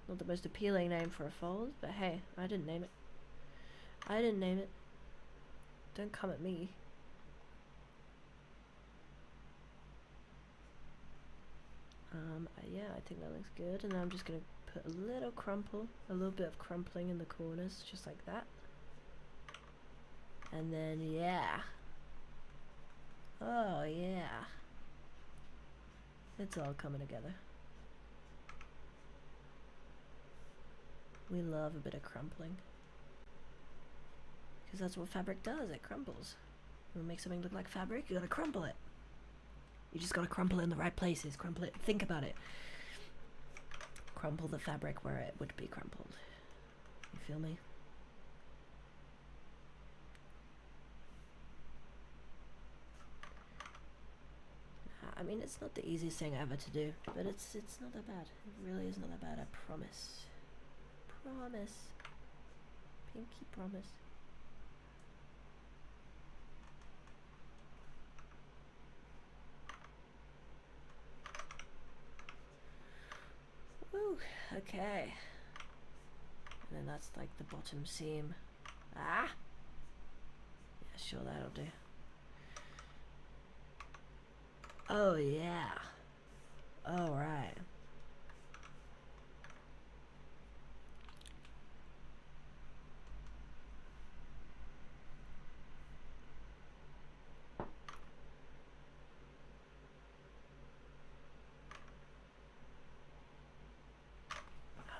Not the most appealing name for a fold, but hey, I didn't name it. I didn't name it. Don't come at me. Yeah, I think that looks good. And then I'm just going to put a little bit of crumpling in the corners, just like that. And then, yeah. Oh, yeah. It's all coming together. We love a bit of crumpling. Because that's what fabric does, it crumbles. You want to make something look like fabric, you gotta crumple it. You just gotta crumple it in the right places, crumple it, think about it. Crumple the fabric where it would be crumpled. You feel me? I mean, it's not the easiest thing ever to do, but it's not that bad. It really is not that bad, I promise. Promise. Pinky promise. Woo, okay. And then that's like the bottom seam. Ah! Yeah, sure, that'll do. Oh yeah. All right.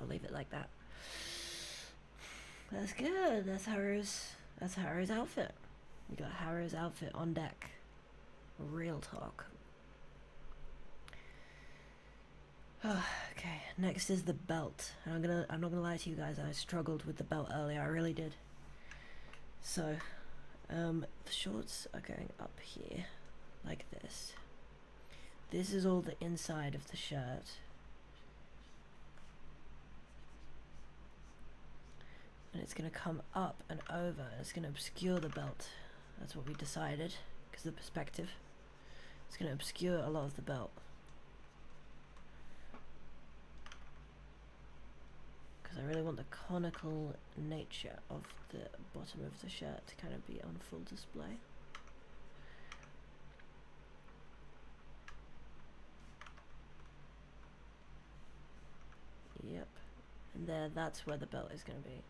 I'll leave it like that. That's good. That's Haru's outfit. We got Haru's outfit on deck. Real talk. Okay, next is the belt. And I'm not gonna lie to you guys, I struggled with the belt earlier, I really did. So, the shorts are going up here, like this. This is all the inside of the shirt. And it's gonna come up and over, and it's gonna obscure the belt. That's what we decided, because of the perspective. It's gonna obscure a lot of the belt. Because I really want the conical nature of the bottom of the shirt to kind of be on full display. Yep. And that's where the belt is going to be.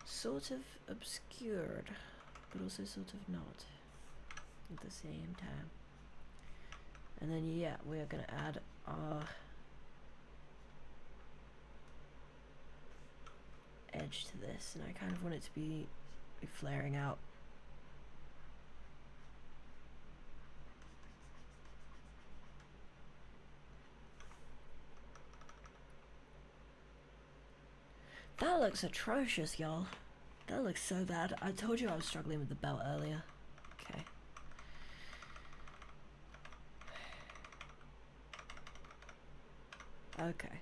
Sort of obscured, but also sort of not at the same time. And then yeah, we are going to add our edge to this, and I kind of want it to be flaring out. That looks atrocious, y'all. That looks so bad. I told you I was struggling with the belt earlier. Okay. Okay.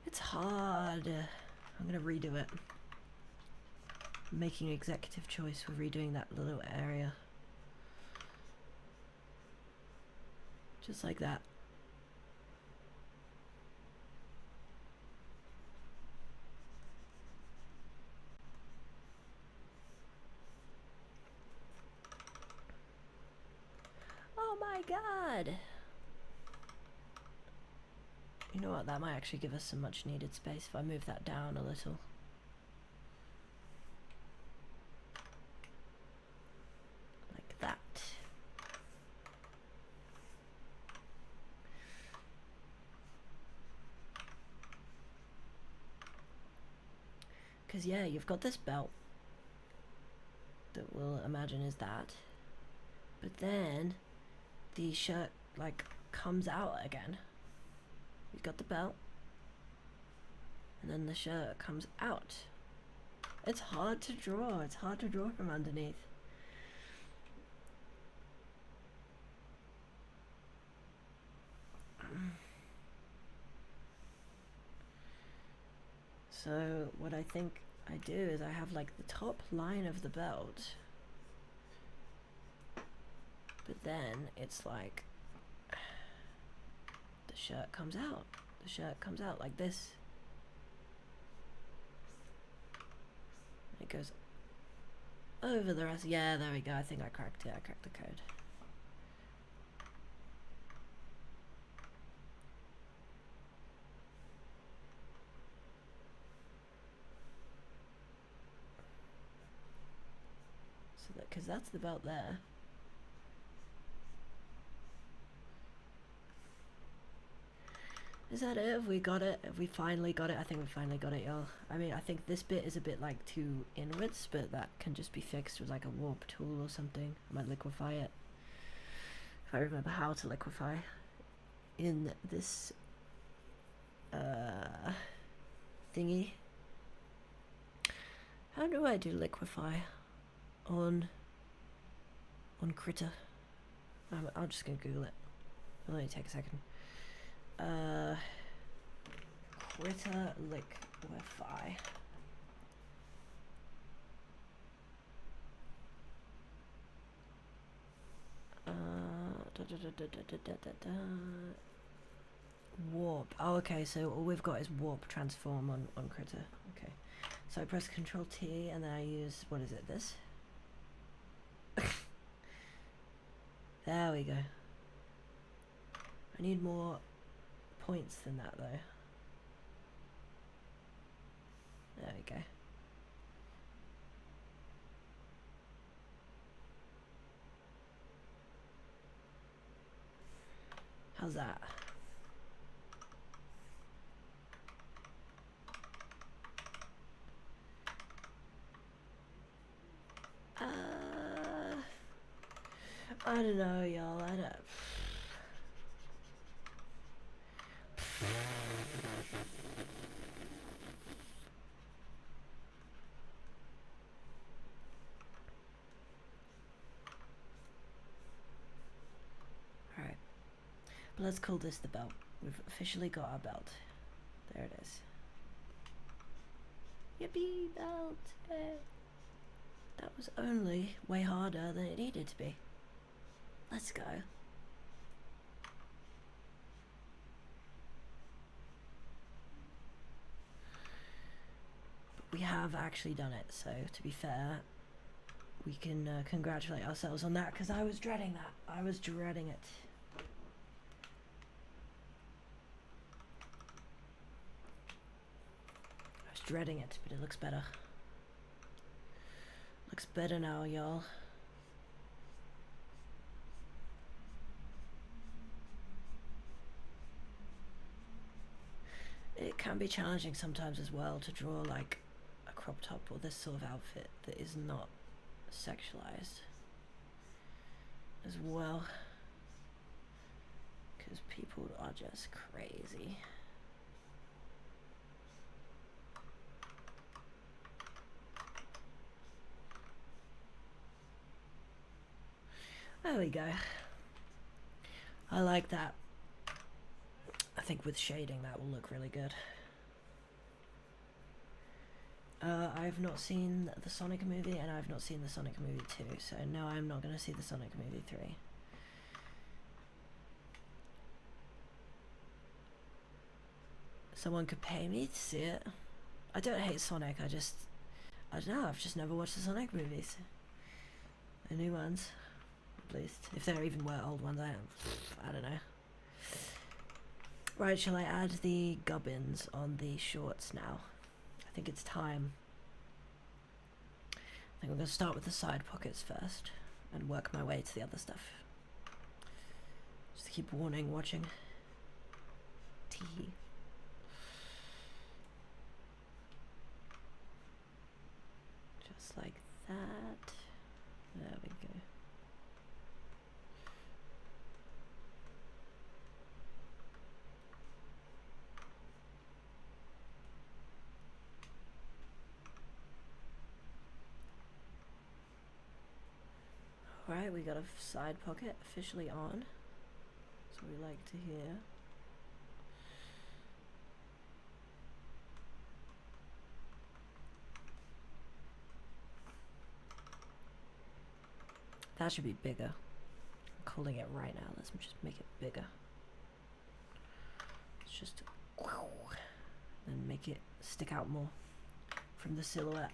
It's hard. I'm gonna redo it. I'm making an executive choice with redoing that little area. Just like that. Oh my god! You know what, that might actually give us some much needed space if I move that down a little. Like that. Because yeah, you've got this belt that we'll imagine is that. But then the shirt like comes out again. You've got the belt, and then the shirt comes out. It's hard to draw. It's hard to draw from underneath. So what I think I do is I have like the top line of the belt, but then it's like the shirt comes out. The shirt comes out like this. It goes over the rest. Yeah, there we go. I think I cracked it. I cracked the code. So that, because that's the belt there. Is that it? Have we got it? Have we finally got it? I think we finally got it, y'all. I mean, I think this bit is a bit like too inwards, but that can just be fixed with like a warp tool or something. I might liquefy it. If I remember how to liquefy in this thingy. How do I do liquefy on Critter? I'm just gonna Google it. It'll only take a second. Critter liquefy. Warp. Oh, okay, so all we've got is warp transform on Critter. Okay. So I press Control T and then I use, what is it, this? There we go. I need more points than that though. There we go. How's that? I don't know, y'all. I don't. Alright. But let's call this the belt. We've officially got our belt. There it is. Yippee, belt! Hey. That was only way harder than it needed to be. Let's go. But we have actually done it, so to be fair, we can congratulate ourselves on that, because I was dreading that. I was dreading it. I was dreading it, but it looks better. Looks better now, y'all. It can be challenging sometimes as well to draw like a crop top or this sort of outfit that is not sexualized as well, because people are just crazy. There we go. I like that. I think with shading that will look really good. I've not seen the Sonic movie and I've not seen the Sonic movie 2, so no, I'm not going to see the Sonic movie 3. Someone could pay me to see it. I don't hate Sonic, I don't know, I've just never watched the Sonic movies. The new ones, at least. If there even were old ones, I don't know. Right, shall I add the gubbins on the shorts now? I think it's time. I think I'm going to start with the side pockets first and work my way to the other stuff. Just keep watching. Tee. Just like that. There we go. Alright, we got a side pocket officially on. That's what we like to hear. That should be bigger. I'm calling it right now. Let's just make it bigger. Let's just and make it stick out more from the silhouette.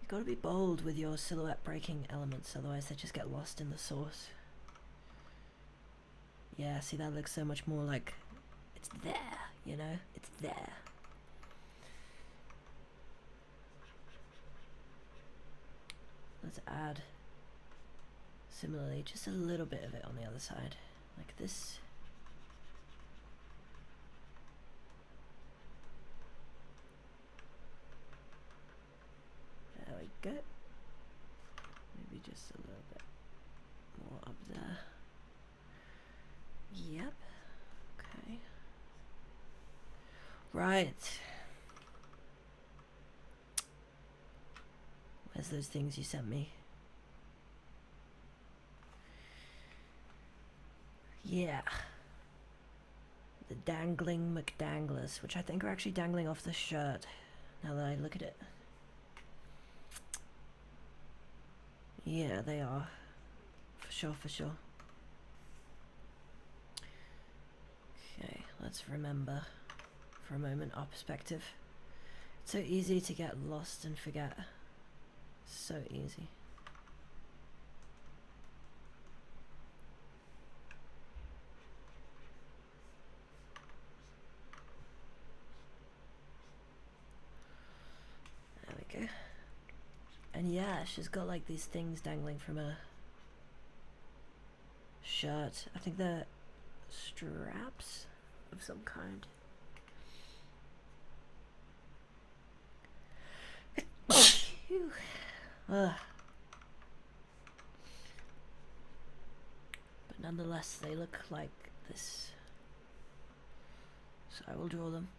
You've got to be bold with your silhouette breaking elements, otherwise they just get lost in the sauce. Yeah, see, that looks so much more like it's there, you know? It's there. Let's add, similarly, just a little bit of it on the other side, like this. There we go. Maybe just a little bit more up there. Yep. Okay. Right. Where's those things you sent me? Yeah. The dangling McDanglers, which I think are actually dangling off the shirt, now that I look at it. Yeah, they are. For sure, for sure. Okay, let's remember for a moment, our perspective. It's so easy to get lost and forget. So easy. There we go. And yeah, she's got like these things dangling from her shirt. I think they're straps of some kind. But nonetheless, they look like this. So I will draw them.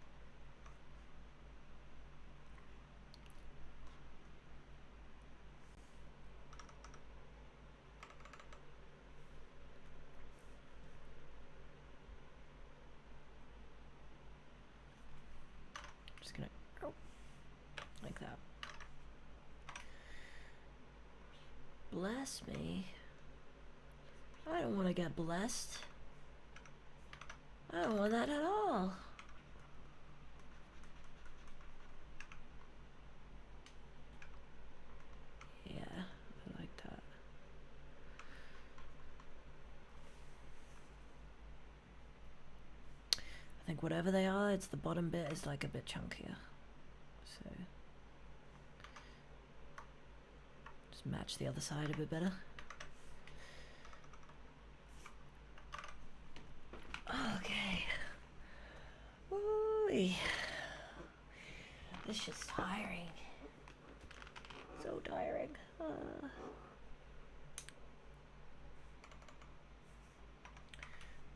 Just gonna, oh, like that. Bless me. I don't want to get blessed. I don't want that at all. Yeah, I like that. I think whatever they are, it's the bottom bit is like a bit chunkier. So just match the other side a bit better. Okay. Ooh, this shit's tiring. So tiring.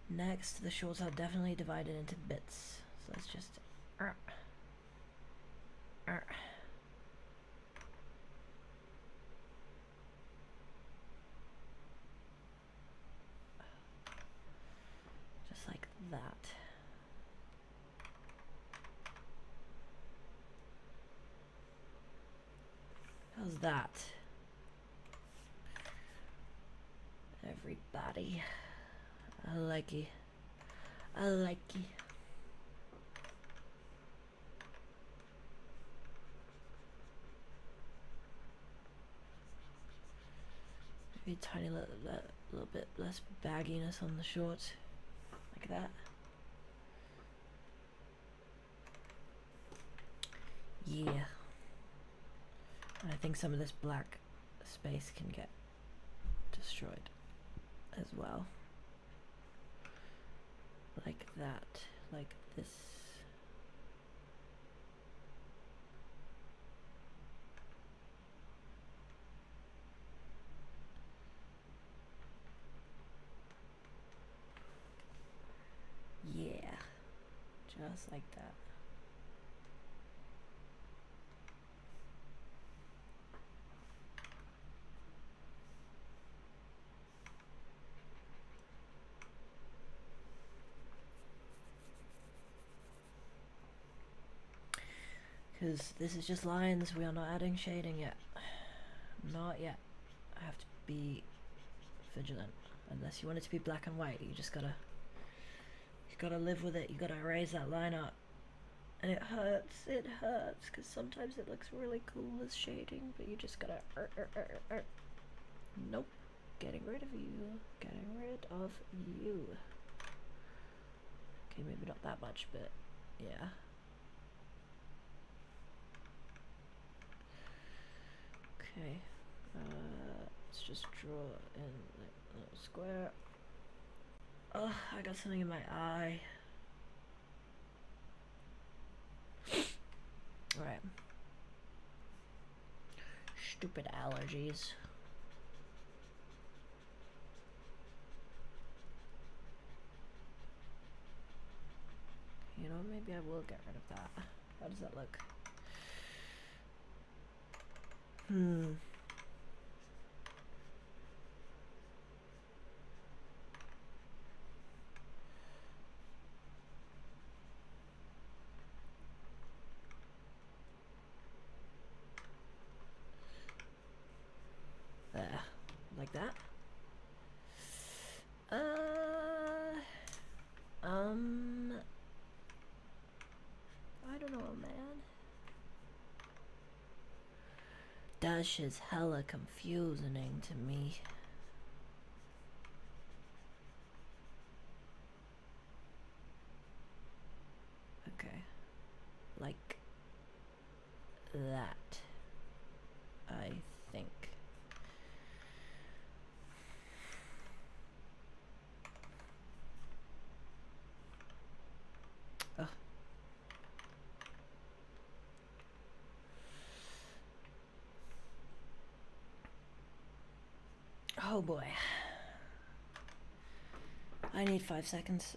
Next, the shorts are definitely divided into bits. So let's just just like that. How's that? Everybody. I like it. I like it. Maybe a tiny little bit less bagginess on the shorts. Like that. Yeah. And I think some of this black space can get destroyed as well. Like that. Like this. Yeah. Just like that. Because this is just lines, we are not adding shading yet. Not yet. I have to be vigilant. Unless you want it to be black and white, you just gotta live with it. You gotta erase that line up. And it hurts, because sometimes it looks really cool as shading, but you just gotta Nope. Getting rid of you. Getting rid of you. Okay, maybe not that much, but yeah. Okay, let's just draw in a little square. Oh, I got something in my eye. Alright. Stupid allergies. You know, maybe I will get rid of that. How does that look? There. Like that. man. Dash is hella confusing to me. Okay. Like that, I think. Ugh. Oh boy. I need 5 seconds.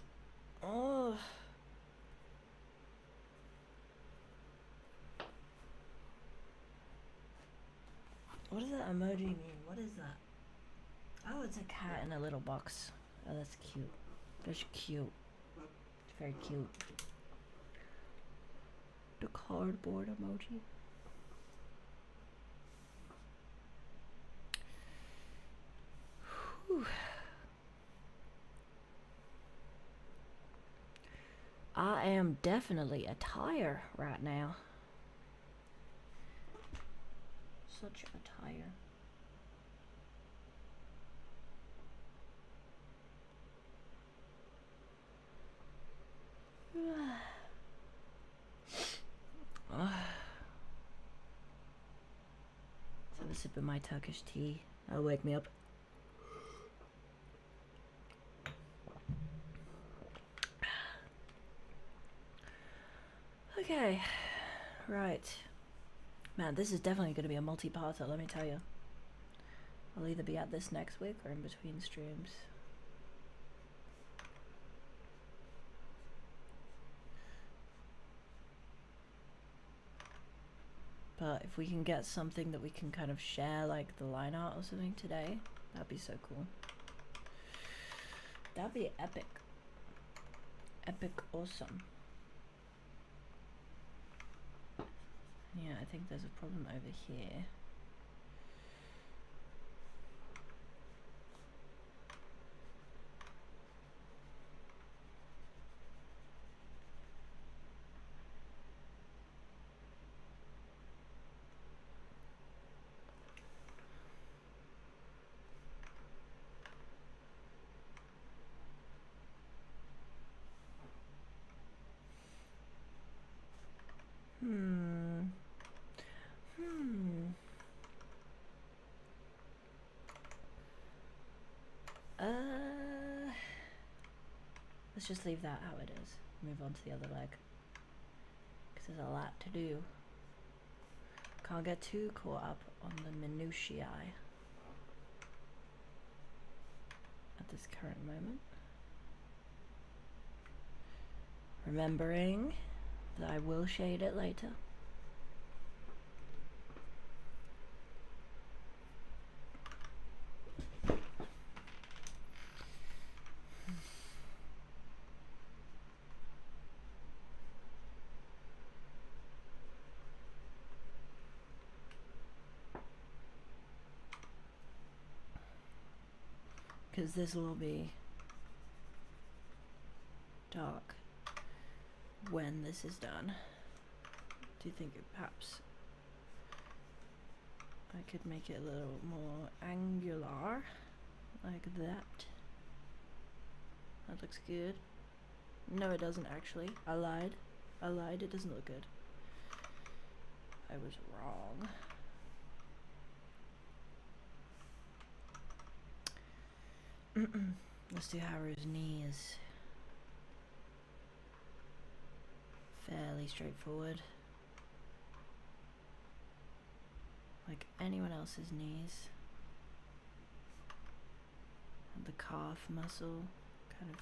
Oh. What does that emoji mean? What is that? Oh, it's a cat in a little box. Oh, that's cute. That's cute. It's very cute. The cardboard emoji. Whew. I am definitely a tire right now. Such a tire. Let's have a sip of my Turkish tea. That'll wake me up. Okay, right. Man, this is definitely going to be a multi-parter, let me tell you. I'll either be at this next week or in between streams. But if we can get something that we can kind of share, like the line art or something today, that'd be so cool. That'd be epic. Epic awesome. Yeah, I think there's a problem over here. Let's just leave that how it is. Move on to the other leg. Because there's a lot to do. Can't get too caught up on the minutiae at this current moment. Remembering that I will shade it later. Because this will be dark when this is done. Do you think perhaps I could make it a little more angular, like that? That looks good. No, it doesn't actually. I lied. It doesn't look good. I was wrong. Let's do Haru's knees. Fairly straightforward. Like anyone else's knees. And the calf muscle, kind of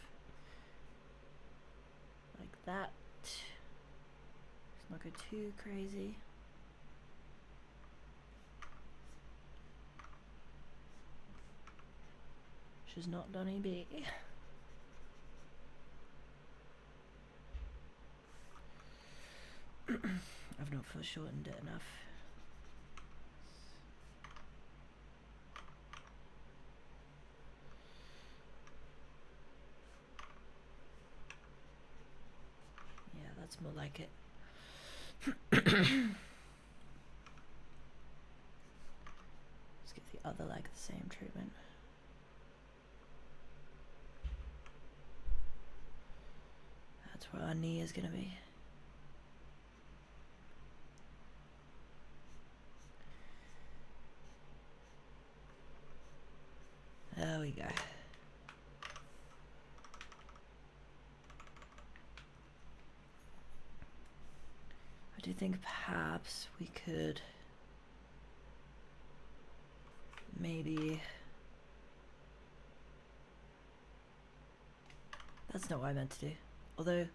like that. Let's not go too crazy. She's not done EB. I've not foreshortened it enough. Yeah, that's more like it. give the other leg the same treatment. That's where our knee is going to be. There we go. I do think perhaps we could maybe... That's not what I meant to do. Although...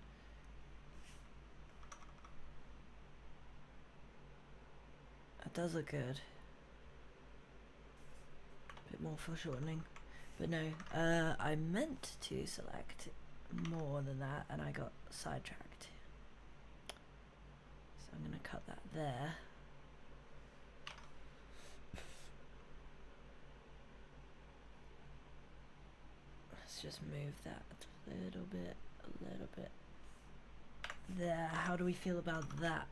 That does look good. A bit more foreshortening. But no, I meant to select more than that and I got sidetracked. So I'm going to cut that there. Let's just move that a little bit there. How do we feel about that?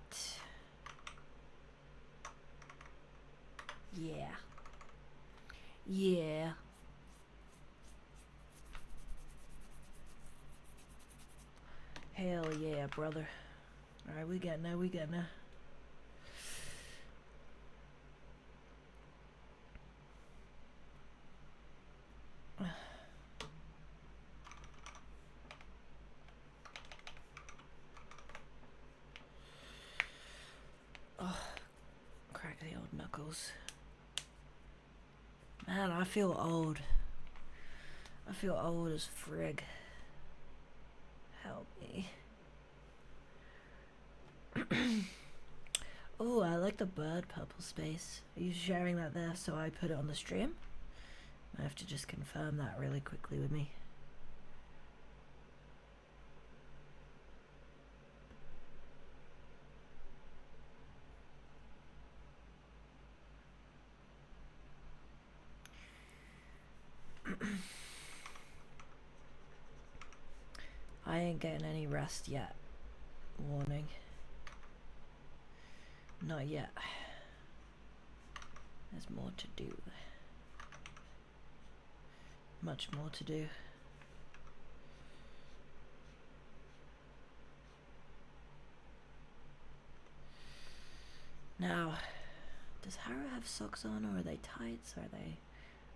Yeah. Yeah. Hell yeah, brother. Alright, we getting there, Oh, crack the old knuckles. Man, I feel old. I feel old as frig. Help me. Oh, I like the bird purple space. Are you sharing that there so I put it on the stream? I have to just confirm that really quickly with me. I ain't getting any rest yet. Warning. Not yet. There's more to do. Much more to do. Now, does Harrow have socks on or are they tights? Are they?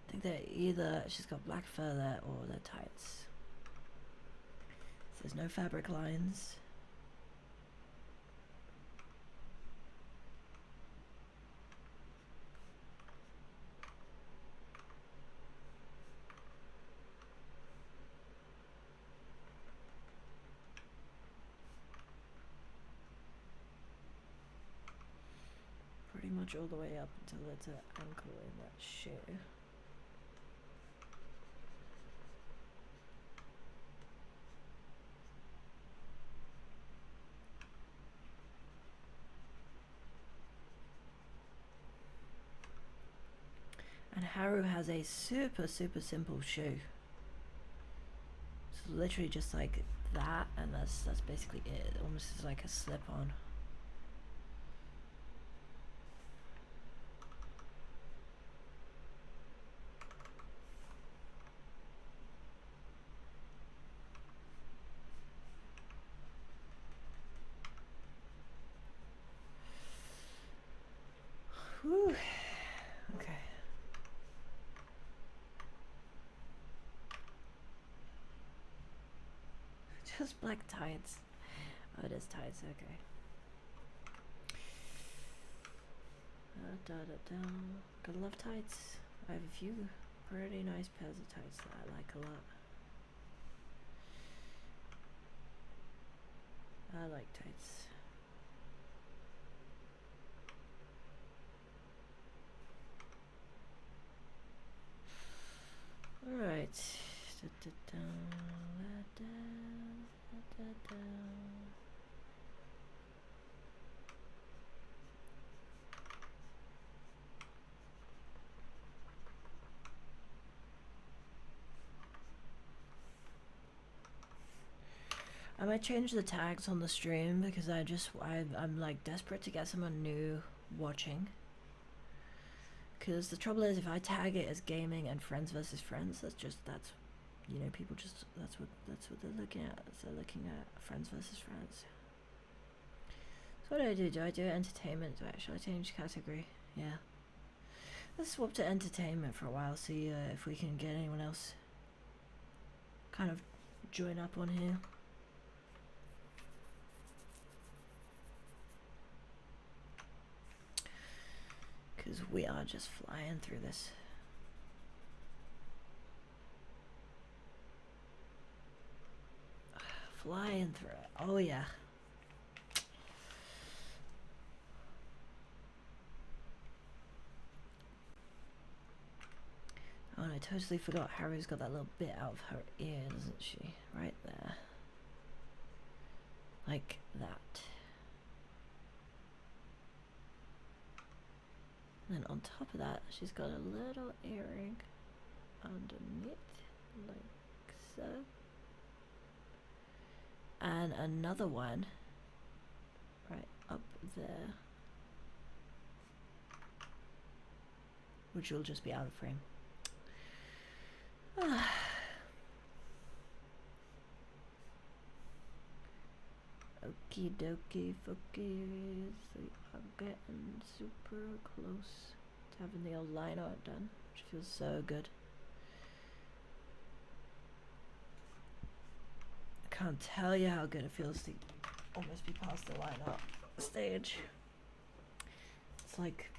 I think they're either, she's got black fur there or they're tights. There's no fabric lines. Pretty much all the way up until it's an ankle in that shoe. And Haru has a super simple shoe. It's literally just like that, and that's basically it. It almost is like a slip-on. Whew. Okay. Just black tights. Oh, it is tights, okay. Gotta love tights. I have a few pretty nice pairs of tights that I like a lot. I like tights. Alright. I might change the tags on the stream because I'm like desperate to get someone new watching. Because the trouble is, if I tag it as gaming and friends versus friends, that's you know, people just that's what they're looking at. So they're looking at friends versus friends. So what do I do? Do I do entertainment? Should I change category? Yeah. Let's swap to entertainment for a while. See if we can get anyone else kind of join up on here. Because we are just flying through this. Flying through it. Oh yeah. Oh, and I totally forgot Harry's got that little bit out of her ear, doesn't she? Right there. Like that. And then on top of that, she's got a little earring underneath, like so. And another one right up there, which will just be out of frame. Okie dokie fuckies, we are getting super close to having the old line art done, which feels so good. I can't tell you how good it feels to almost be past the line art stage. It's like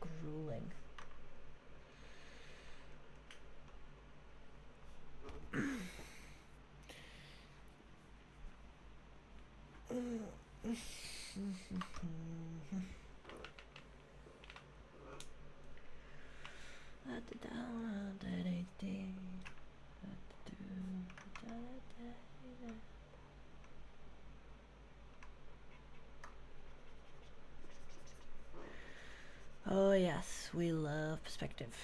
grueling. Oh yes, we love perspective.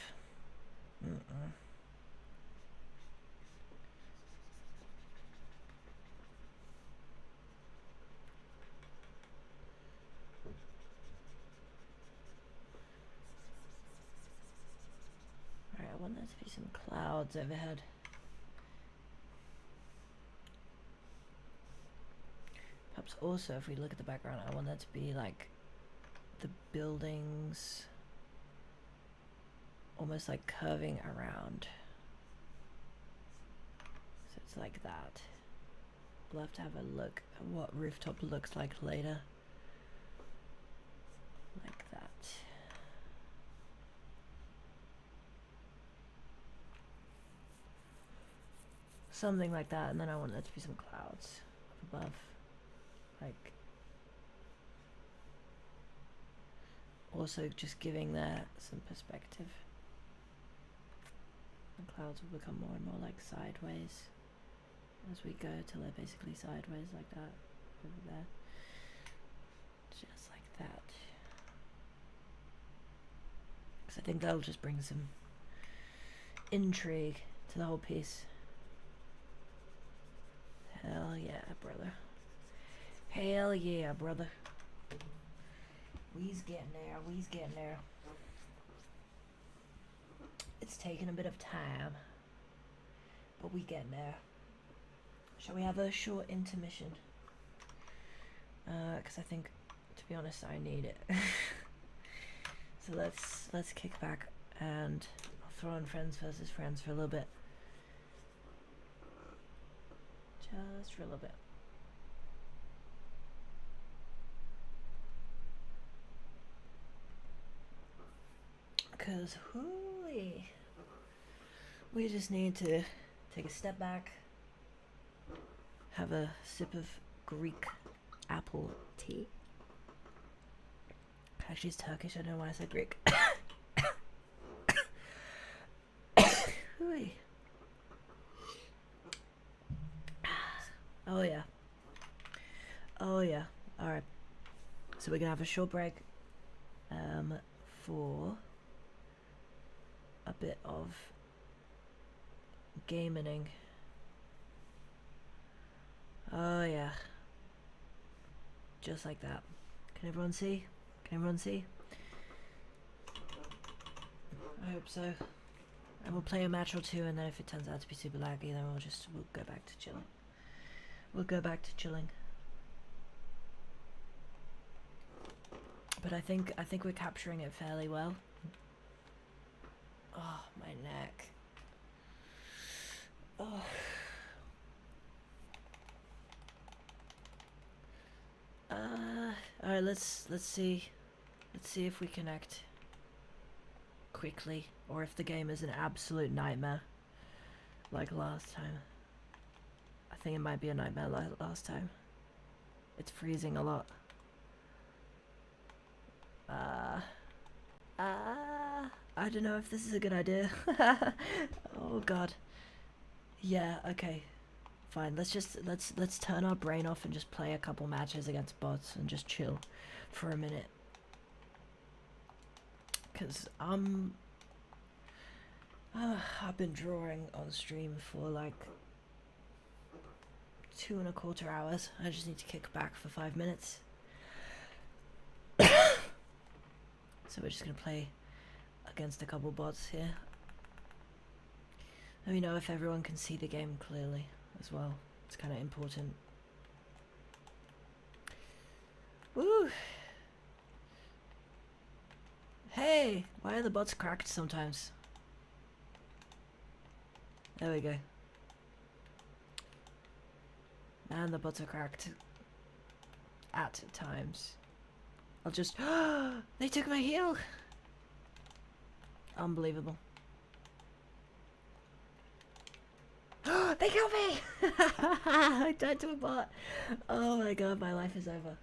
Alright, I want there to be some clouds overhead. Perhaps also, if we look at the background, I want that to be like the buildings almost like curving around. So it's like that. We'll have to have a look at what rooftop looks like later. Like that. Something like that, and then I want there to be some clouds up above. Like, also just giving that some perspective. The clouds will become more and more like sideways as we go till they're basically sideways like that over there. Just like that. Because I think that'll just bring some intrigue to the whole piece. Hell yeah, brother. Hell yeah, brother. We's getting there, we's getting there. It's taken a bit of time, but we getting there. Shall we have a short intermission? Because I think, to be honest, I need it. So let's kick back and I'll throw on friends versus friends for a little bit. Just for a little bit. Because we just need to take a step back, have a sip of Greek apple tea. Actually, it's Turkish. I don't know why I said Greek. Oh yeah. Oh yeah. Alright. So we're gonna have a short break for a bit of gaming. Oh yeah. Just like that. Can everyone see? Can everyone see? I hope so. And we'll play a match or two, and then if it turns out to be super laggy, then we'll go back to chilling. We'll go back to chilling. But I think we're capturing it fairly well. Oh, my neck. Oh. Alright, let's see. Let's see if we connect quickly, or if the game is an absolute nightmare like last time. I think it might be a nightmare like last time. It's freezing a lot. I don't know if this is a good idea. Oh god. Yeah, okay. Fine, let's turn our brain off and just play a couple matches against bots and just chill for a minute. Cause I've been drawing on stream for like 2.25 hours. I just need to kick back for 5 minutes. So we're just gonna play against a couple bots here. Let me know if everyone can see the game clearly as well. It's kind of important. Woo! Hey! Why are the bots cracked sometimes? There we go. Man, the bots are cracked. At times. I'll just... They took my heal! Unbelievable. They killed me! I died to a bot. Oh my god, my life is over.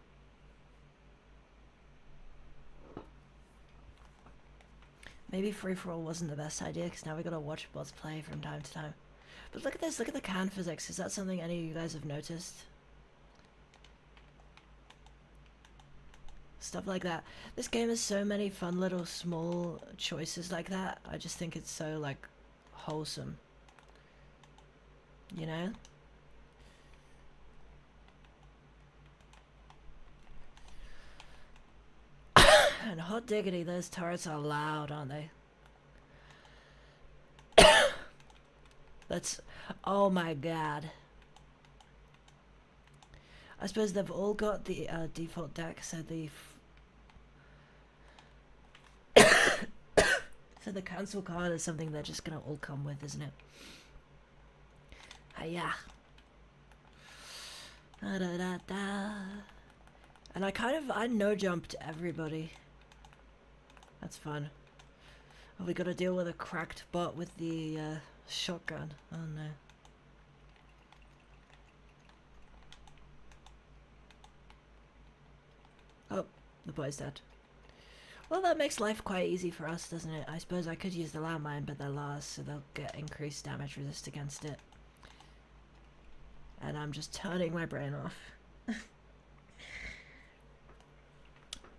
Maybe free-for-all wasn't the best idea, because now we gotta watch bots play from time to time. But look at this, look at the can physics. Is that something any of you guys have noticed? Stuff like that. This game has so many fun little small choices like that. I just think it's so, like, wholesome. You know? And hot diggity, those turrets are loud, aren't they? That's... Oh my god. I suppose they've all got the default deck, so the... So the cancel card is something they're just gonna all come with, isn't it? Hiya. Da da da da. And I no-jumped everybody. That's fun. Oh, we gotta deal with a cracked bot with the shotgun. Oh no. Oh, the boy's dead. Well, that makes life quite easy for us, doesn't it? I suppose I could use the landmine, but they're last, so they'll get increased damage resist against it. And I'm just turning my brain off.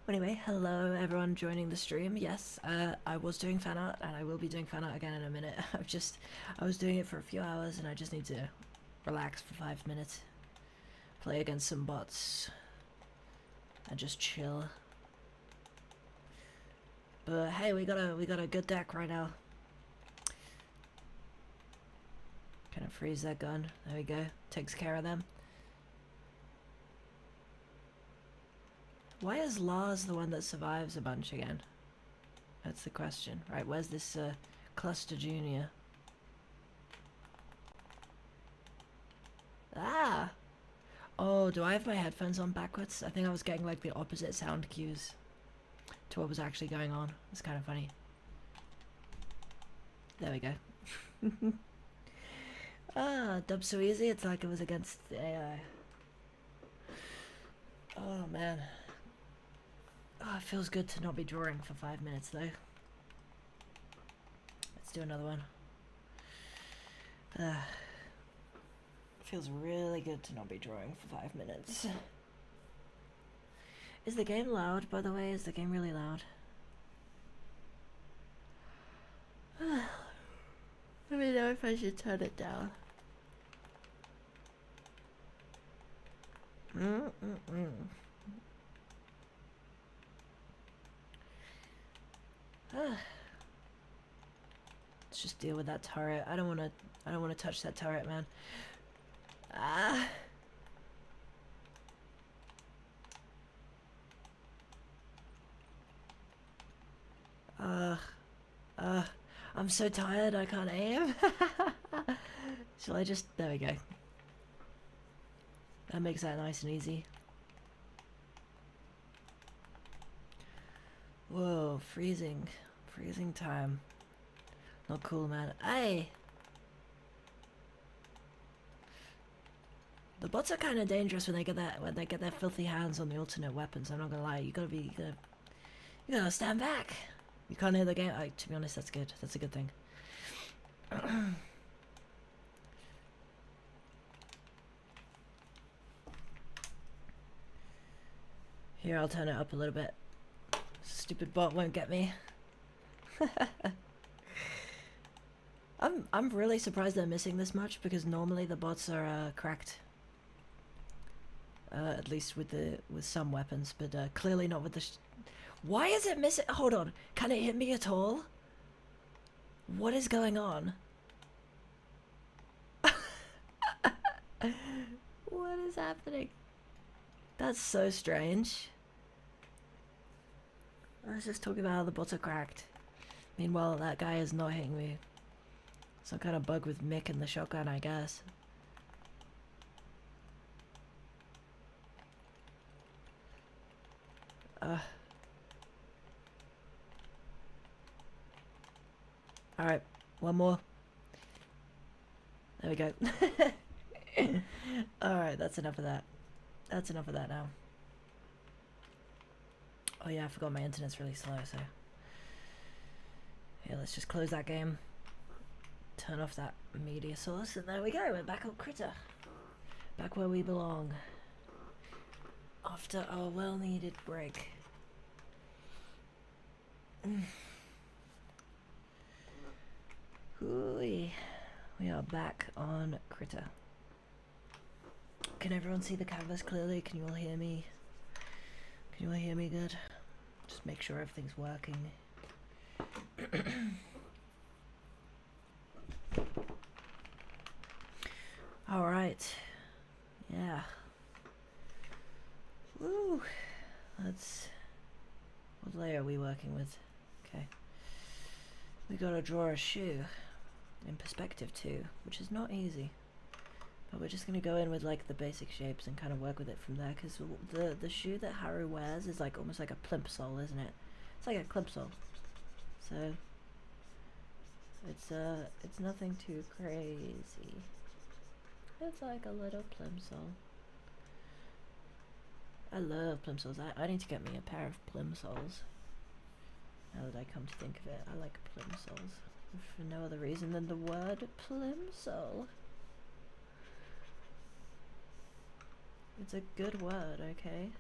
Anyway, hello everyone joining the stream. Yes, I was doing fan art, and I will be doing fan art again in a minute. I was doing it for a few hours, and I just need to relax for 5 minutes. Play against some bots. And just chill. But hey, we got a good deck right now. Kind of freeze that gun. There we go. Takes care of them. Why is Lars the one that survives a bunch again? That's the question. Right, where's this Cluster Junior? Ah! Oh, do I have my headphones on backwards? I think I was getting like the opposite sound cues to what was actually going on. It's kind of funny. There we go. Ah, dub so easy, it's like it was against the AI. Oh man. Oh, it feels good to not be drawing for 5 minutes though. Let's do another one. Feels really good to not be drawing for 5 minutes. Is the game loud, by the way? Is the game really loud? Let me know if I should turn it down. Let's just deal with that turret. I don't want to touch that turret, man. Ah. I'm so tired, I can't aim. Shall I just... There we go. That makes that nice and easy. Whoa, freezing. Freezing time. Not cool, man. Hey! The bots are kind of dangerous when they get their filthy hands on the alternate weapons. I'm not gonna lie. You gotta stand back. You can't hear the game. To be honest, that's good. That's a good thing. Here, I'll turn it up a little bit. Stupid bot won't get me. I'm really surprised they're missing this much, because normally the bots are cracked. At least with some weapons, but clearly not with the. Why is it missing? Hold on. Can it hit me at all? What is going on? What is happening? That's so strange. I was just talking about how the bots are cracked. Meanwhile, that guy is not hitting me. Some kind of bug with Mick and the shotgun, I guess. Alright, one more. There we go. Alright, that's enough of that. That's enough of that now. Oh yeah, I forgot my internet's really slow, so... Yeah, let's just close that game. Turn off that media source, and there we go, we're back on Critter. Back where we belong. After our well-needed break. Hooey. We are back on Critter. Can everyone see the canvas clearly? Can you all hear me? Can you all hear me good? Just make sure everything's working. Alright. Yeah. Woo. Let's... What layer are we working with? Okay. We gotta draw a shoe. In perspective too, which is not easy. But we're just gonna go in with like the basic shapes and kind of work with it from there, because the shoe that Haru wears is like almost like a plimsoll, isn't it? It's like a plimsoll. So it's nothing too crazy. It's like a little plimsoll. I love plimsolls. I need to get me a pair of plimsolls. Now that I come to think of it, I like plimsolls. For no other reason than the word plimsoll. It's a good word, okay?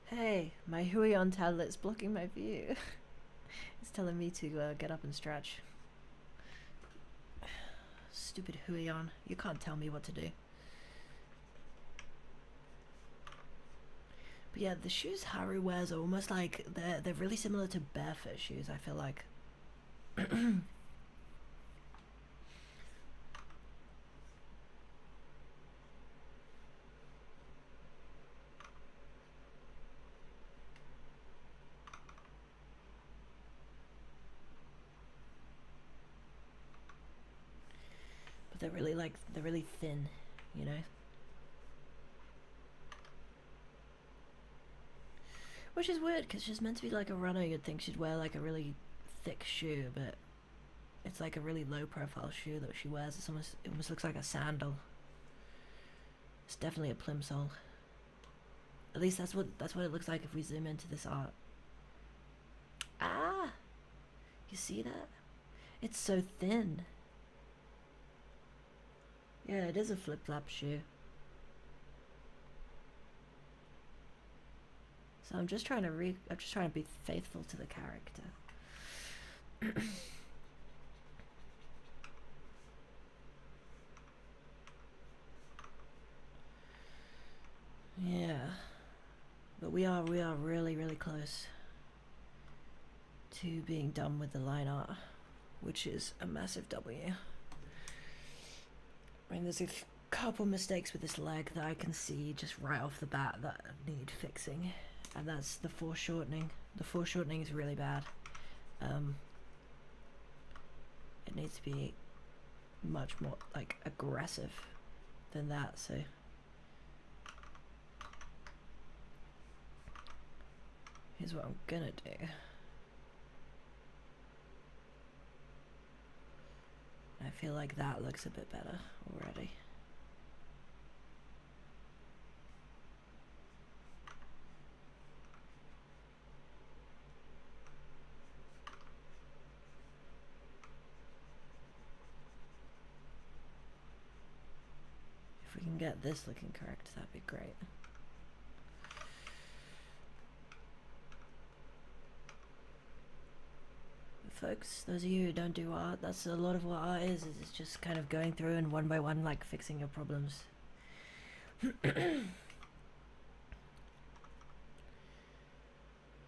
Hey, my Huion tablet's blocking my view. It's telling me to get up and stretch. Stupid Huion, you can't tell me what to do. But yeah, the shoes Haru wears are almost like they're really similar to barefoot shoes, I feel like. But they're really thin, you know? Which is weird, because she's meant to be like a runner. You'd think she'd wear like a really thick shoe, but it's like a really low profile shoe that she wears. It almost looks like a sandal. It's definitely a plimsoll. At least that's what it looks like if we zoom into this art. Ah! You see that? It's so thin. Yeah, it is a flip-flop shoe. So I'm just trying to be faithful to the character. are really, really close to being done with the line art, which is a massive W. I mean, there's a couple mistakes with this leg that I can see just right off the bat that need fixing, and that's the foreshortening. The foreshortening is really bad. It needs to be much more like aggressive than that, so here's what I'm gonna do. I feel like that looks a bit better already. If we can get this looking correct, that'd be great. Folks, those of you who don't do art, that's a lot of what art is it's just kind of going through and one by one, like, fixing your problems.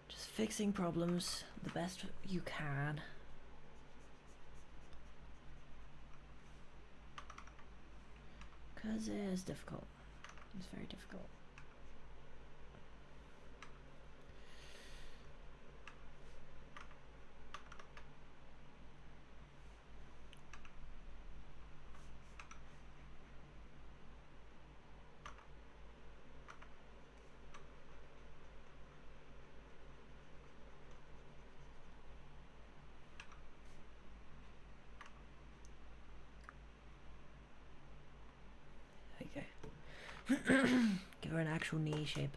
Just fixing problems the best you can. Because it is difficult. It's very difficult. Give her an actual knee shape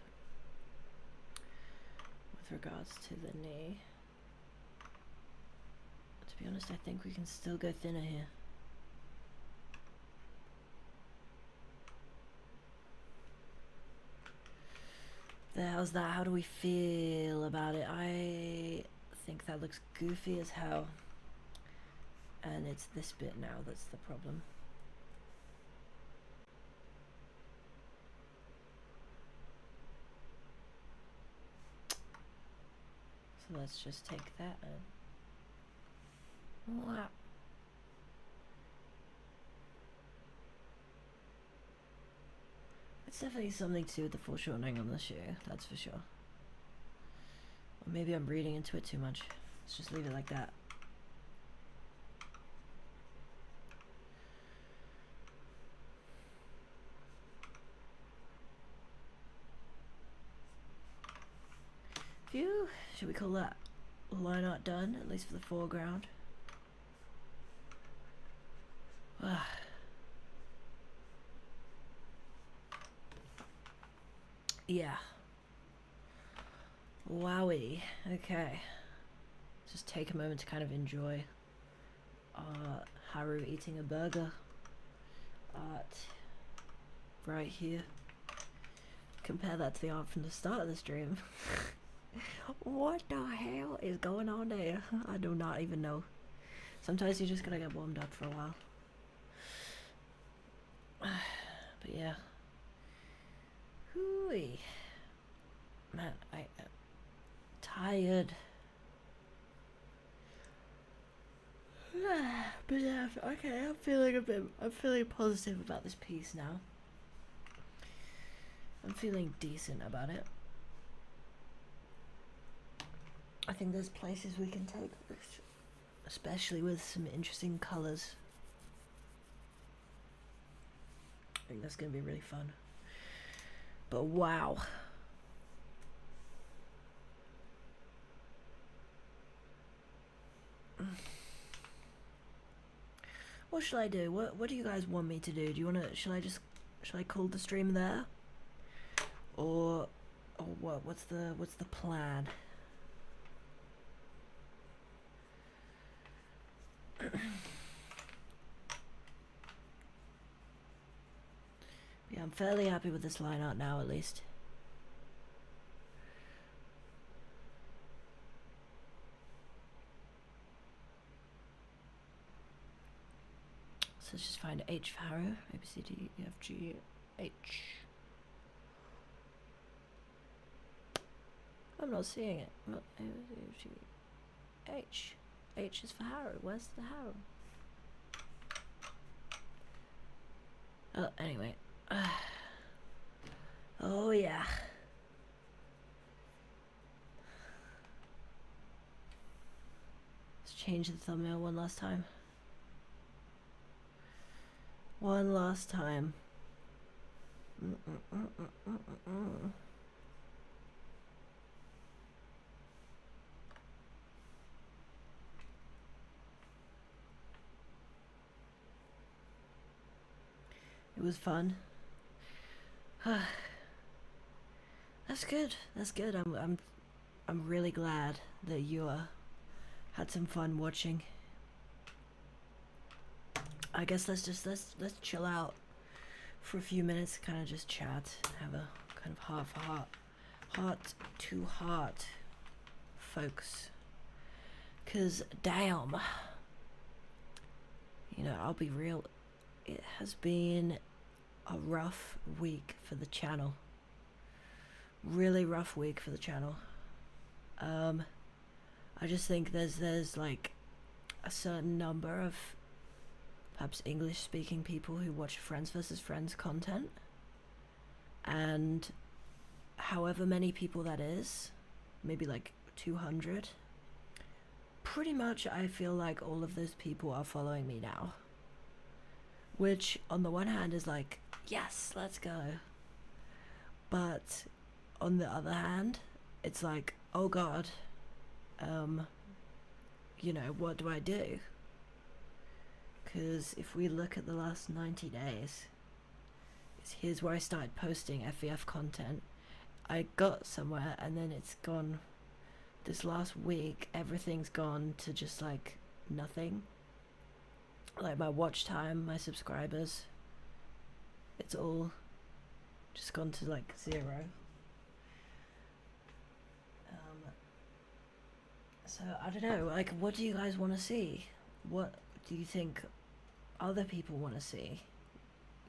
with regards to the knee. To be honest, I think we can still go thinner here. How's that? How do we feel about it? I think that looks goofy as hell. And it's this bit now that's the problem. So let's just take that and wow. It's definitely something to do with the foreshortening on the shoe, that's for sure. Or maybe I'm reading into it too much. Let's just leave it like that. Phew, should we call that line art done, at least for the foreground? Yeah. Wowie. Okay. Just take a moment to kind of enjoy Haru eating a burger. Art right here. Compare that to the art from the start of the stream. What the hell is going on there? I do not even know. Sometimes you just gotta get warmed up for a while. But yeah. Hooey. Man, I am tired. But yeah, okay, I'm feeling positive about this piece now. I'm feeling decent about it. I think there's places we can take this, especially with some interesting colors. I think that's gonna be really fun. But wow. What should I do? What do you guys want me to do? Do you wanna should I call the stream there? Or what? What's the plan? Yeah, I'm fairly happy with this line art now, at least. So let's just find H for Haru. A, B, C, D, E, F, G, H. I'm not seeing it. H. H is for Harrow. Where's the Harrow? Oh, anyway. Oh, yeah. Let's change the thumbnail one last time. One last time. It was fun. That's good. That's good. I'm really glad that you had some fun watching. I guess let's chill out for a few minutes, kind of just chat, have a kind of heart to heart, folks. 'Cause damn, you know, I'll be real. It has been a rough week for the channel. Really rough week for the channel. I just think there's like a certain number of perhaps English speaking people who watch Friends vs. Friends content, and however many people that is, maybe like 200, pretty much I feel like all of those people are following me now, which on the one hand is like, yes, let's go, but on the other hand it's like, oh god, you know, what do I do? Because if we look at the last 90 days, here's where I started posting FVF content. I got somewhere and then it's gone. This last week, everything's gone to just like nothing. Like my watch time, my subscribers, it's all just gone to like 0. So I don't know, like, what do you guys want to see? What do you think other people want to see?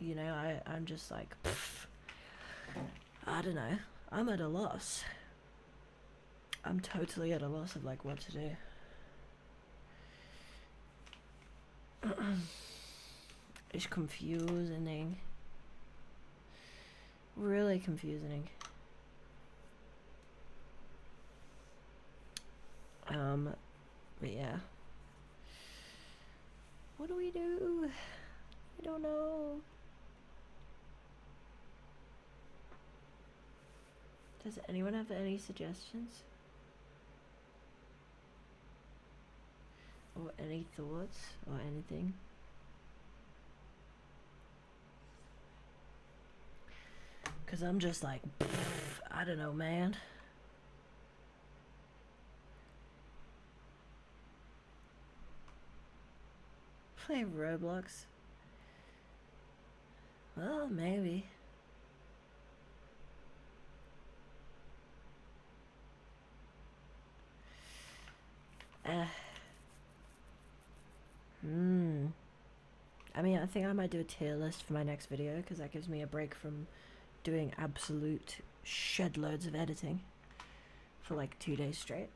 You know, I'm just like, pff, I don't know. I'm at a loss. I'm totally at a loss of like what to do. It's confusing. Really confusing. But yeah. What do we do? I don't know. Does anyone have any suggestions? Or any thoughts or anything? Cause I'm just like, pff, I don't know, man. Play Roblox? Well, maybe. I mean, I think I might do a tier list for my next video, because that gives me a break from doing absolute shed loads of editing for like 2 days straight.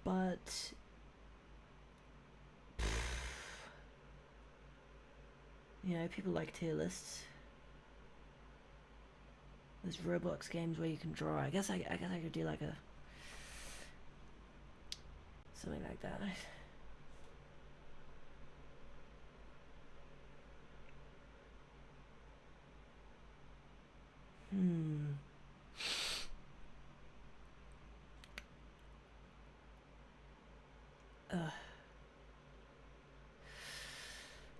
But you know, people like tier lists. There's Roblox games where you can draw. I guess I could do like a something like that.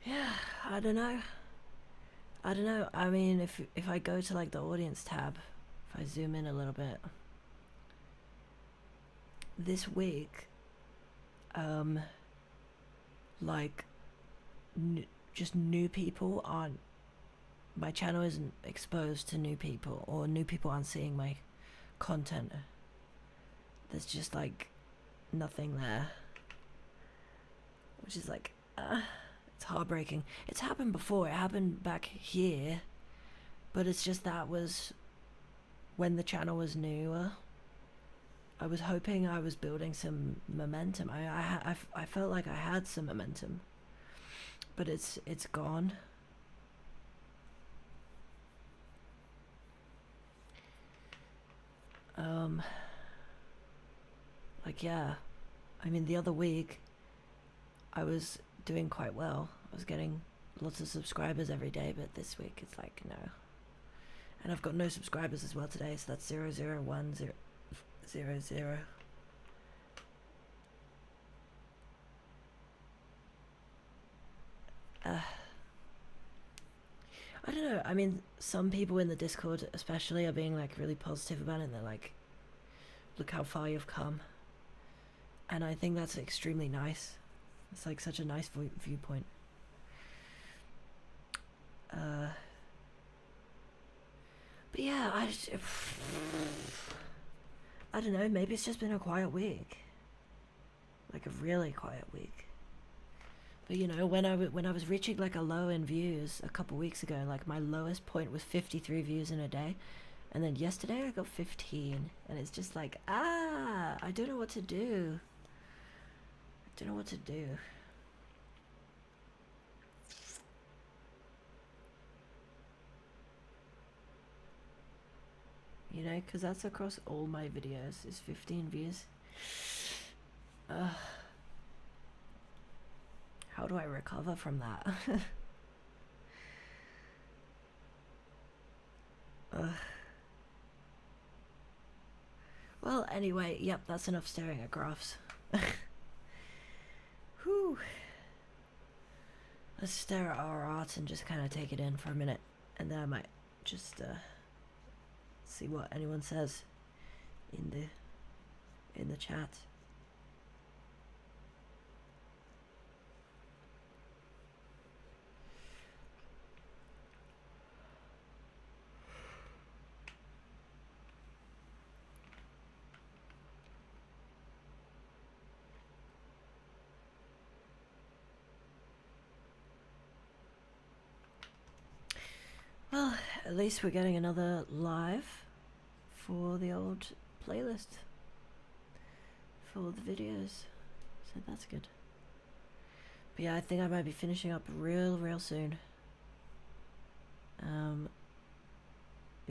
Yeah, I don't know. I mean, if I go to like the audience tab, if I zoom in a little bit, this week, like, just new people aren't. My channel isn't exposed to new people, or new people aren't seeing my content. There's just like nothing there, which is like, it's heartbreaking. It's happened before. It happened back here, but it's just that was when the channel was newer, I was hoping I was building some momentum. I felt like I had some momentum, but it's gone. Like, yeah, I mean, the other week I was doing quite well. I was getting lots of subscribers every day, but this week it's like, no. And I've got no subscribers as well today, so that's 001000. I don't know. I mean, some people in the Discord especially are being like really positive about it, and they're like, look how far you've come. And I think that's extremely nice. It's like such a nice viewpoint. But yeah, I don't know, maybe it's just been a quiet week. Like a really quiet week. But you know, when I was reaching like a low in views a couple weeks ago, like my lowest point was 53 views in a day. And then yesterday I got 15. And it's just like, I don't know what to do. I don't know what to do. You know, because that's across all my videos, is 15 views. How do I recover from that? Well, anyway, yep, that's enough staring at graphs. Whew. Let's stare at our art and just kind of take it in for a minute, and then I might just see what anyone says in the chat. Well, at least we're getting another live for the old playlist for the videos, so that's good. But yeah, I think I might be finishing up real soon. In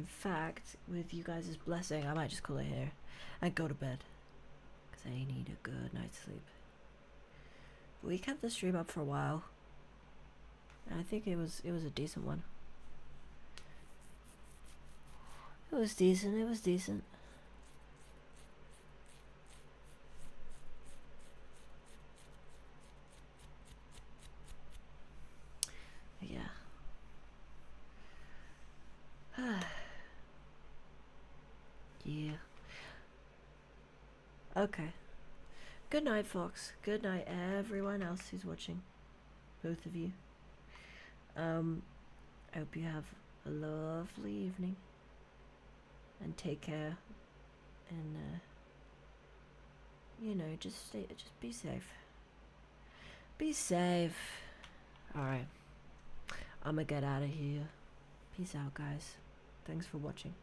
fact, with you guys' blessing, I might just call it here and go to bed, because I need a good night's sleep. But we kept the stream up for a while, and I think it was a decent one. It was decent. Yeah. Yeah. Okay. Good night, Fox. Good night, everyone else who's watching. Both of you. I hope you have a lovely evening. And take care. And, you know, just be safe. Be safe. Alright. I'm gonna get out of here. Peace out, guys. Thanks for watching.